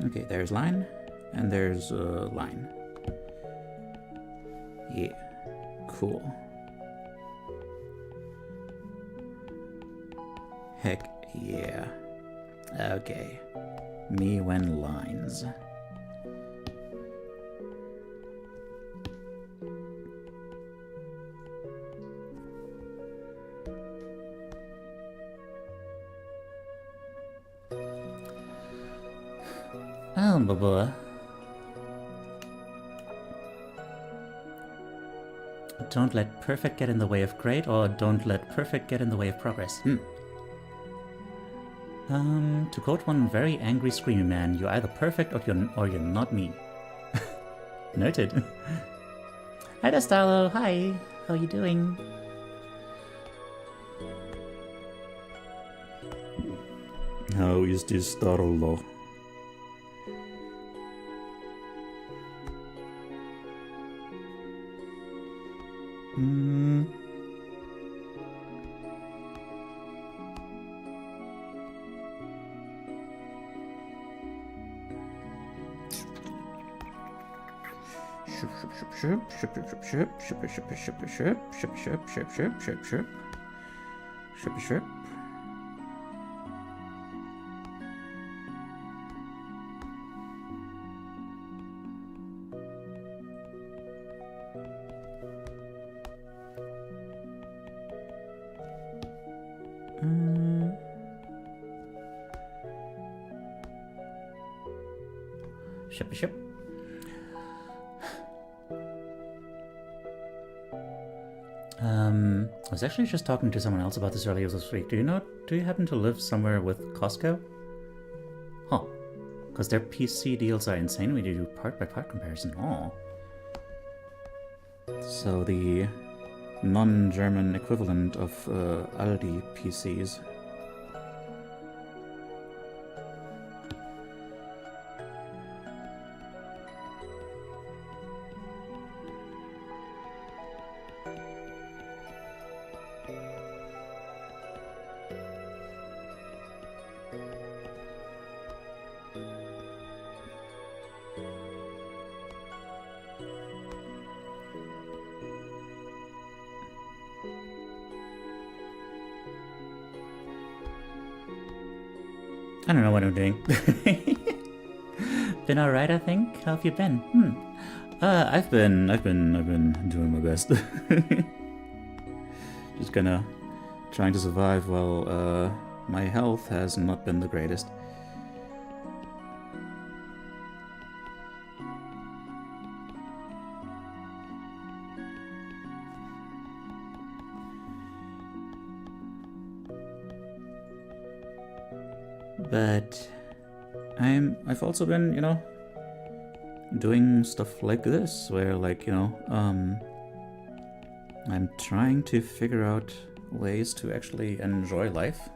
Okay, there's line, and there's line. Yeah, cool. Heck yeah. Okay, me when lines. Oh, boy. Don't let perfect get in the way of great, or don't let perfect get in the way of progress. To quote one very angry screaming man, you're either perfect or you're not me. Noted. Hi there, Starlo. Hi. How are you doing? How is this, Starlo? Ship. I was actually just talking to someone else about this earlier this week. Do you happen to live somewhere with Costco? Huh. Because their PC deals are insane when you do part-by-part comparison. Oh. So the non-German equivalent of Aldi PCs. I don't know what I'm doing. Been alright, I think. How have you been? I've been doing my best. Just kinda trying to survive while my health has not been the greatest. But I've also been, you know, doing stuff like this where, like, you know, I'm trying to figure out ways to actually enjoy life.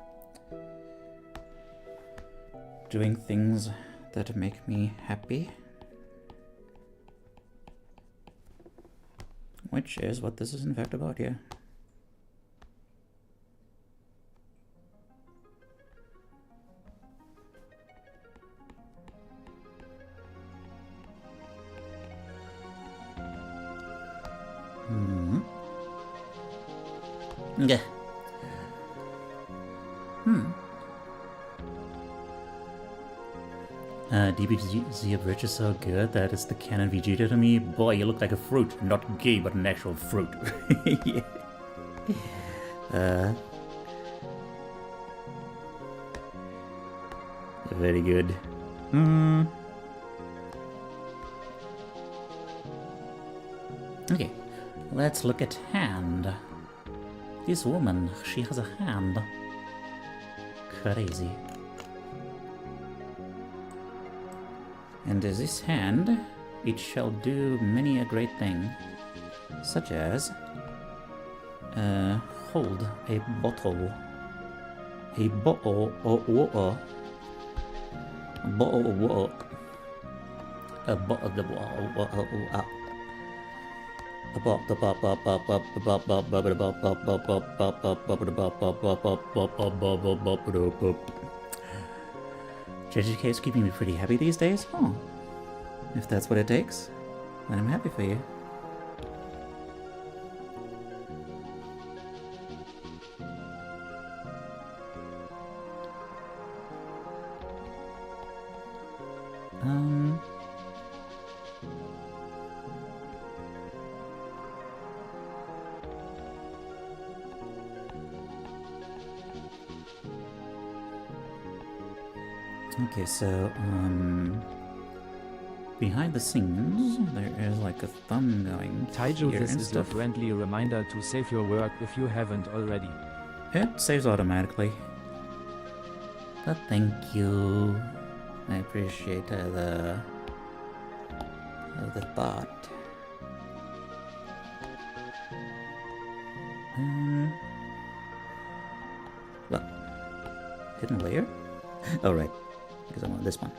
Doing things that make me happy. Which is what this is in fact about, yeah. Yeah. DBZ Bridge is so good that it's the canon Vegeta to me. Boy, you look like a fruit. Not gay, but an actual fruit. Yeah. Very good. Okay, let's look at hand. This woman, she has a hand. Crazy. And this hand, it shall do many a great thing, such as hold a bottle. A bottle of water. A bottle of water. A bottle of water. JJK is keeping me pretty happy these days. Oh, if that's what it takes, then I'm happy for you. Okay, so, behind the scenes, there is like a thumb going Teiyu, here this and is your stuff. friendly reminder to save your work if you haven't already. It saves automatically. But thank you. I appreciate the thought. What? Hidden layer? Oh, right. Because I want this one.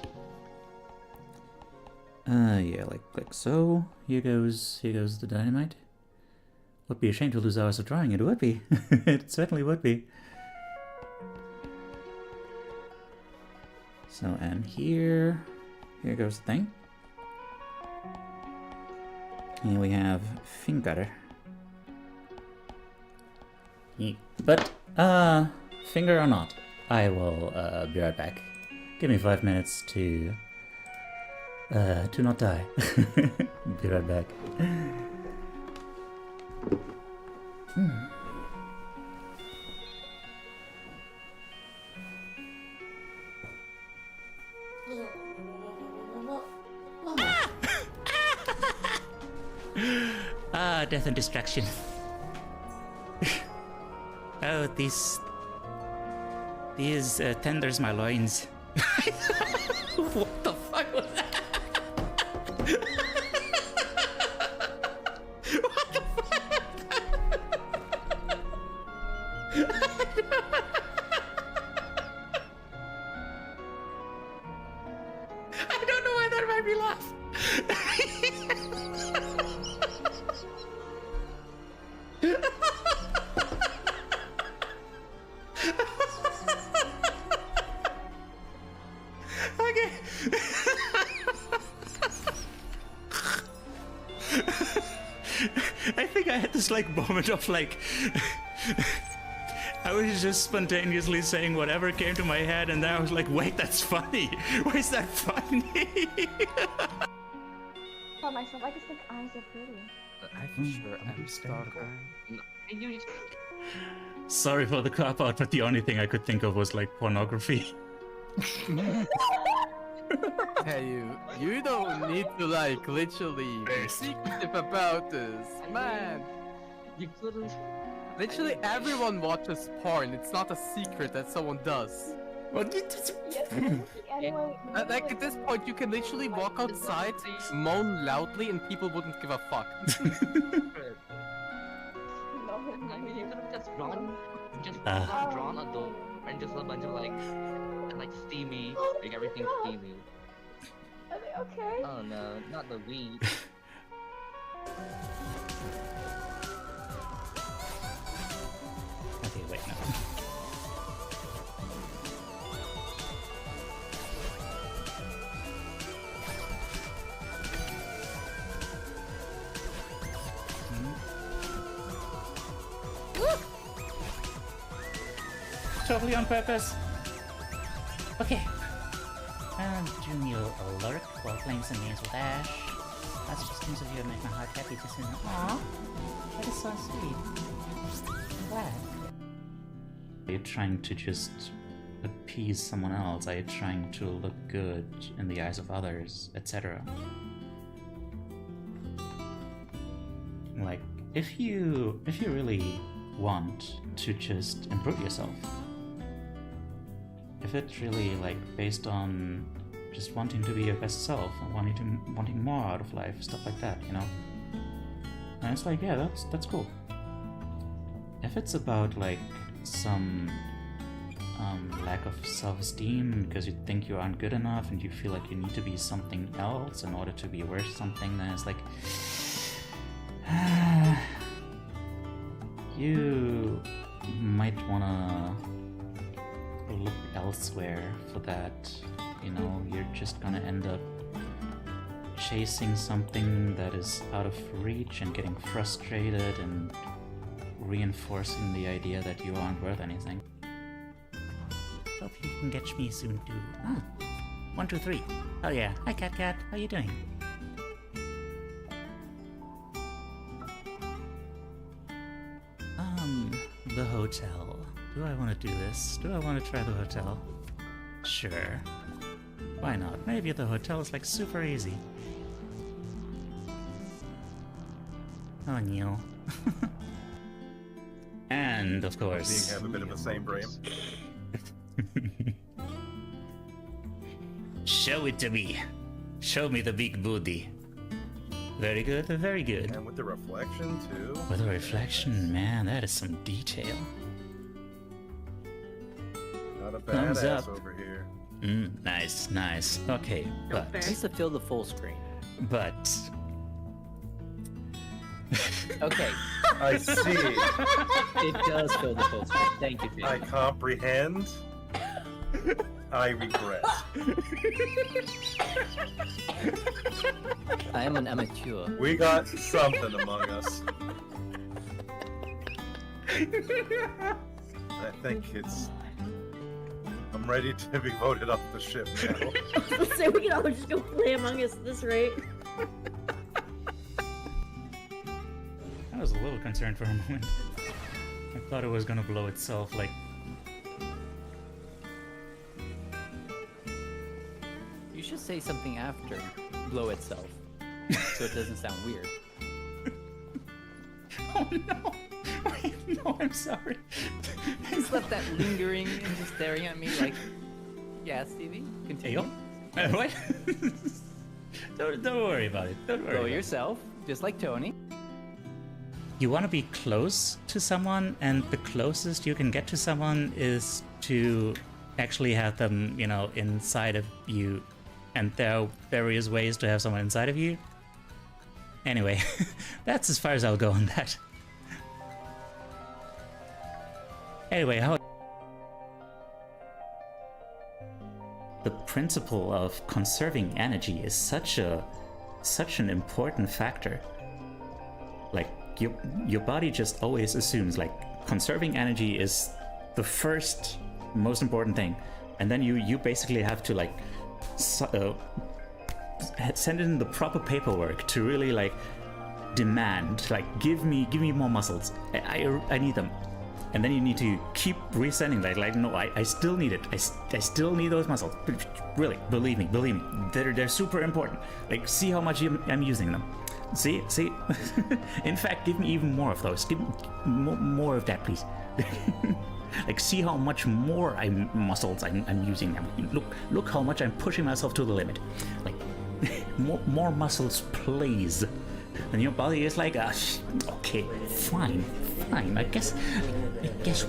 Yeah, like so. Here goes the dynamite. Would be a shame to lose hours of drawing. It would be. It certainly would be. So, and here goes the thing. And we have finger. But, finger or not, I will be right back. Give me 5 minutes to not die. Be right back. Death and destruction. Oh, these tenders my loins. What the fuck was that? What the fuck? I don't know why that made me laugh. Okay. I think I had this like moment of like I was just spontaneously saying whatever came to my head, and then I was like, wait, that's funny. Why is that funny? For myself, I just think eyes are pretty. I'm sure I'm stalker. Sorry for the cop out, but the only thing I could think of was like pornography. Hey, you don't need to like literally be secretive about this, man. You couldn't. Literally everyone watches porn. It's not a secret that someone does. Well, you just... Yes, I don't think anyone would Like do at it. this point, you can literally walk outside, moan loudly, and people wouldn't give a fuck. No, I mean, you could have just just drawn a door and just a bunch of like steamy, like everything steamy. Are they okay? Oh no, not the weed. Okay, wait, no. Totally on purpose. Okay. Junior alert while playing some games with Ash. That's just things of you that make my heart happy to see them. Aww. That is so sweet. I'm glad. Are you trying to just appease someone else? Are you trying to look good in the eyes of others, etc.? Like, if you really want to just improve yourself, if it's really like based on just wanting to be your best self and wanting more out of life, stuff like that, you know, and it's like, yeah, that's cool. If it's about like some lack of self-esteem because you think you aren't good enough and you feel like you need to be something else in order to be worth something, then it's like you might wanna look elsewhere for that. You know, you're just gonna end up chasing something that is out of reach and getting frustrated and reinforcing the idea that you aren't worth anything. Hope you can catch me soon too. Oh, 1, 2, 3. Oh yeah, hi Cat. How you doing? The hotel. Do I want to do this? Do I want to try the hotel? Sure. Why not? Maybe the hotel is like super easy. Oh, Neil. And of course. Being have a bit of a same brain. Show it to me. Show me the big booty. Very good, very good. And with the reflection too. With the reflection, man, that is some detail. Not a Thumbs badass up. over here. Nice. Okay, but Needs to fill the full screen. but Okay, I see. it does fill the full screen. Thank you, I Jake. comprehend. I regret. I am an amateur. We got something among us. I think it's. I'm ready to be voted off the ship now. Let's say we can all just go play Among Us at this rate. I was a little concerned for a moment. I thought it was gonna blow itself like. You should say something after blow itself, so it doesn't sound weird. Oh no! Wait, no, I'm sorry. Just left that lingering and just staring at me like, yeah, Stevie, continue. What? don't worry about it. Don't worry. Blow about it. yourself, just like Tony. You want to be close to someone, and the closest you can get to someone is to actually have them, you know, inside of you. And there are various ways to have someone inside of you. Anyway, that's as far as I'll go on that. Anyway, how... The principle of conserving energy is such an important factor. Like, your body just always assumes, like, conserving energy is the first most important thing. And then you basically have to, like, send in the proper paperwork to really, like, demand, like, give me more muscles. I need them. And then you need to keep resending that, like, no, I still need it. I still need those muscles. Really, believe me, they're super important. Like, see how much I'm using them. See. In fact, give me even more of those. Give me more of that, please. Like, see how much more muscles I'm using now. Look how much I'm pushing myself to the limit. Like, more muscles, please. And your body is like, okay, fine. I guess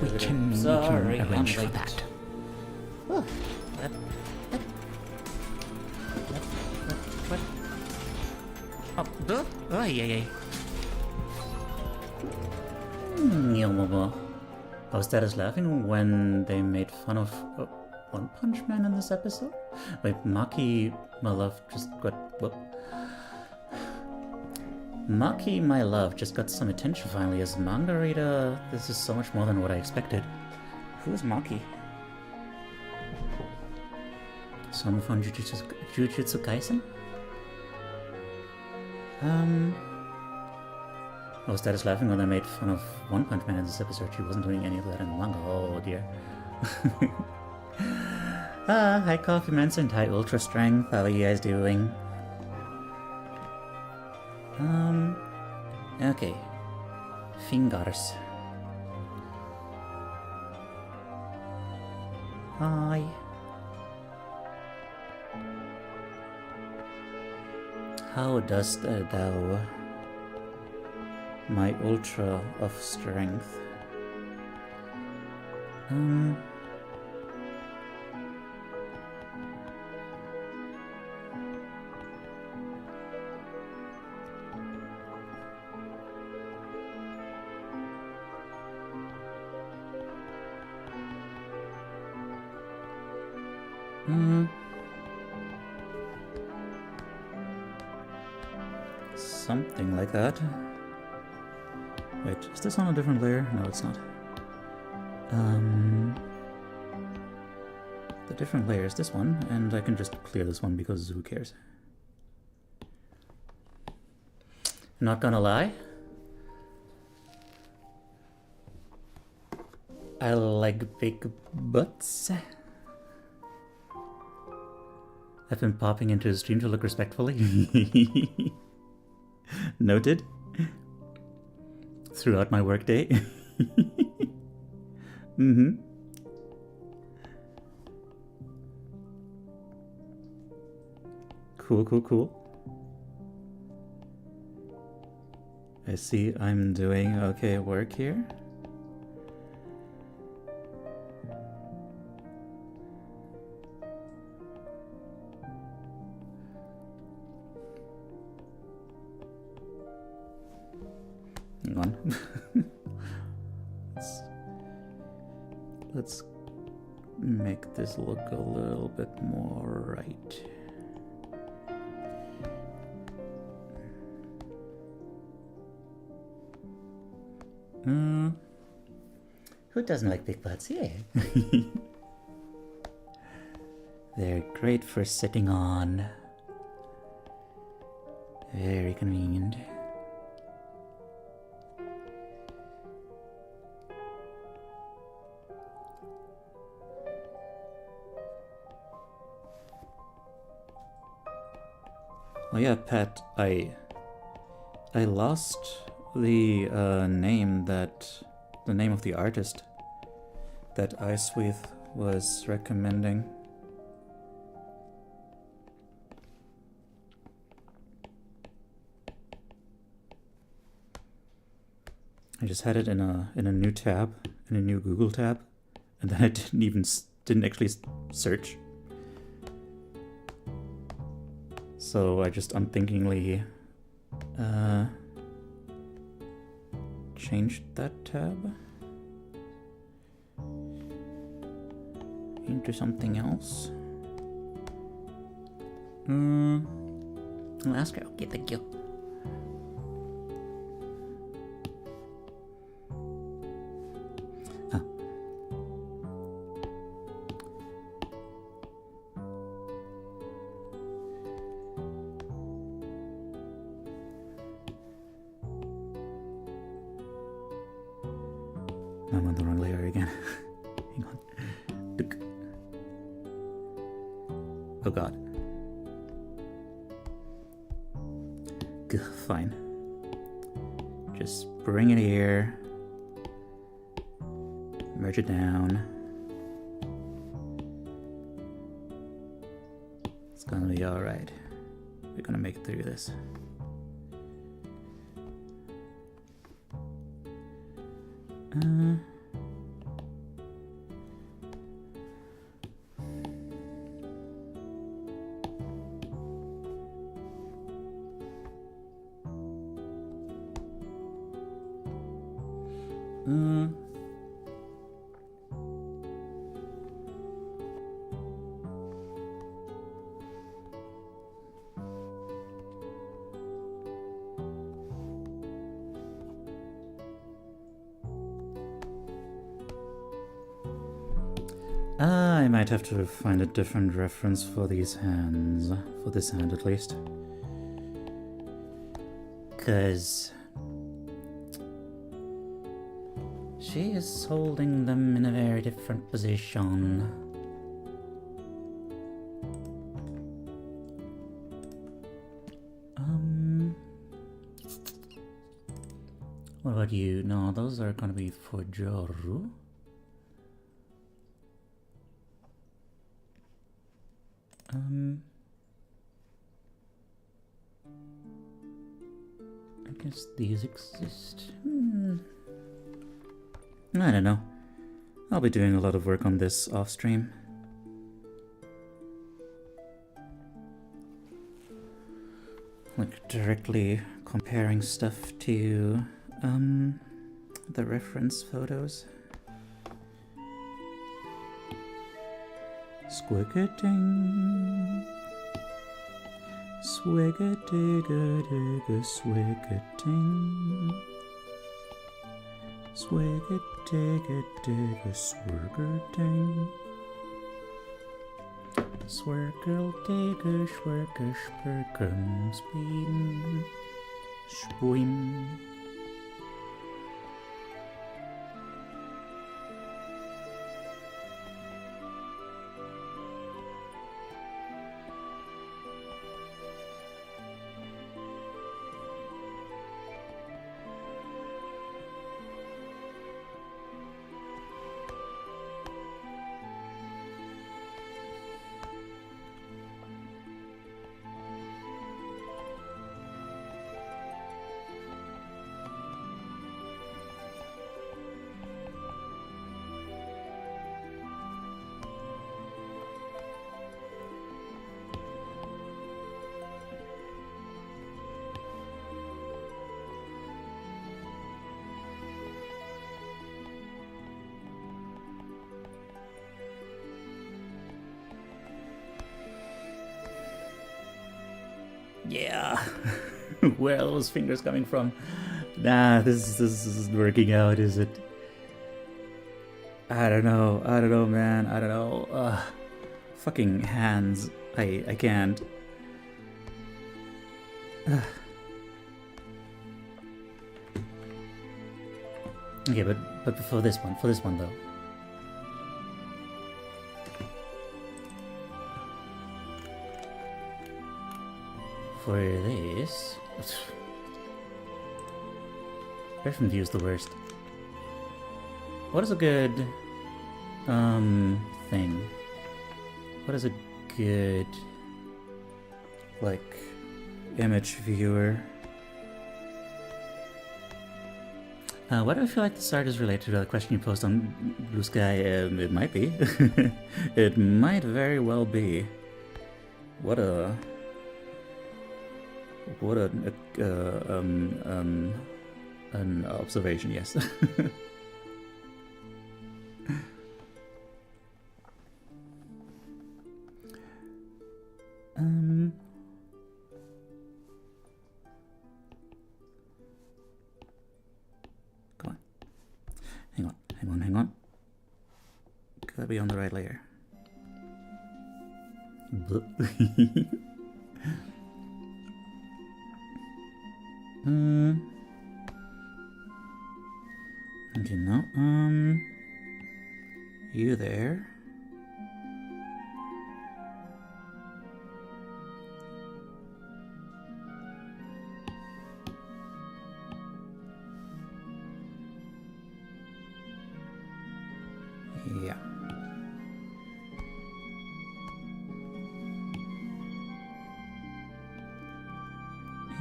we can arrange for that. Oh, what? Oh, yeah. I was status laughing when they made fun of One Punch Man in this episode? Wait, Maki, my love, just got... Whoop. Maki, my love, just got some attention finally as manga reader. This is so much more than what I expected. Who's Maki? Someone from Jujutsu Kaisen? I was status laughing when I made fun of One Punch Man in this episode. She wasn't doing any of that in the manga. Oh dear. Hi Coffee Manson, hi Ultra Strength. How are you guys doing? Okay. Fingers. Hi. How dost thou, my ultra of strength? Something like that. Wait, is this on a different layer? No, it's not. The different layer is this one, and I can just clear this one because who cares? Not gonna lie, I like big butts. I've been popping into the stream to look respectfully. Noted. Throughout my workday. Cool. I see I'm doing okay work here. Hang on. Let's make this look a little bit more right. Who doesn't like big butts? Yeah. They're great for sitting on. Very convenient. Oh yeah, Pat, I lost the name of the artist that Icewith was recommending. I just had it in a new tab, in a new Google tab, and then I didn't actually search. So I just unthinkingly changed that tab into something else. Alaska, okay, thank you. I'm on the wrong layer again. Hang on. Oh god. Fine. Just bring it here. Merge it down. It's gonna be alright. We're gonna make it through this. I might have to find a different reference for these hands, for this hand at least. 'Cause she is holding them in a very different position. What about you? No, those are gonna be for Joru. I guess these exist. I don't know. I'll be doing a lot of work on this off stream. Like directly comparing stuff to the reference photos. Squigga-ding. Swigga-digga-digga, swigga-ding. Swigga-digga-digga, swigga-ding. Swirgle-digga, swirga-spurgum, speen, spoim. Yeah. Where are those fingers coming from? Nah, this isn't working out, is it? I don't know, man. I don't know. Fucking hands. I can't. Okay, but for this one though. For this, Griffin view is the worst. What is a good thing? What is a good like image viewer? Why do I feel like this art is related to the question you posted on Blue Sky? It might be. It might very well be. What an observation, yes. Come on. Hang on. Gotta be on the right layer. Okay, no, you there?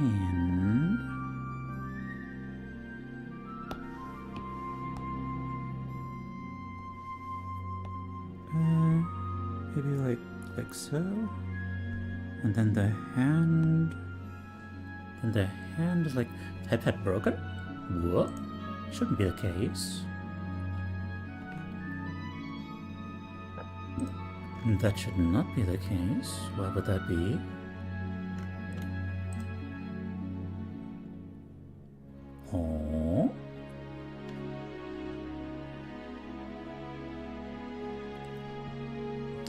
hand. Maybe like so. And then the hand. And the hand is like head broken? What? Shouldn't be the case. That should not be the case. Why would that be? Oh.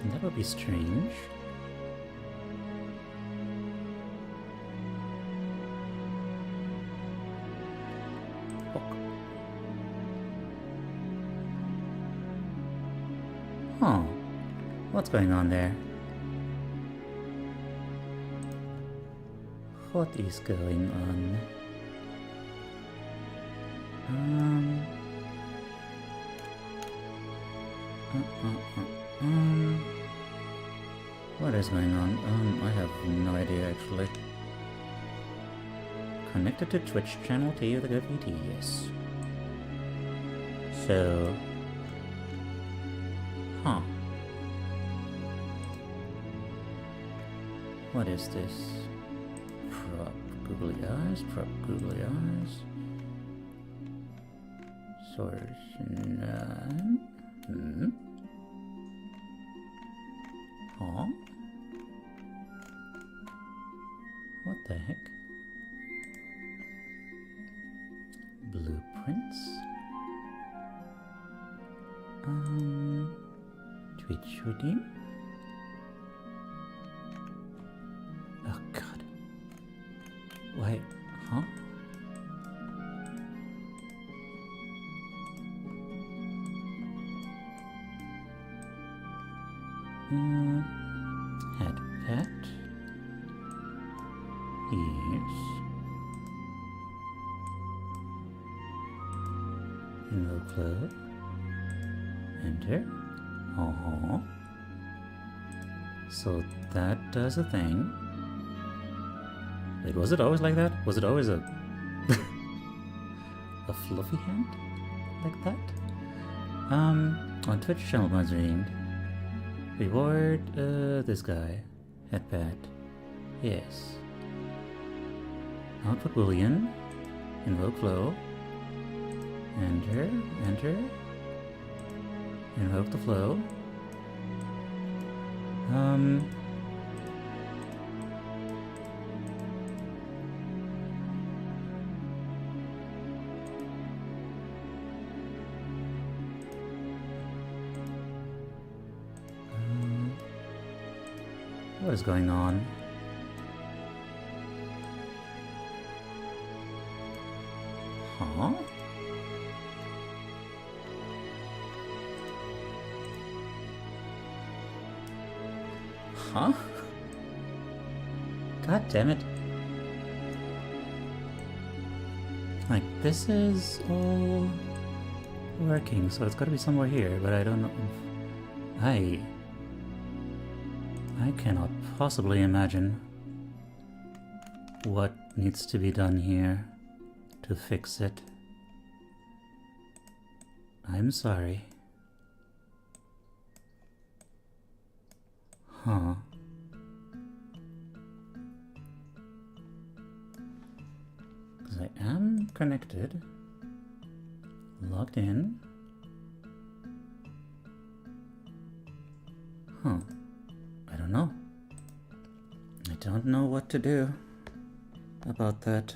That would be strange. Huh. What's going on there? What is going on? What is going on? I have no idea actually. Connected to Twitch channel Teiyu the Graffiti, yes. So... Huh. What is this? Prop googly eyes, prop googly eyes. Source none. Huh? What the heck? Blueprints? Twitch shooting? Oh god. Why? Huh? Head pet. Yes. Invoke flow. Enter. So that does a thing. Wait, was it always like that? Was it always a a fluffy hand like that? On Twitch channel monitoring. Reward this guy. Headpad. Yes. Output boolean. Invoke flow. Enter. Enter. Invoke the flow. What is going on? Huh? Huh? God damn it. Like, this is all working, so it's gotta be somewhere here, but I don't know. I cannot possibly imagine what needs to be done here to fix it. I'm sorry. Huh. Because I am connected, logged in. Huh. I don't know. I don't know what to do about that.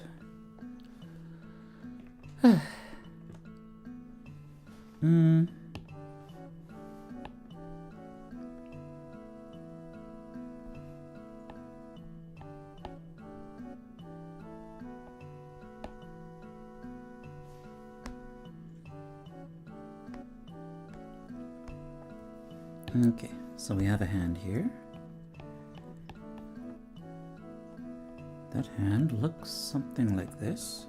Okay, so we have a hand here. That hand looks something like this.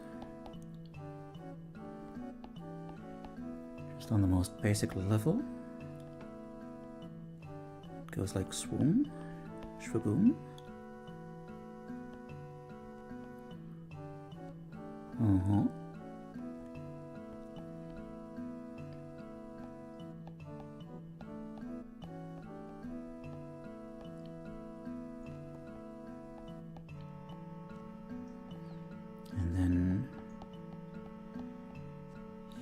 Just on the most basic level. It goes like swoom, shwaboom. Uh-huh. And then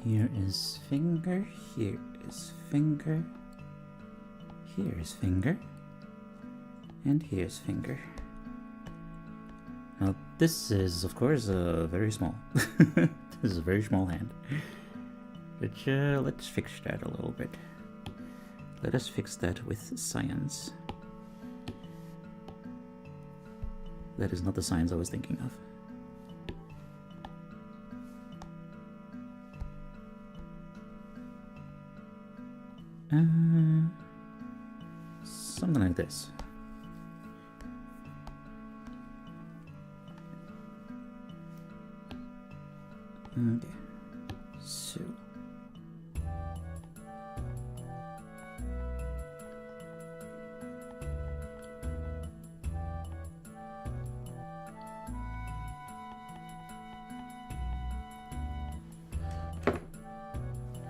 here is finger, here is finger, here is finger, and here's finger. Now this is, of course, very small. This is a very small hand. But let's fix that a little bit. Let us fix that with science. That is not the science I was thinking of. Something like this. Okay, so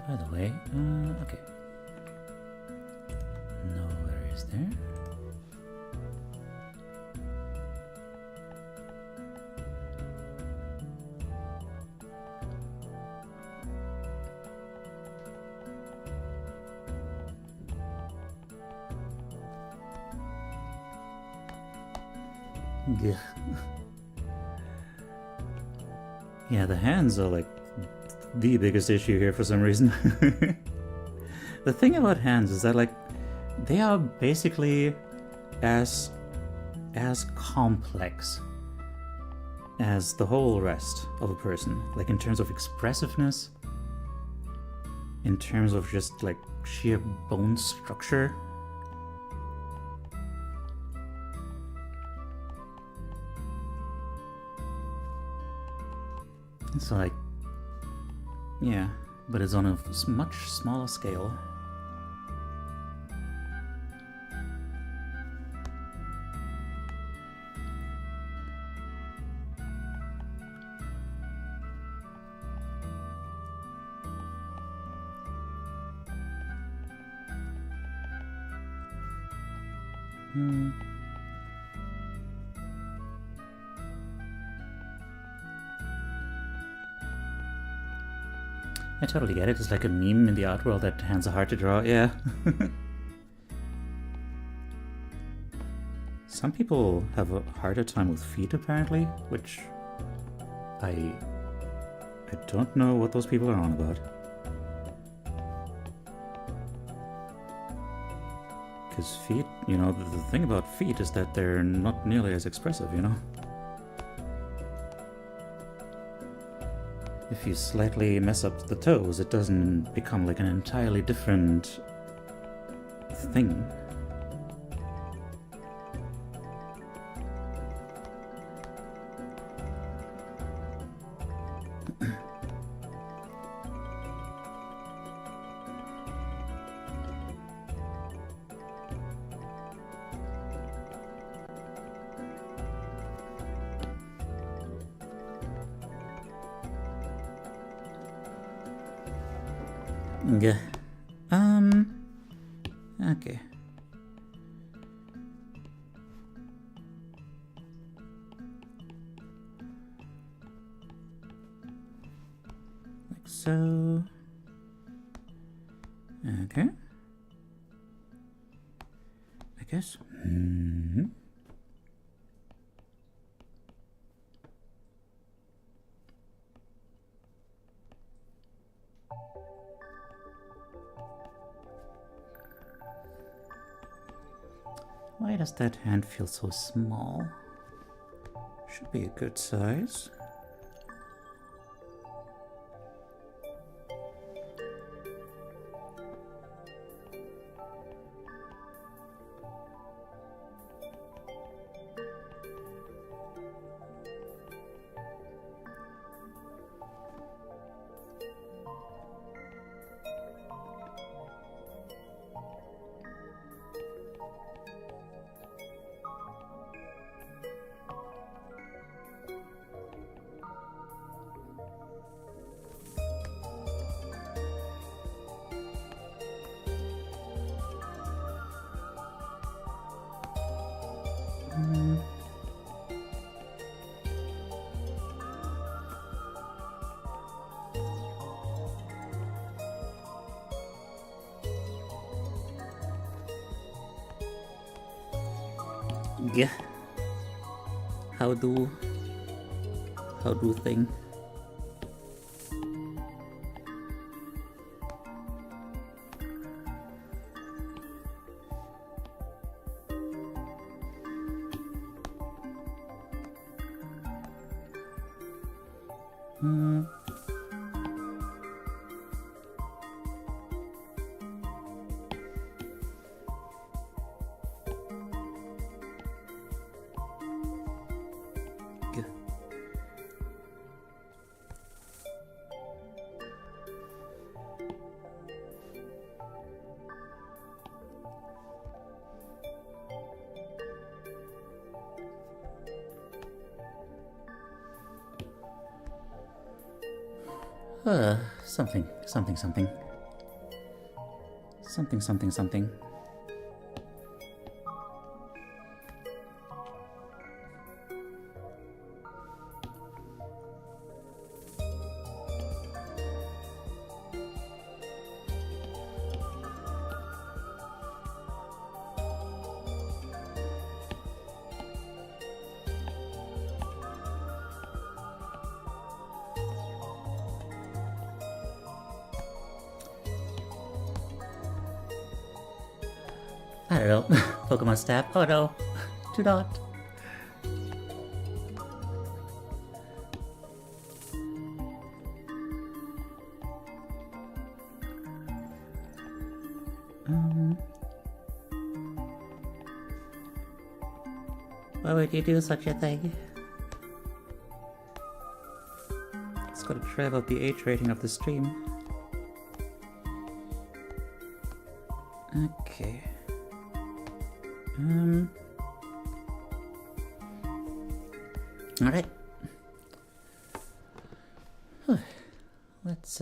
by the way, okay. Nowhere is there. Yeah. Yeah, the hands are like the biggest issue here for some reason. The thing about hands is that like they are basically as complex as the whole rest of a person, like in terms of expressiveness, in terms of just like sheer bone structure. It's like, yeah, but it's on a much smaller scale. I totally get it. It's like a meme in the art world that hands are hard to draw. Yeah. Some people have a harder time with feet apparently, which I don't know what those people are on about. Because feet, you know, the thing about feet is that they're not nearly as expressive, you know? If you slightly mess up the toes, it doesn't become like an entirely different thing. Yeah. Okay. Like so. Okay. I guess. Why does that hand feel so small? Should be a good size. Yeah. How do thing? Something. Something. I don't know. Pokemon stab. Oh no. Do not. Why would you do such a thing? It's got to travel the age rating of the stream. Okay. Alright. Let's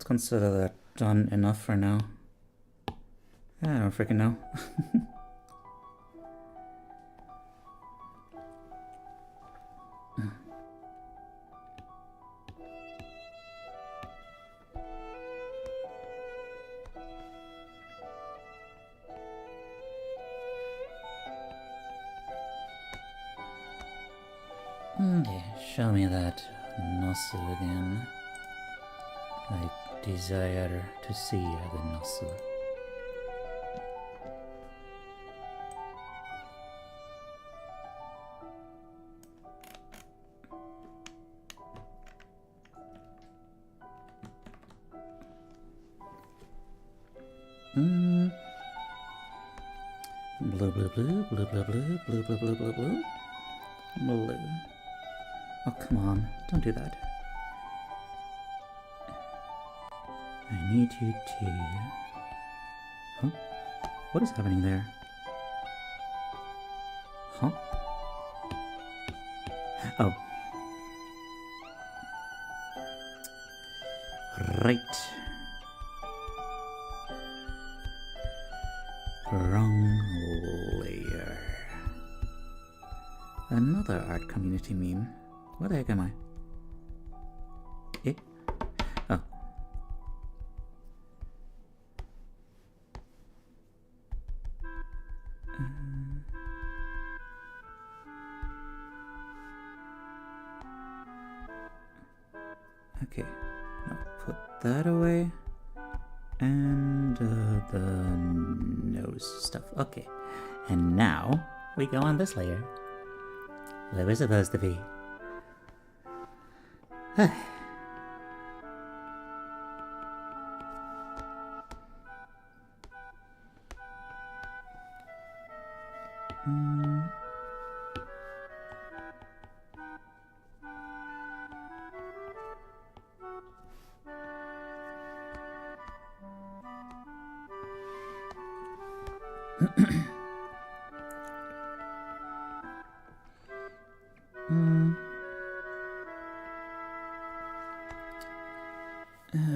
consider that done enough for now. I don't freaking know. Okay, show me that nozzle again. I desire to see the nozzle. Blue, blue, blue, blue, blue, blue, blue, blue, blue, blue, blue, blue. Oh, come on. Don't do that. I need you to... Huh? What is happening there? Huh? Oh. Right. Wrong layer. Another art community meme. Where the heck am I? Eh? Oh. Okay. Now put that away. And the nose stuff. Okay. And now we go on this layer. Where we're supposed to be.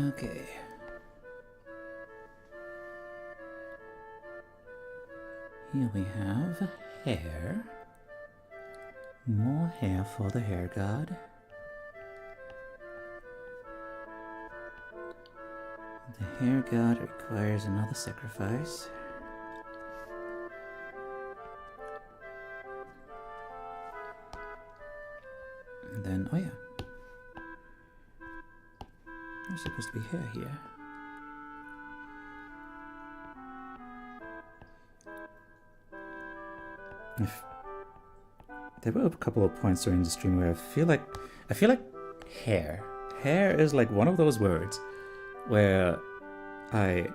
Okay. Here we have hair. More hair for the hair god. The hair god requires another sacrifice. And then, oh yeah. There's supposed to be hair here. If there were a couple of points during the stream where I feel like hair is like one of those words where I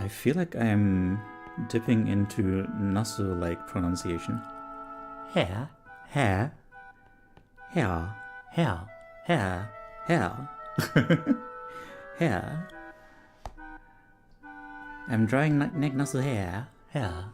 feel like I'm dipping into Nasu like pronunciation. Hair, hair, hair, hair, hair, hair, hair. I'm drawing neck Nasu hair, hair.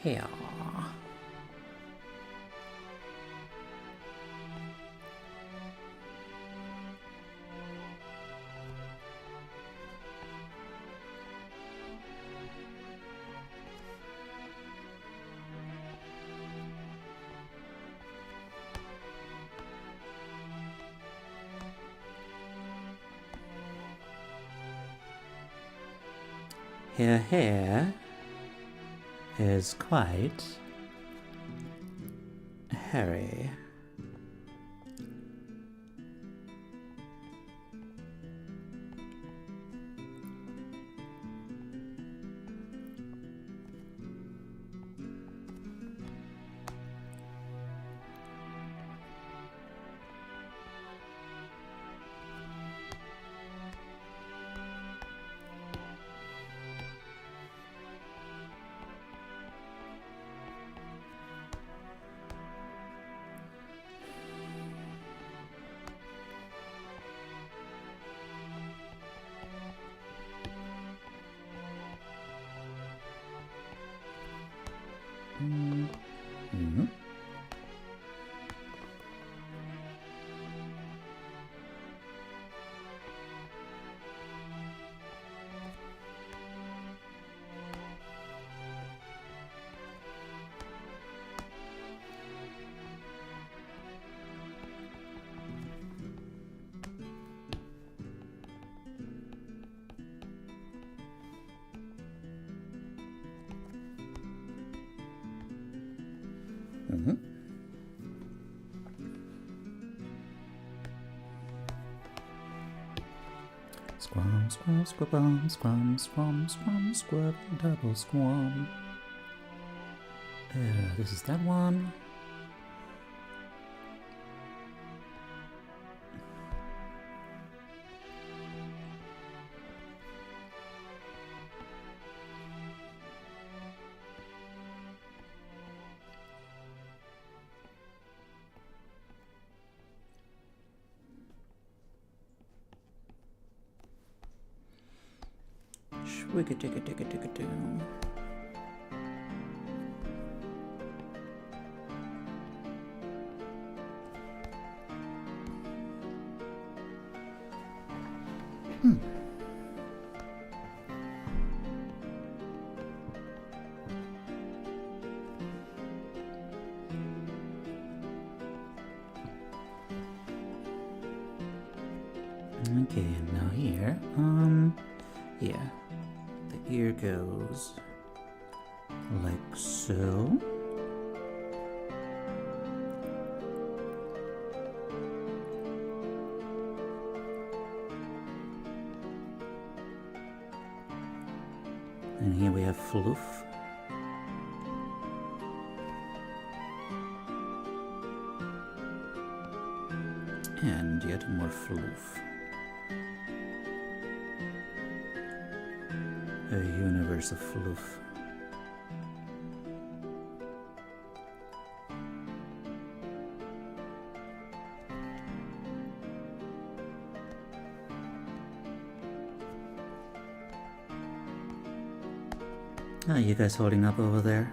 Hair. Her hair is quite hairy. Squam, squam, squabum, squam, squam, squam, squab, double squam. This is that one. Wigga digga digga digga do. Okay, now here, yeah. The ear goes like so. And here we have floof. And yet more floof. A universe of floof. How are you guys holding up over there?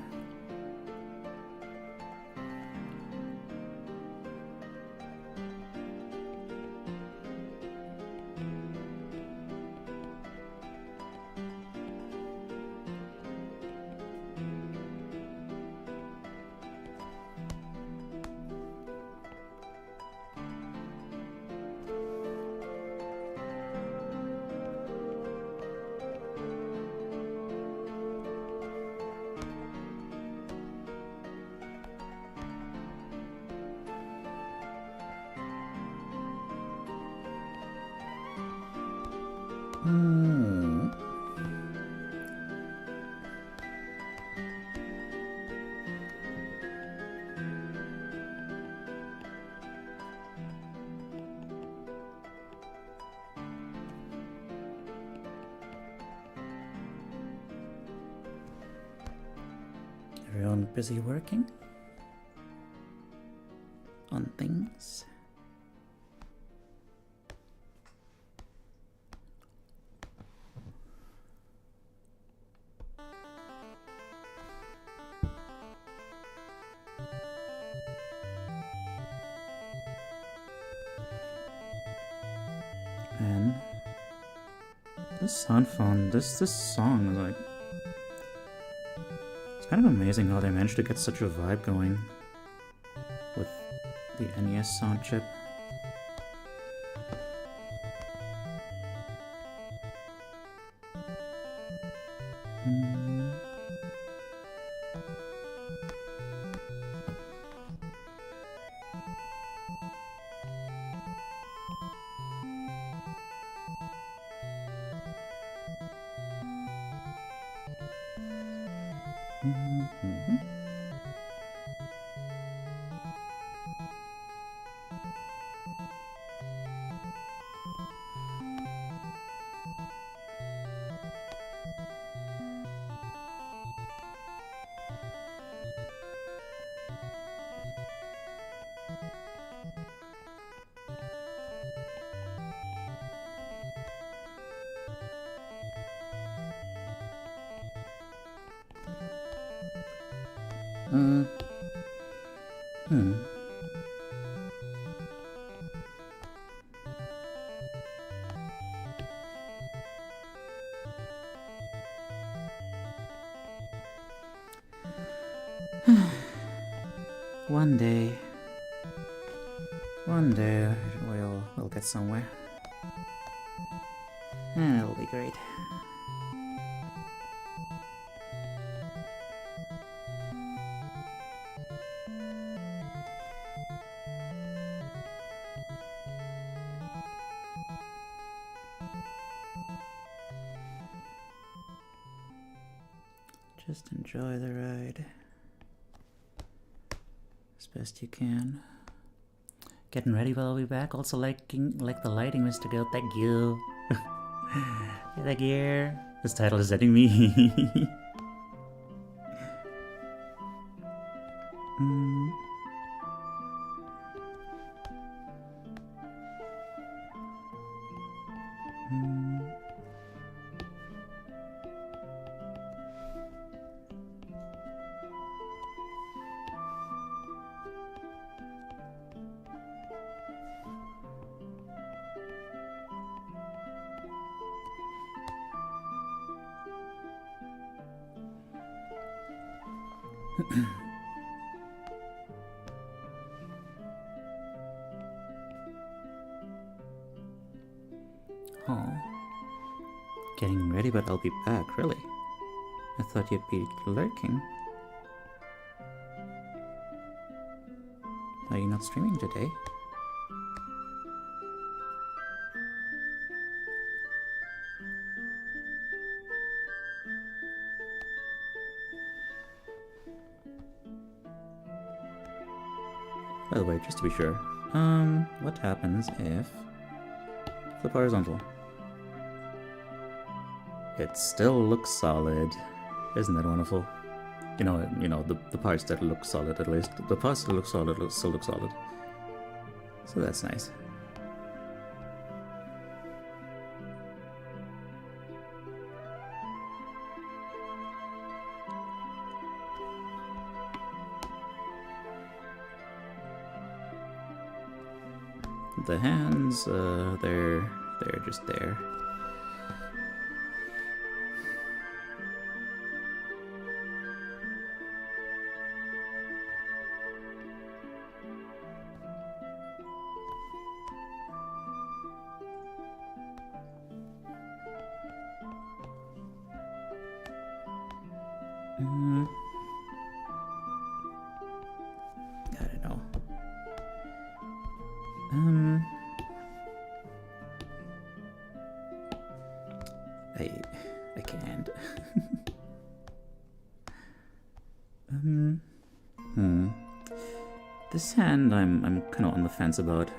Everyone busy working on things? And this sound phone, this song is like, it's kind of amazing how they managed to get such a vibe going with the NES sound chip. One day we'll get somewhere, and it'll be great. Just enjoy the ride as best you can. Getting ready while I'll be back. Also like the lighting, Mr. Goat. Thank you. Thank you. This title is setting me. Oh. Getting ready, but I'll be back, really? I thought you'd be lurking. Are you not streaming today? By the way, just to be sure, What happens if flip horizontal? It still looks solid. Isn't that wonderful? You know, the parts that look solid, at least. The parts that look solid still look solid. So that's nice. The hands, they're just there. I don't know. I can't. This hand I'm kind of on the fence about.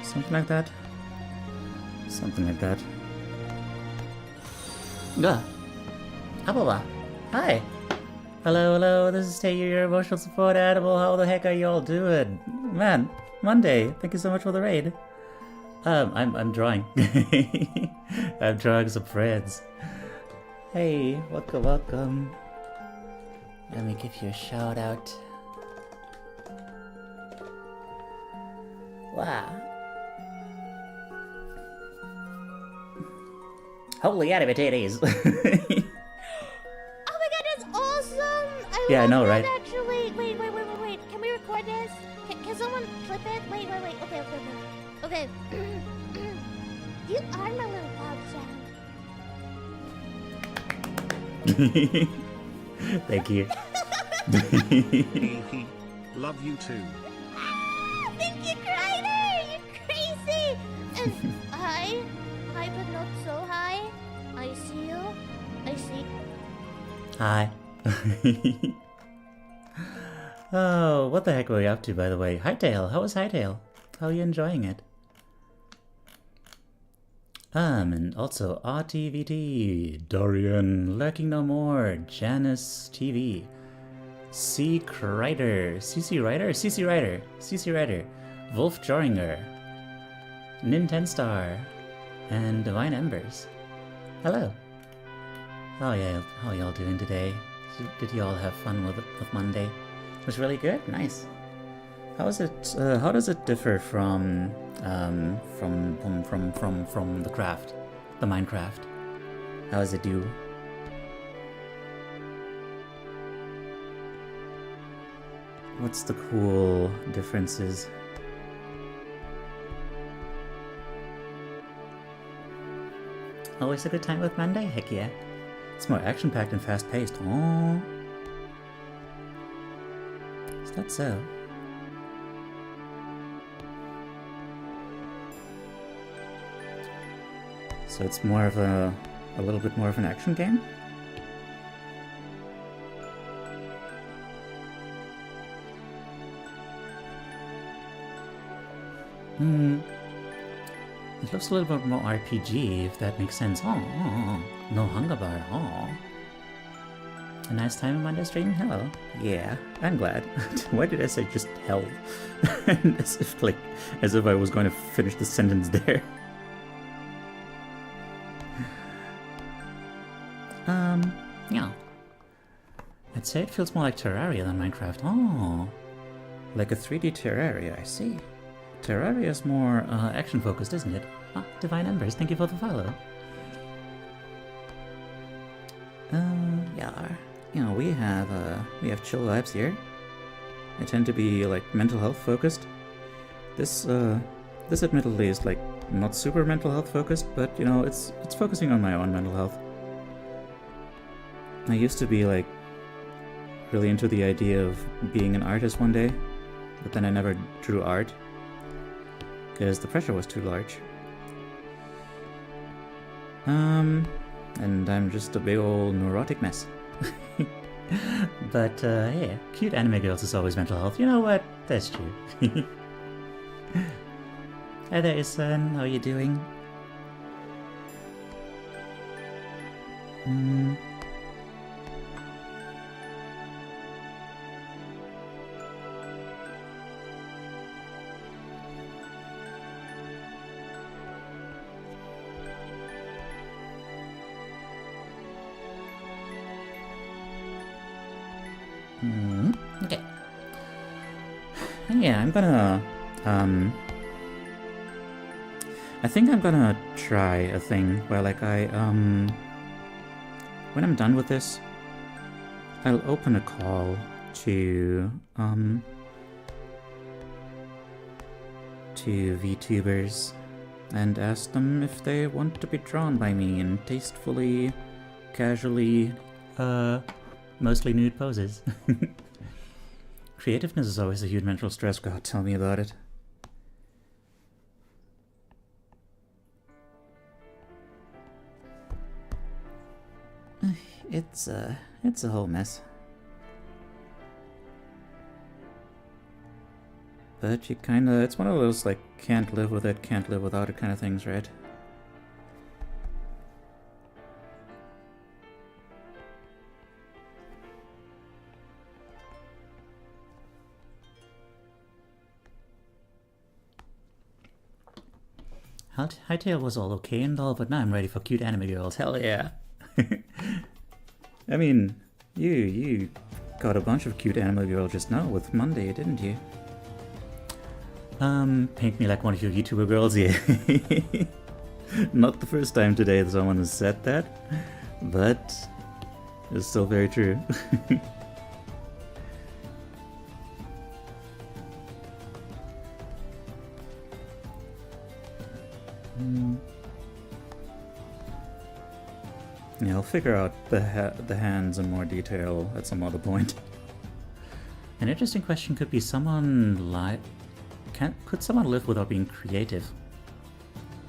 Something like that. Something like that. Gah. Ababa. Hi. Hello, this is Teiyu, your emotional support animal. How the heck are you all doing? Man, Monday. Thank you so much for the raid. I'm drawing. I'm drawing some friends. Hey, welcome. Let me give you a shout out. Wow. Holy anime titties. Oh my god, that's awesome! Yeah, I know, love right? that, actually. Wait. Can we record this? Can someone clip it? Wait. Okay. You are my little pop sound. Thank you. Love you too. Thank you, Kryder! You're crazy! And hi, but not so high. I see you. I see. Hi. Oh, what the heck were you up to, by the way? Hightail, how was Hightail? How are you enjoying it? And also RTVT, Dorian, Lurking No More, Janice TV, CC Ryder, Wolf Joringer, Nintenstar, and Divine Embers. Hello. How are y'all doing today? Did you all have fun with Monday? It was really good. Nice. How is it? How does it differ from the craft, the Minecraft? How does it do? What's the cool differences? Always a good time with Monday? Heck yeah. It's more action-packed and fast-paced. Oh. Is that so? So it's more of a little bit more of an action game? It looks a little bit more RPG, if that makes sense. Oh, no hunger bar. Oh. A nice time in Monday stream? Hello. Yeah, I'm glad. Why did I say just hell? as if I was going to finish the sentence there. Yeah. I'd say it feels more like Terraria than Minecraft. Oh. Like a 3D Terraria, I see. Terraria is more action-focused, isn't it? Ah, Divine Embers, thank you for the follow. Yeah, you know, we have chill vibes here. I tend to be, like, mental health focused. This admittedly is, like, not super mental health focused, but, you know, it's focusing on my own mental health. I used to be, like, really into the idea of being an artist one day, but then I never drew art, because the pressure was too large. And I'm just a big old neurotic mess. But, yeah, cute anime girls is always mental health. You know what? That's true. Hi there, Isan. How are you doing? Okay. Yeah, I'm gonna, I think I'm gonna try a thing where, like, when I'm done with this, I'll open a call to VTubers and ask them if they want to be drawn by me in tastefully, casually, mostly nude poses. Creativeness is always a huge mental stress. God, tell me about it. It's a whole mess. But you kinda, it's one of those, like, can't live with it, can't live without it kind of things, right? Hightail was all okay and all, but now I'm ready for cute anime girls. Hell yeah! I mean, you got a bunch of cute anime girls just now with Monday, didn't you? Paint me like one of your YouTuber girls, yeah. Not the first time today that someone has said that, but it's still very true. Yeah, I'll figure out the hands in more detail at some other point. An interesting question could be could someone live without being creative?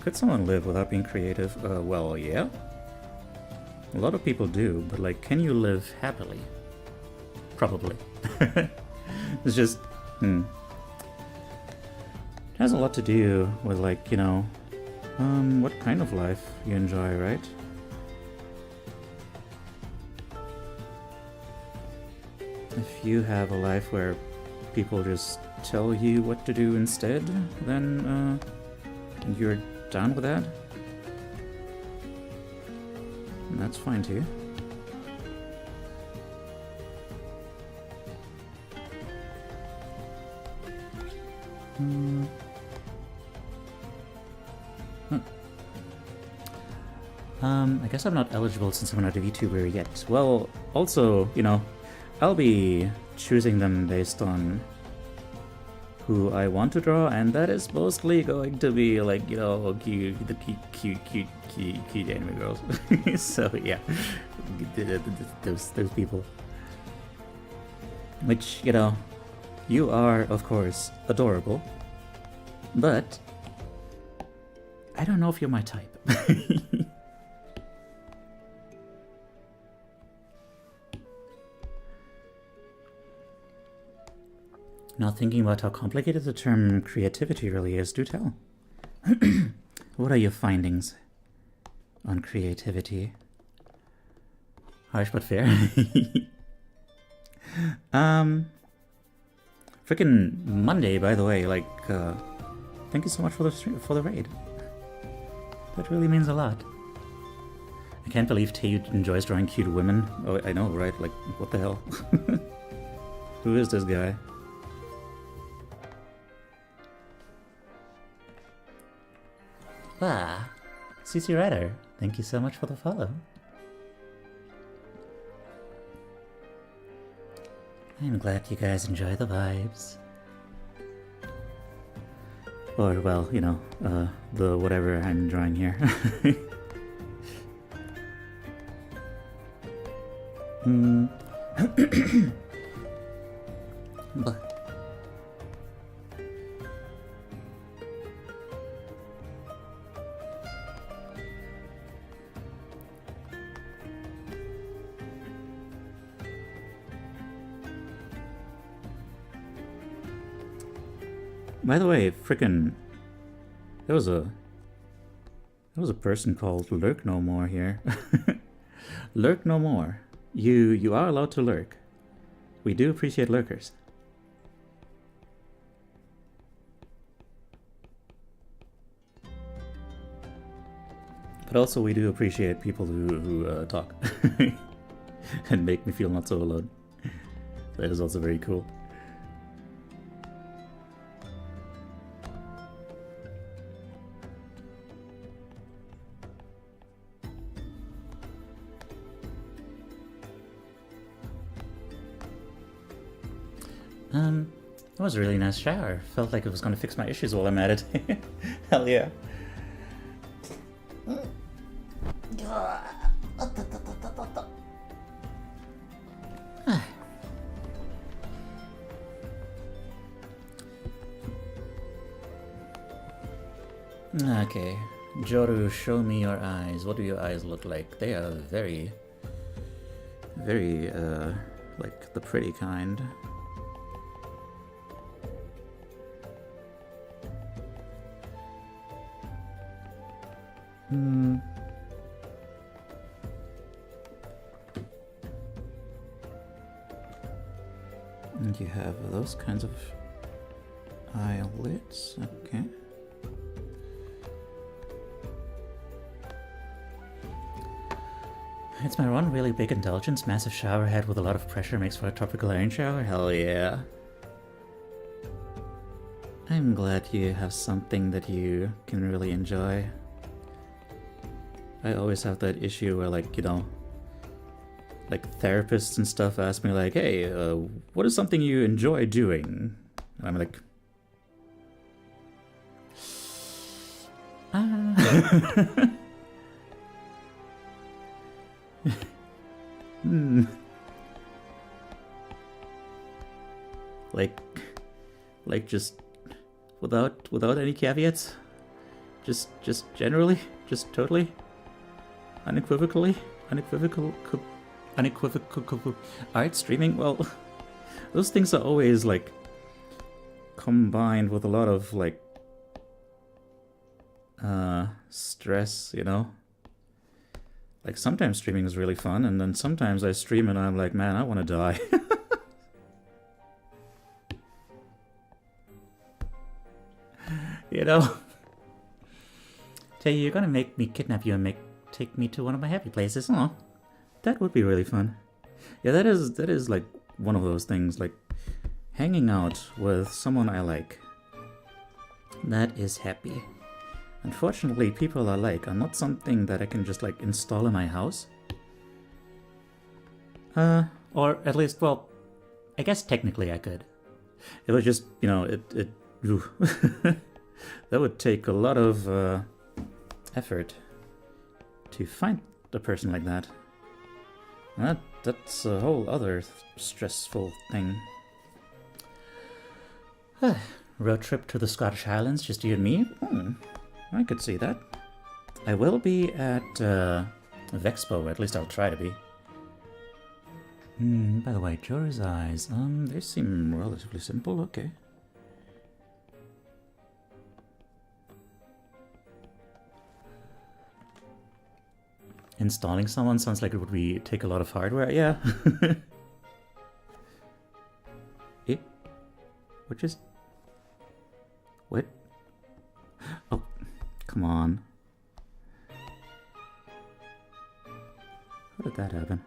Could someone live without being creative? Well, yeah. A lot of people do, but, like, can you live happily? Probably. It's just, It has a lot to do with, like, you know, what kind of life you enjoy, right? If you have a life where people just tell you what to do instead, then you're down with that, and that's fine too. I guess I'm not eligible since I'm not a VTuber yet. Well, also, you know, I'll be choosing them based on who I want to draw, and that is mostly going to be, like, you know, cute anime girls. So yeah, those people. Which, you know, you are, of course, adorable, but I don't know if you're my type. Now, thinking about how complicated the term creativity really is, do tell. What are your findings on creativity? Harsh but fair. Frickin' Monday, by the way, like, thank you so much for the raid. That really means a lot. I can't believe Teiyu enjoys drawing cute women. Oh, I know, right? Like, what the hell? Who is this guy? Ah, CC Rider, thank you so much for the follow. I'm glad you guys enjoy the vibes. Or, well, you know, the whatever I'm drawing here. But by the way, frickin' there was a person called Lurk No More here. Lurk No More. You are allowed to lurk. We do appreciate lurkers. But also we do appreciate people who talk and make me feel not so alone. That is also very cool. That was a really nice shower. Felt like it was gonna fix my issues while I'm at it. Hell yeah. Okay, Joru, show me your eyes. What do your eyes look like? They are very, very, like the pretty kind. And you have those kinds of eyelids, okay. It's my one really big indulgence. Massive shower head with a lot of pressure makes for a tropical rain shower. Hell yeah. I'm glad you have something that you can really enjoy. I always have that issue where, like, you know, like therapists and stuff ask me like, hey, what is something you enjoy doing? And I'm like, like just without any caveats, just generally, just totally, unequivocal. Alright, streaming, well, those things are always, like, combined with a lot of, like, stress, you know? Like, sometimes streaming is really fun, and then sometimes I stream and I'm like, man, I want to die. You know? Teiyu, you're gonna make me kidnap you and take me to one of my happy places. Aw. That would be really fun. Yeah, that is like one of those things, like hanging out with someone I like. That is happy. Unfortunately, people I like are not something that I can just like install in my house. Or at least, well, I guess technically I could. It was just, you know, that would take a lot of effort to find a person like that. That's a whole other stressful thing. Road trip to the Scottish Highlands, just you and me? I could see that. I will be at Vexpo, at least I'll try to be. By the way, Joru's eyes, they seem relatively simple, okay. Installing someone sounds like it would take a lot of hardware, yeah. What? Oh, come on. How did that happen?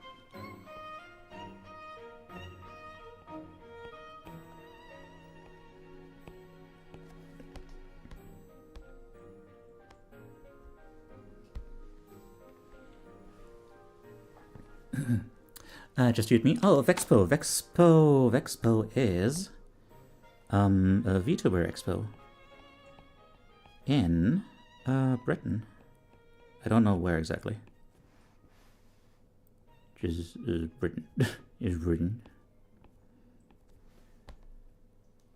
Just mute me. Oh, Vexpo. Vexpo is a VTuber Expo in Britain. I don't know where exactly. Just Britain. Is Britain.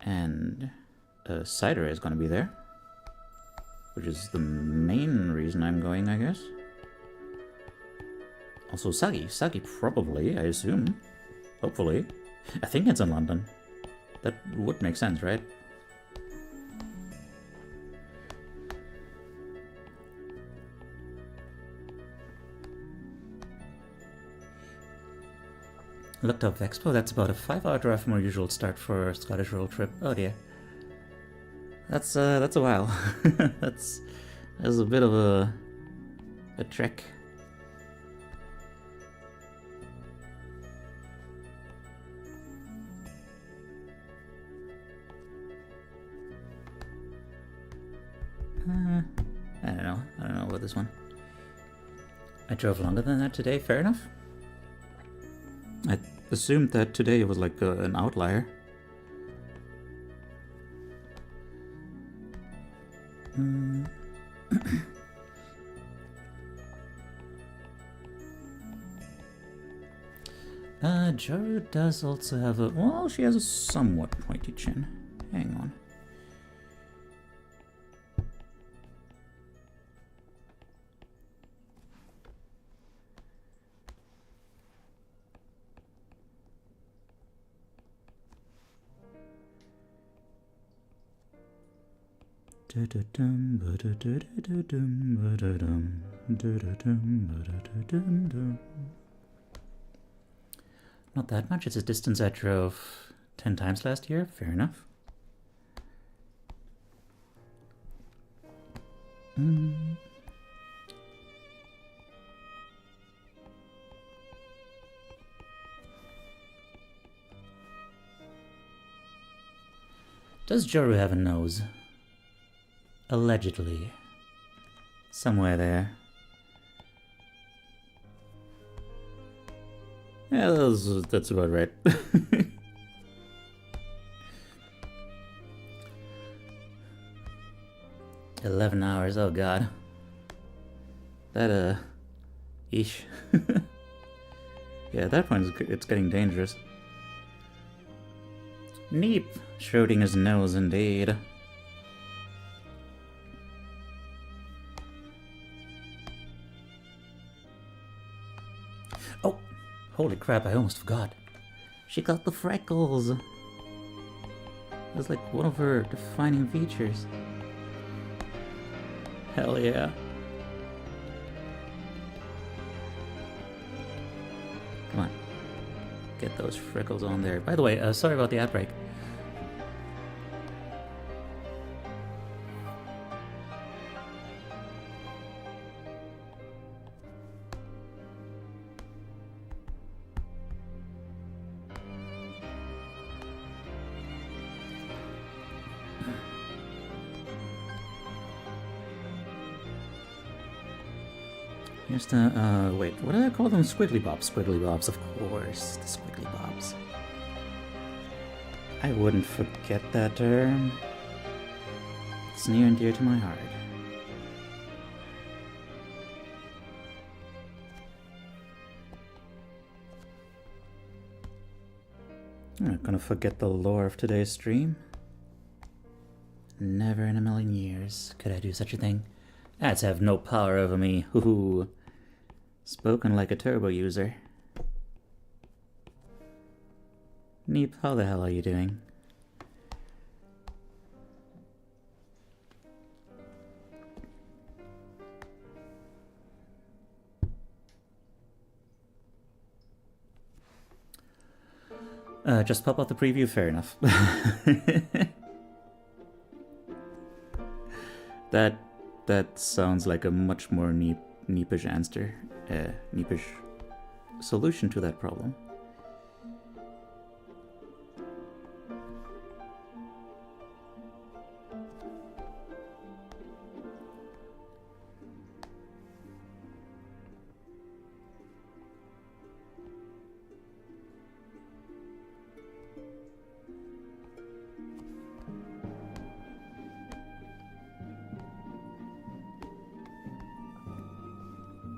And Cider is going to be there, which is the main reason I'm going, I guess. Also Sagi. Sagi probably, I assume. Hopefully. I think it's in London. That would make sense, right? Looked up Expo. That's about a 5-hour drive from our usual start for a Scottish road trip. Oh dear. That's a while. that's a bit of a trek. I don't know about this one. I drove longer than that today. Fair enough. I assumed that today was like an outlier. Joru does also have a... Well, she has a somewhat pointy chin. Hang on. Not that much. It's a distance I drove 10 times last year. Fair enough. Does Joru have a nose? Allegedly. Somewhere there. Yeah, that's about right. 11 hours, oh god. That, eesh. Yeah, at that point it's getting dangerous. Neep! Schrodinger's nose, indeed. Oh! Holy crap, I almost forgot. She got the freckles! That's like one of her defining features. Hell yeah. Come on. Get those freckles on there. By the way, sorry about the outbreak. Here's the, wait, what do I call them? Squiggly bobs. Squiggly bobs, of course. The squiggly bobs. I wouldn't forget that term. It's near and dear to my heart. I'm not gonna forget the lore of today's stream. Never in a million years could I do such a thing. Ads have no power over me. Hoo-hoo. Spoken like a turbo user. Neep, how the hell are you doing? Just pop out the preview, fair enough. That sounds like a much more neepish answer. Neepish solution to that problem.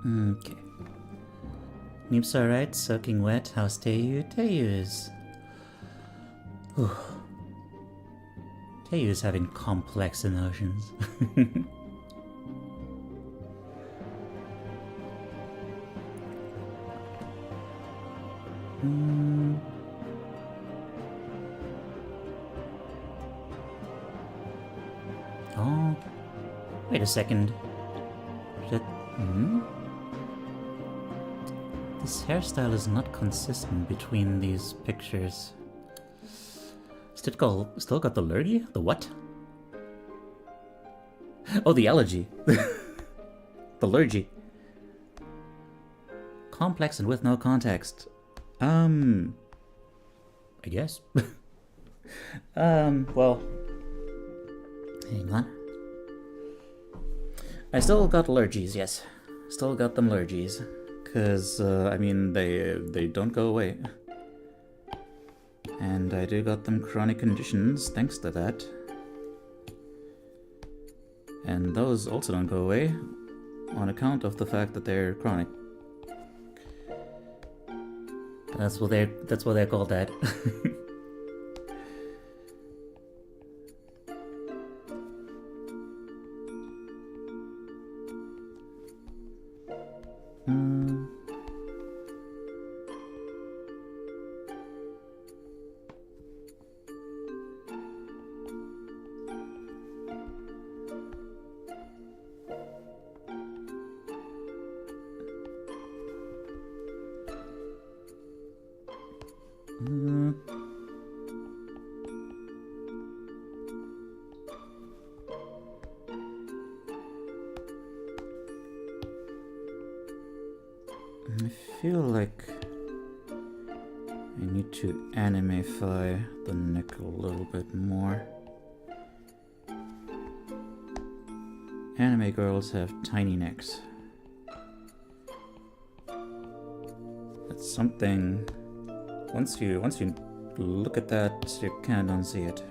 Okay. Noob's alright, soaking wet. How's Teiyu? Teiyu is... Whew. Teiyu is having complex emotions. Oh, wait a second. This hairstyle is not consistent between these pictures. Still got the lurgy? The what? Oh, the allergy. The lurgy. Complex and with no context. I guess. Well. Hang on. I still got allergies, yes. Still got them allergies. Cause, I mean, they don't go away. And I do got them chronic conditions thanks to that. And those also don't go away on account of the fact that they're chronic. That's what they're called that. I feel like I need to animify the neck a little bit more. Anime girls have tiny necks. That's something. Once you look at that, you can't unsee it.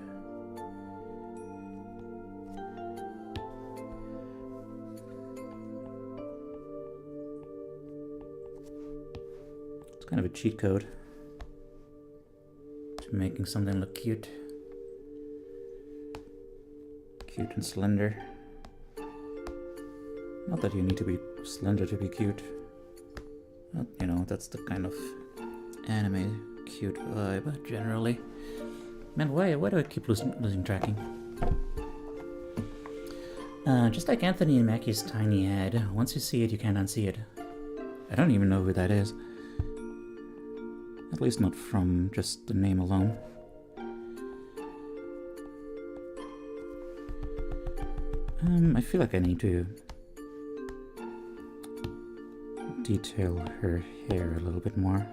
Kind of a cheat code to making something look cute. Cute and slender. Not that you need to be slender to be cute. But, you know, that's the kind of anime cute vibe, generally. Man, why do I keep losing tracking? Just like Anthony and Mackie's tiny head, once you see it, you can't unsee it. I don't even know who that is. At least not from just the name alone. I feel like I need to detail her hair a little bit more.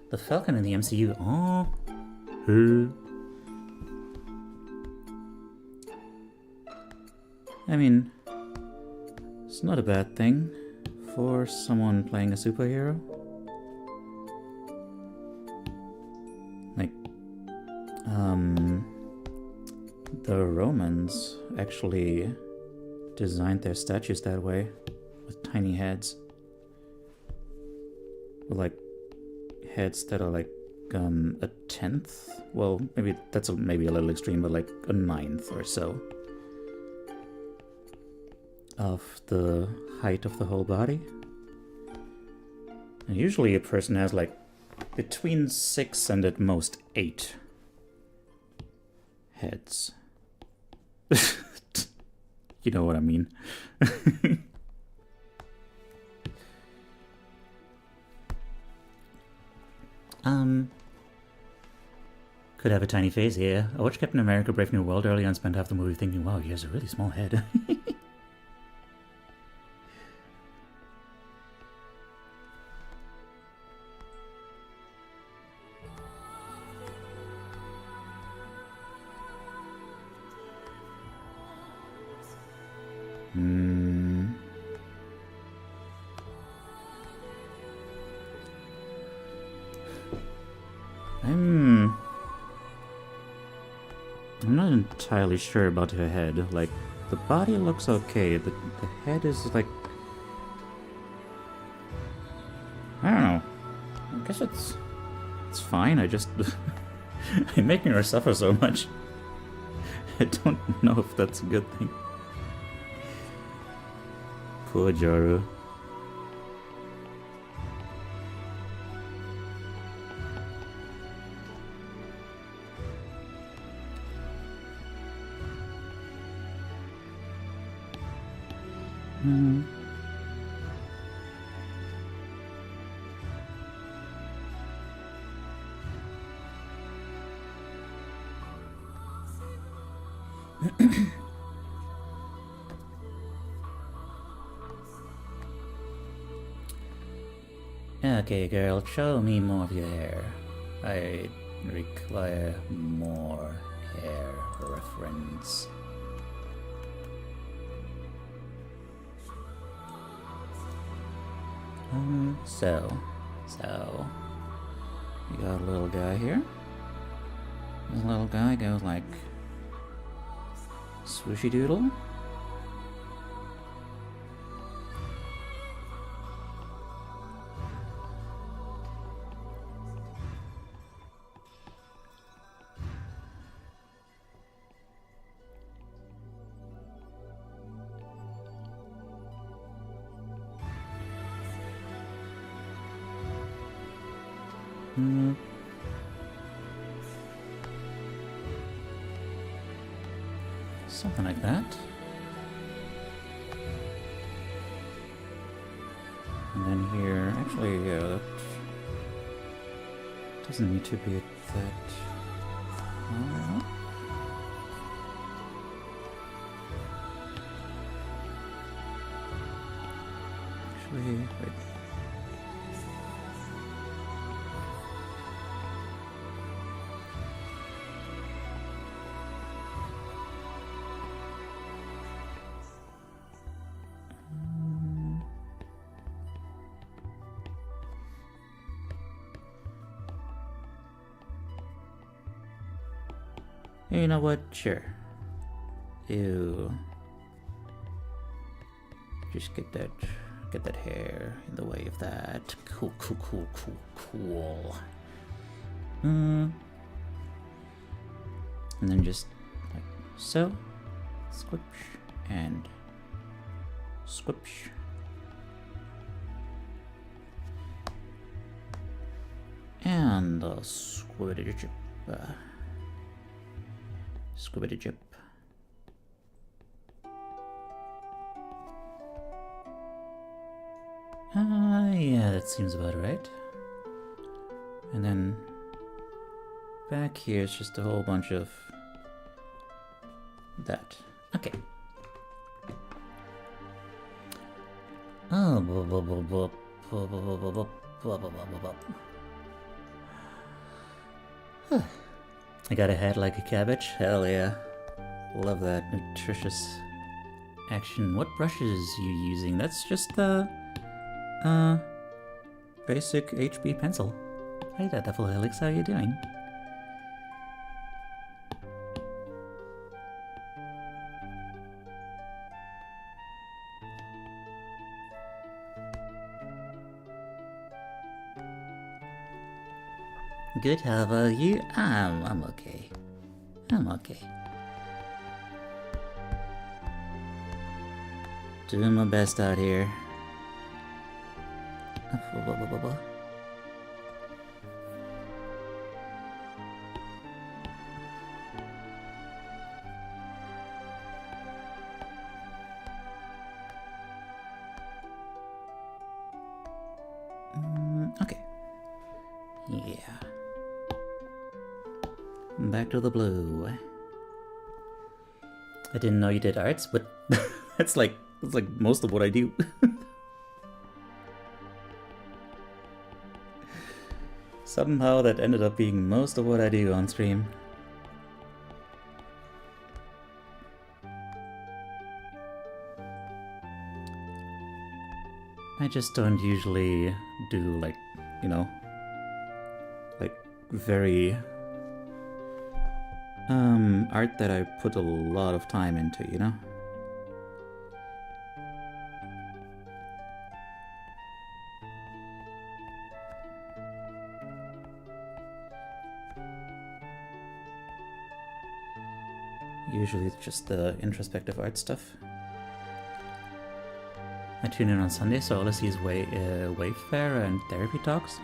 The Falcon in the MCU. Oh, hey. I mean, it's not a bad thing for someone playing a superhero. Like, the Romans actually designed their statues that way, with tiny heads. With, like, heads that are like a tenth. Well, maybe that's maybe a little extreme, but like a ninth or so of the height of the whole body. And usually a person has like between 6 and at most 8 heads. You know what I mean. Could have a tiny face here. I watched Captain America Brave New World earlier and spent half the movie thinking, wow, he has a really small head. Hmm. I'm not entirely sure about her head. Like, the body looks okay. The head is like, I don't know. I guess it's fine. I just I'm making her suffer so much. I don't know if that's a good thing. Poor Joru. Okay, girl, show me more of your hair. I require more hair reference. So, you got a little guy here. This little guy goes like swooshy doodle. Something like that. And then here, actually, yeah, that doesn't need to be that. Actually, wait. You know what? Sure. Ew. Just get that hair in the way of that. Cool. And then just like so. Squish and squish. And squibbity chip. Squibbity chip. Yeah, that seems about right. And then back here is just a whole bunch of that. Okay. Oh, I got a head like a cabbage. Hell yeah. Love that nutritious action. What brushes you using? That's just the basic HB pencil. Hey there, Devil Helix, how are you doing? Good, how about you? I'm okay. I'm okay. Doing my best out here. Okay. Yeah. Back to the blue. I didn't know you did arts, but that's like most of what I do. Somehow that ended up being most of what I do on stream. I just don't usually do, like, you know, like, very, art that I put a lot of time into, you know? Usually it's just the introspective art stuff. I tune in on Sunday, so all I see is Wayfarer and therapy talks.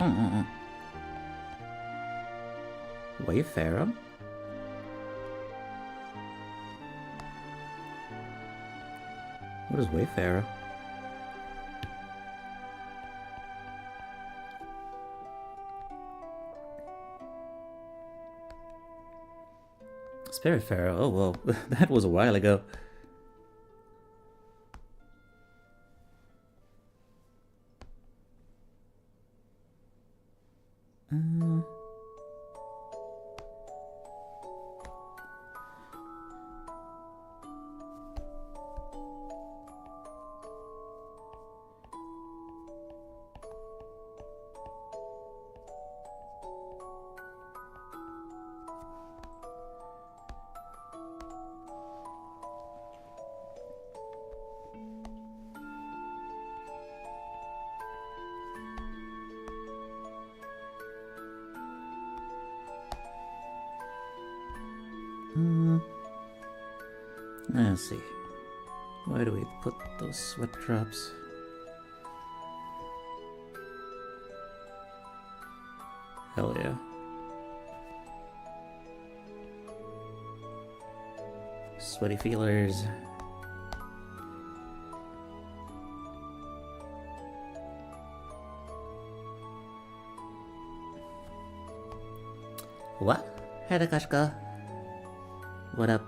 Wayfarer? What is Wayfarer? Spiritfarer, oh well, that was a while ago. Let's see. Where do we put those sweat drops? Hell yeah. Sweaty feelers. What? Hey, Kashka. What up?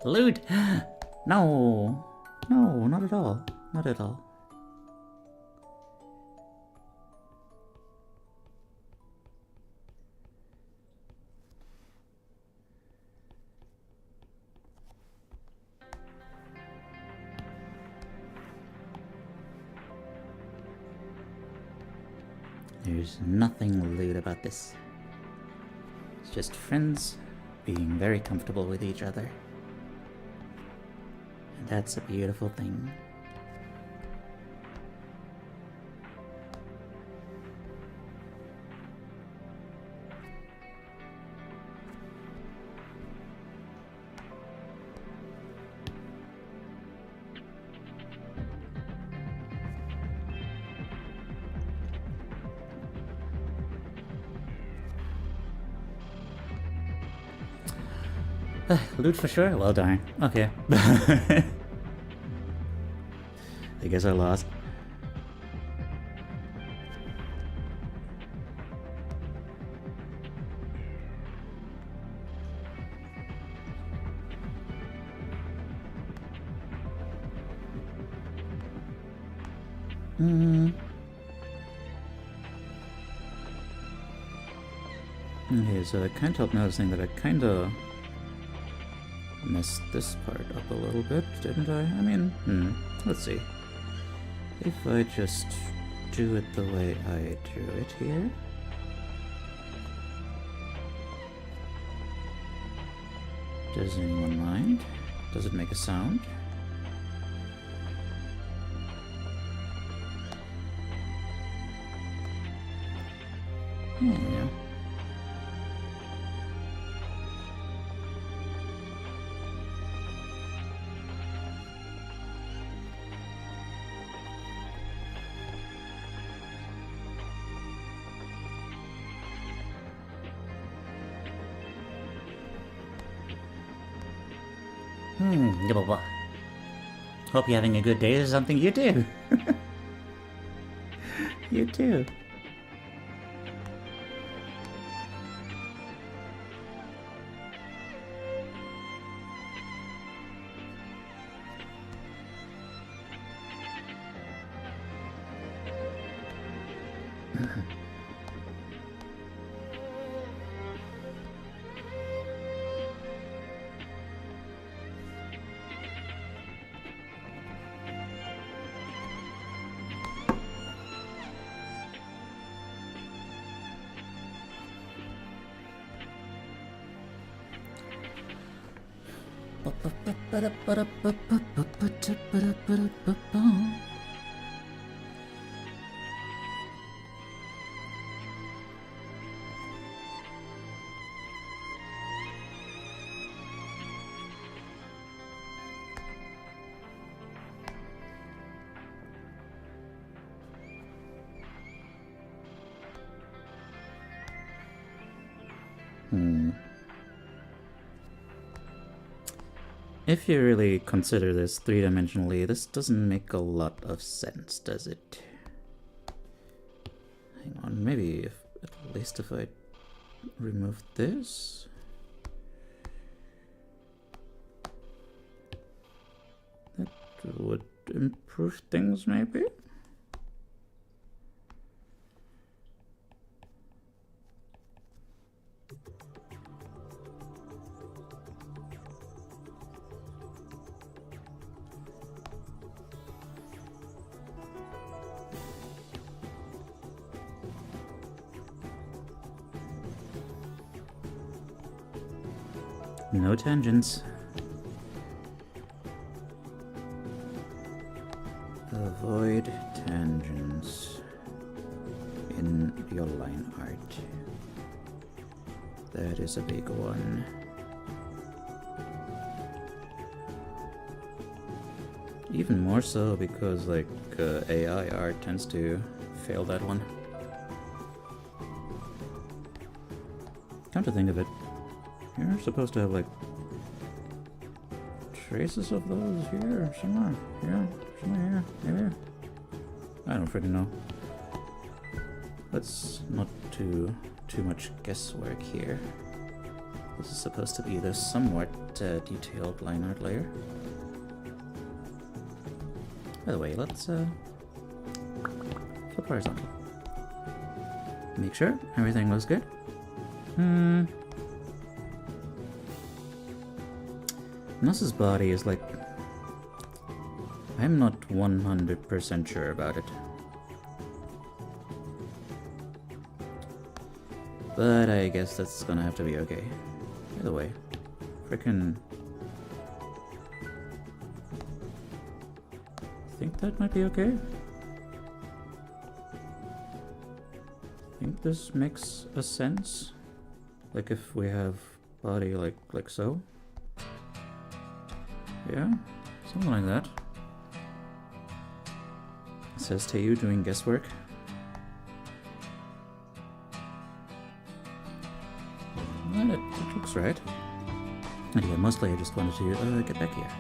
Loot! No! No, not at all. Not at all. There's nothing lewd about this. It's just friends being very comfortable with each other. And that's a beautiful thing. Loot for sure? Well, darn. Okay. I guess I lost. Okay, so I can't help noticing that I kinda messed this part up a little bit, didn't I? I mean, let's see. If I just do it the way I drew it here. Does anyone mind? Does it make a sound? Yeah. Hope you're having a good day or something. You too. You too. If you really consider this three-dimensionally, this doesn't make a lot of sense, does it? Hang on, maybe at least if I remove this? That would improve things, maybe? No tangents. Avoid tangents in your line art. That is a big one. Even more so because like AI art tends to fail that one. Come to think of it, you're supposed to have like traces of those here somewhere. Yeah, somewhere here, maybe. I don't freaking know. Let's not do too much guesswork here. This is supposed to be the somewhat detailed line art layer. By the way, let's flip horizontal. Make sure everything looks good. Nuss's body is like... I'm not 100% sure about it. But I guess that's gonna have to be okay. By the way, frickin'... I think that might be okay. I think this makes a sense. Like if we have body like so. Yeah, something like that. It says Teiyu doing guesswork. Well, it looks right. And yeah, mostly I just wanted to get back here.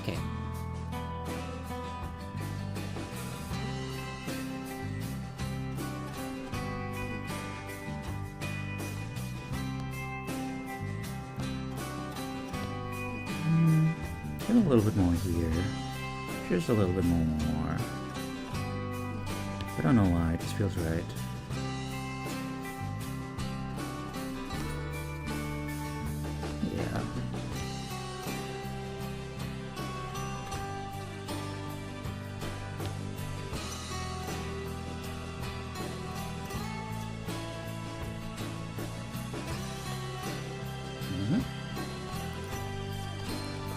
Okay. Get a little bit more here. Just a little bit more. I don't know why, it just feels right.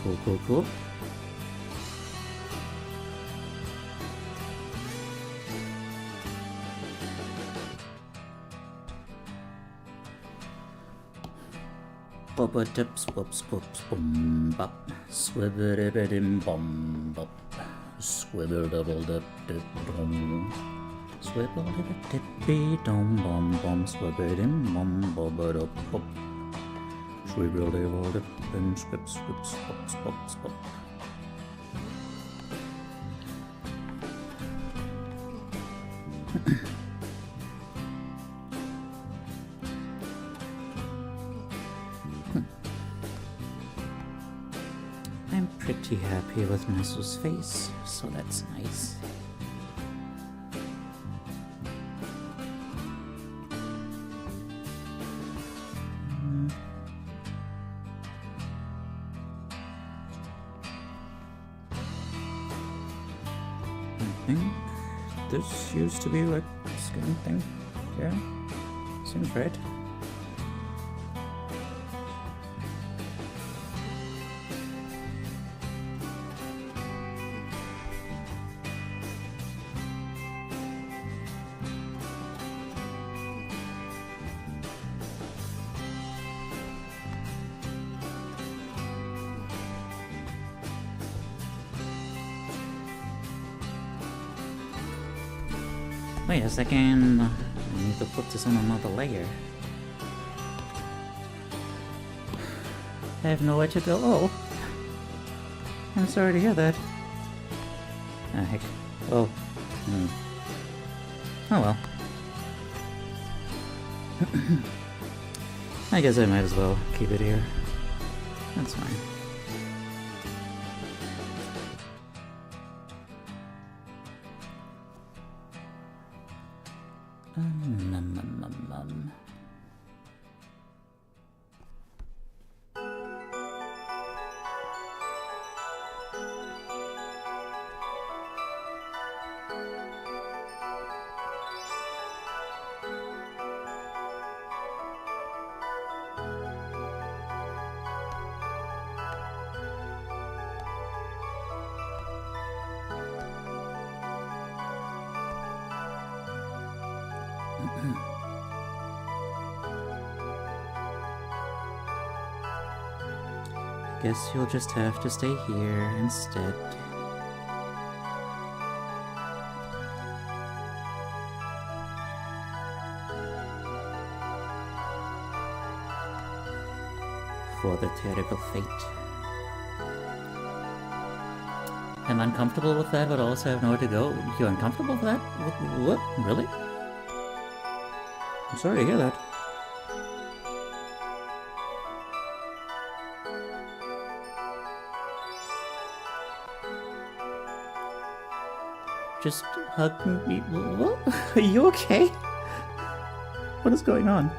Cool, cool, cool. Bubba dips, whoops, whoops, boom, bop. Swibbidibidim, bum, bop. Swibble double dip, dip, dum. Swibble dip, dippy, dum, bum, bum. Swibbidim, bum, bubba, dup, bop. Swibble double dip, and swip, swip, swop, swop, swop. I'm pretty happy with Nessu's face, so that's nice. I think this used to be like a skin thing. Yeah, seems right. Wait a second, I need to put this on another layer. I have nowhere to go. Oh, I'm sorry to hear that. Ah, heck. Oh. Oh well. I guess I might as well keep it here. That's fine. Guess you'll just have to stay here instead. For the terrible fate. I'm uncomfortable with that, but also have nowhere to go. You're uncomfortable with that? What? Really? I'm sorry to hear that. Just hug me. What? Are you okay? What is going on?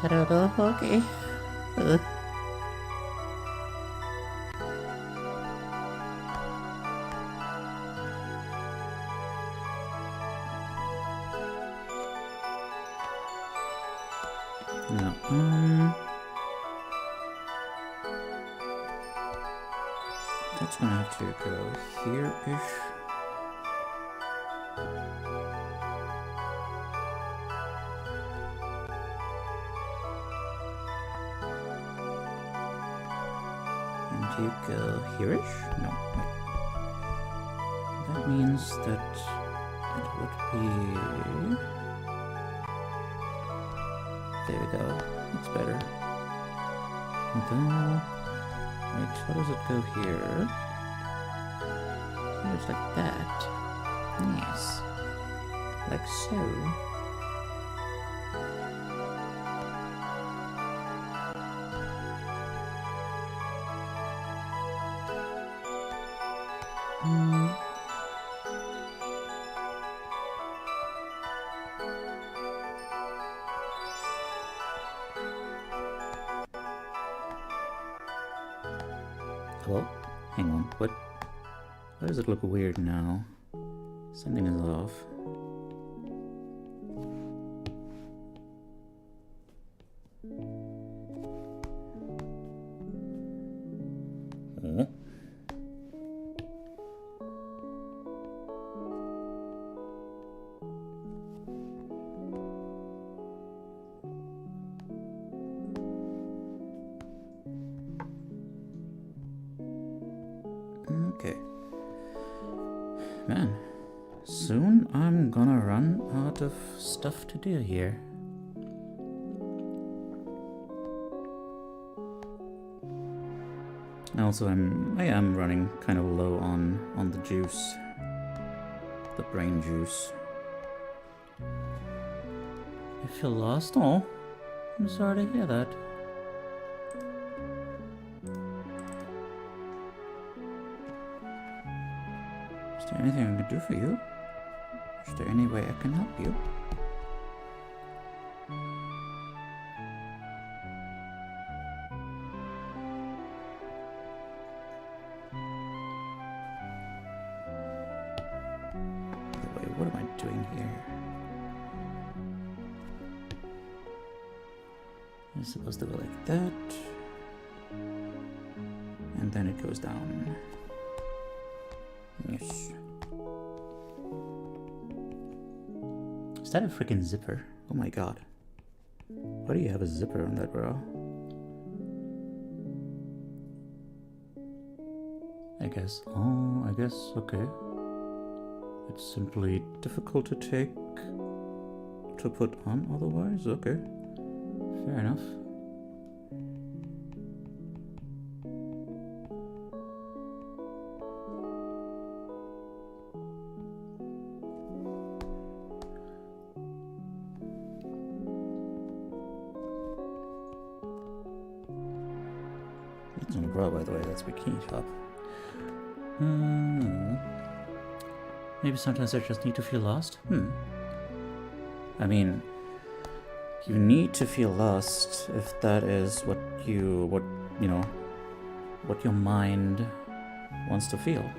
I don't know, okay. No, that's gonna have to go here-ish. You go here-ish? No. That means that it would be... There we go. That's better. And then... Wait, how does it go here? It's like that. Yes. Like so. Well, hang on. What? Why does it look weird now? Something is off. Oh. Okay. Man, soon I'm gonna run out of stuff to do here. Also, I am running kind of low on the juice, the brain juice. You feel lost? Oh, I'm sorry to hear that. Is there anything I can do for you? Is there any way I can help you? What am I doing here? It's supposed to go like that. And then it goes down. Yes. Is that a freaking zipper? Oh my god. Why do you have a zipper on that bra? I guess. Oh, I guess. Okay. It's simply difficult to put on otherwise? Okay. Fair enough. That's not a bra, by the way, that's bikini top. Maybe sometimes I just need to feel lost? I mean, you need to feel lost if that is what your mind wants to feel.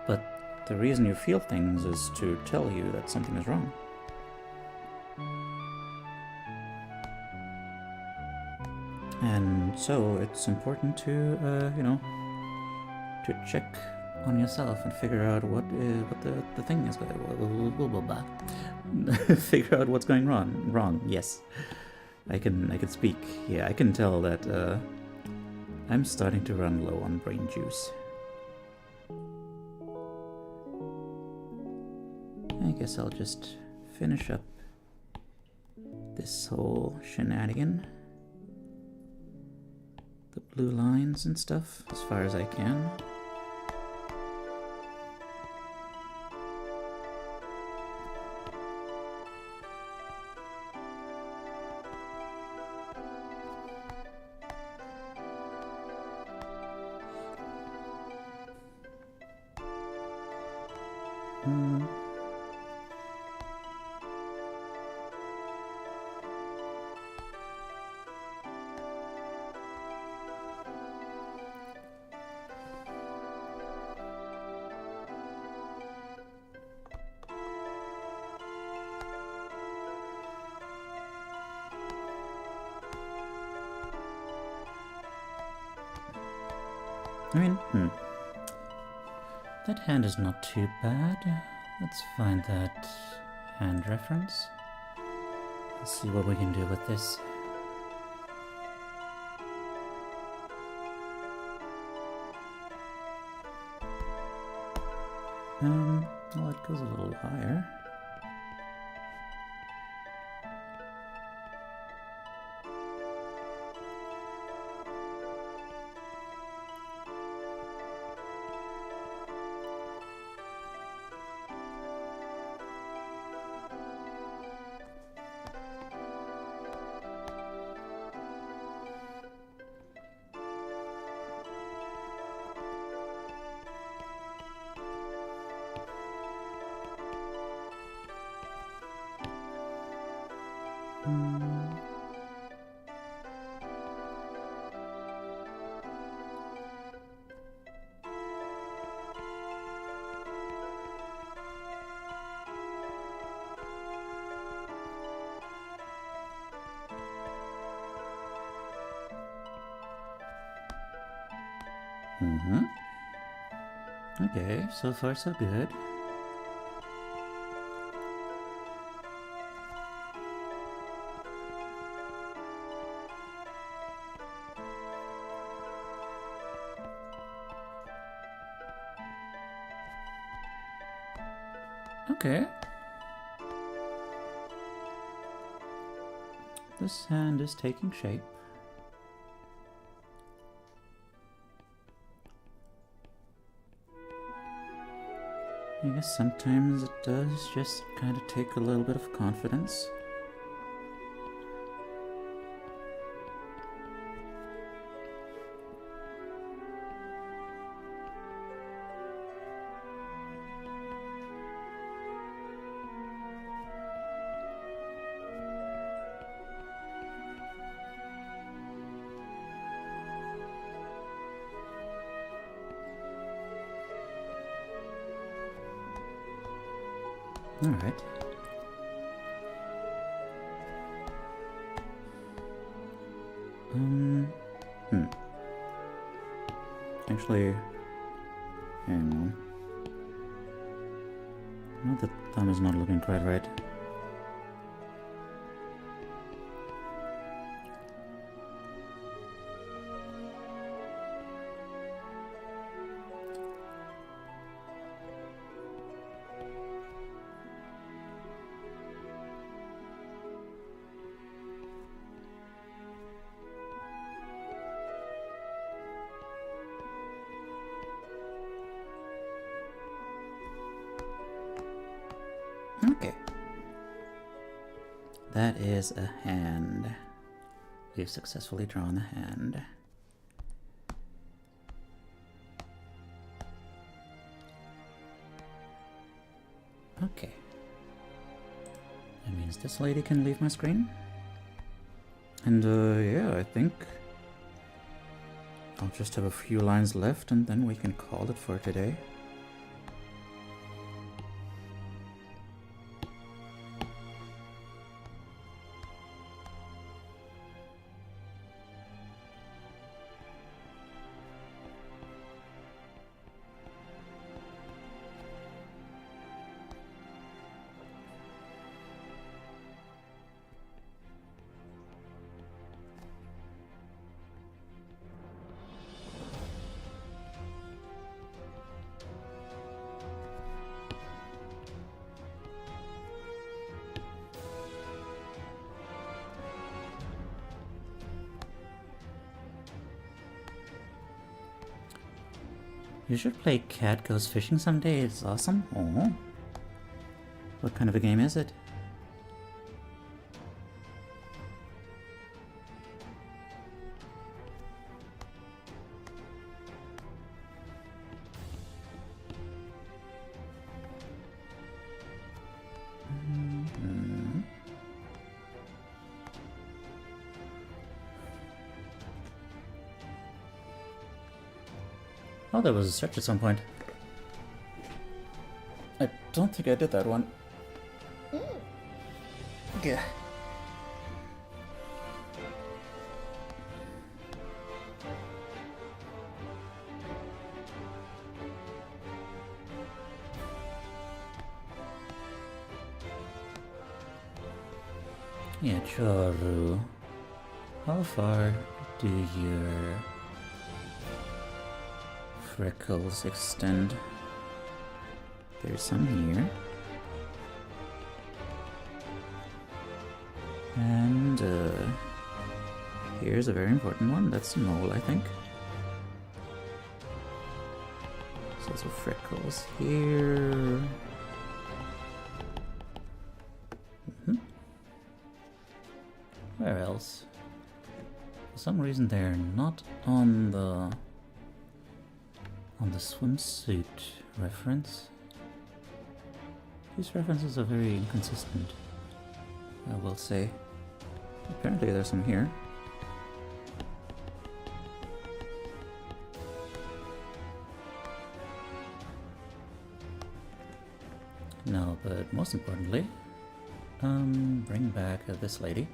But the reason you feel things is to tell you that something is wrong. And so it's important to, to check on yourself and figure out what the thing is. Figure out what's going wrong. Yes, I can speak. Yeah, I can tell that I'm starting to run low on brain juice. I guess I'll just finish up this whole shenanigan. The blue lines and stuff as far as I can. I mean, that hand is not too bad. Let's find that hand reference. Let's see what we can do with this. Well, it goes a little higher. Mm-hmm. Okay, so far so good. Okay. This hand is taking shape. I guess sometimes it does just kind of take a little bit of confidence. Alright. Actually, hang on. No, the thumb is not looking quite right. Okay. That is a hand. We've successfully drawn a hand. Okay. That means this lady can leave my screen. And yeah, I think I'll just have a few lines left and then we can call it for today. You should play Cat Goes Fishing someday, it's awesome. Oh. What kind of a game is it? Oh, there was a search at some point. I don't think I did that one. Yeah. Yeah, Choru. How far do your freckles extend? There's some here. And here's a very important one. That's a mole, I think. So there's freckles here. Where else? For some reason they're not on the swimsuit reference. These references are very inconsistent, I will say. Apparently there's some here. No, but most importantly, bring back this lady.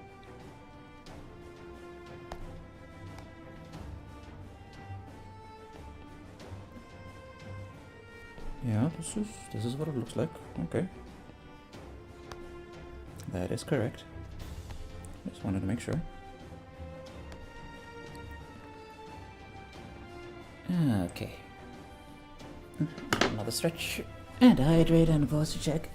Yeah, this is what it looks like. Okay. That is correct. Just wanted to make sure. Okay. Another stretch. And hydrate and a posture check.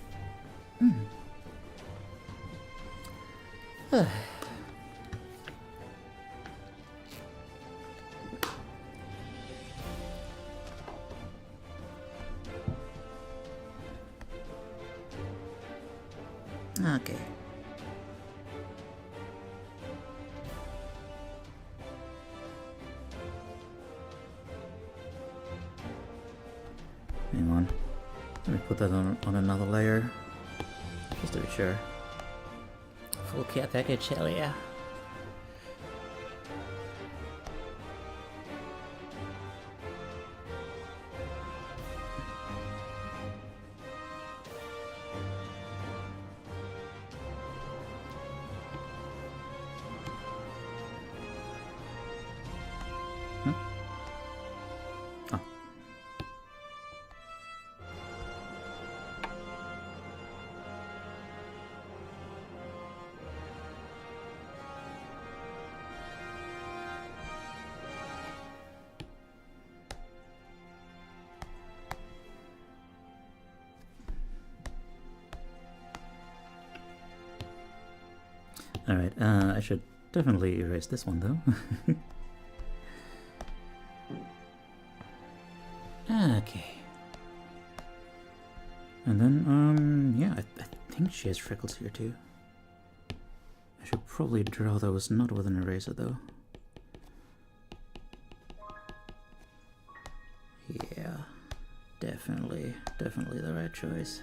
Okay. Hang on. Let me put that on another layer. Just to be sure. Full care package, hell yeah. Alright, I should definitely erase this one though. Okay. And then, yeah, I think she has freckles here too. I should probably draw those not with an eraser though. Yeah, definitely the right choice.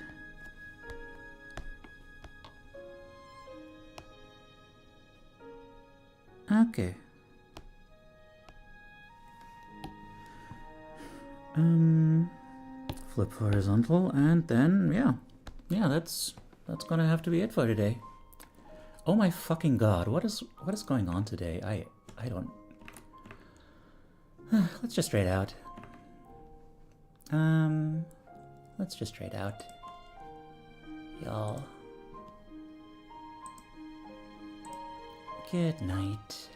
Okay. Flip horizontal, and then yeah, that's gonna have to be it for today. Oh my fucking god, what is going on today? I don't. Let's just trade out. Let's just trade out, y'all. Good night.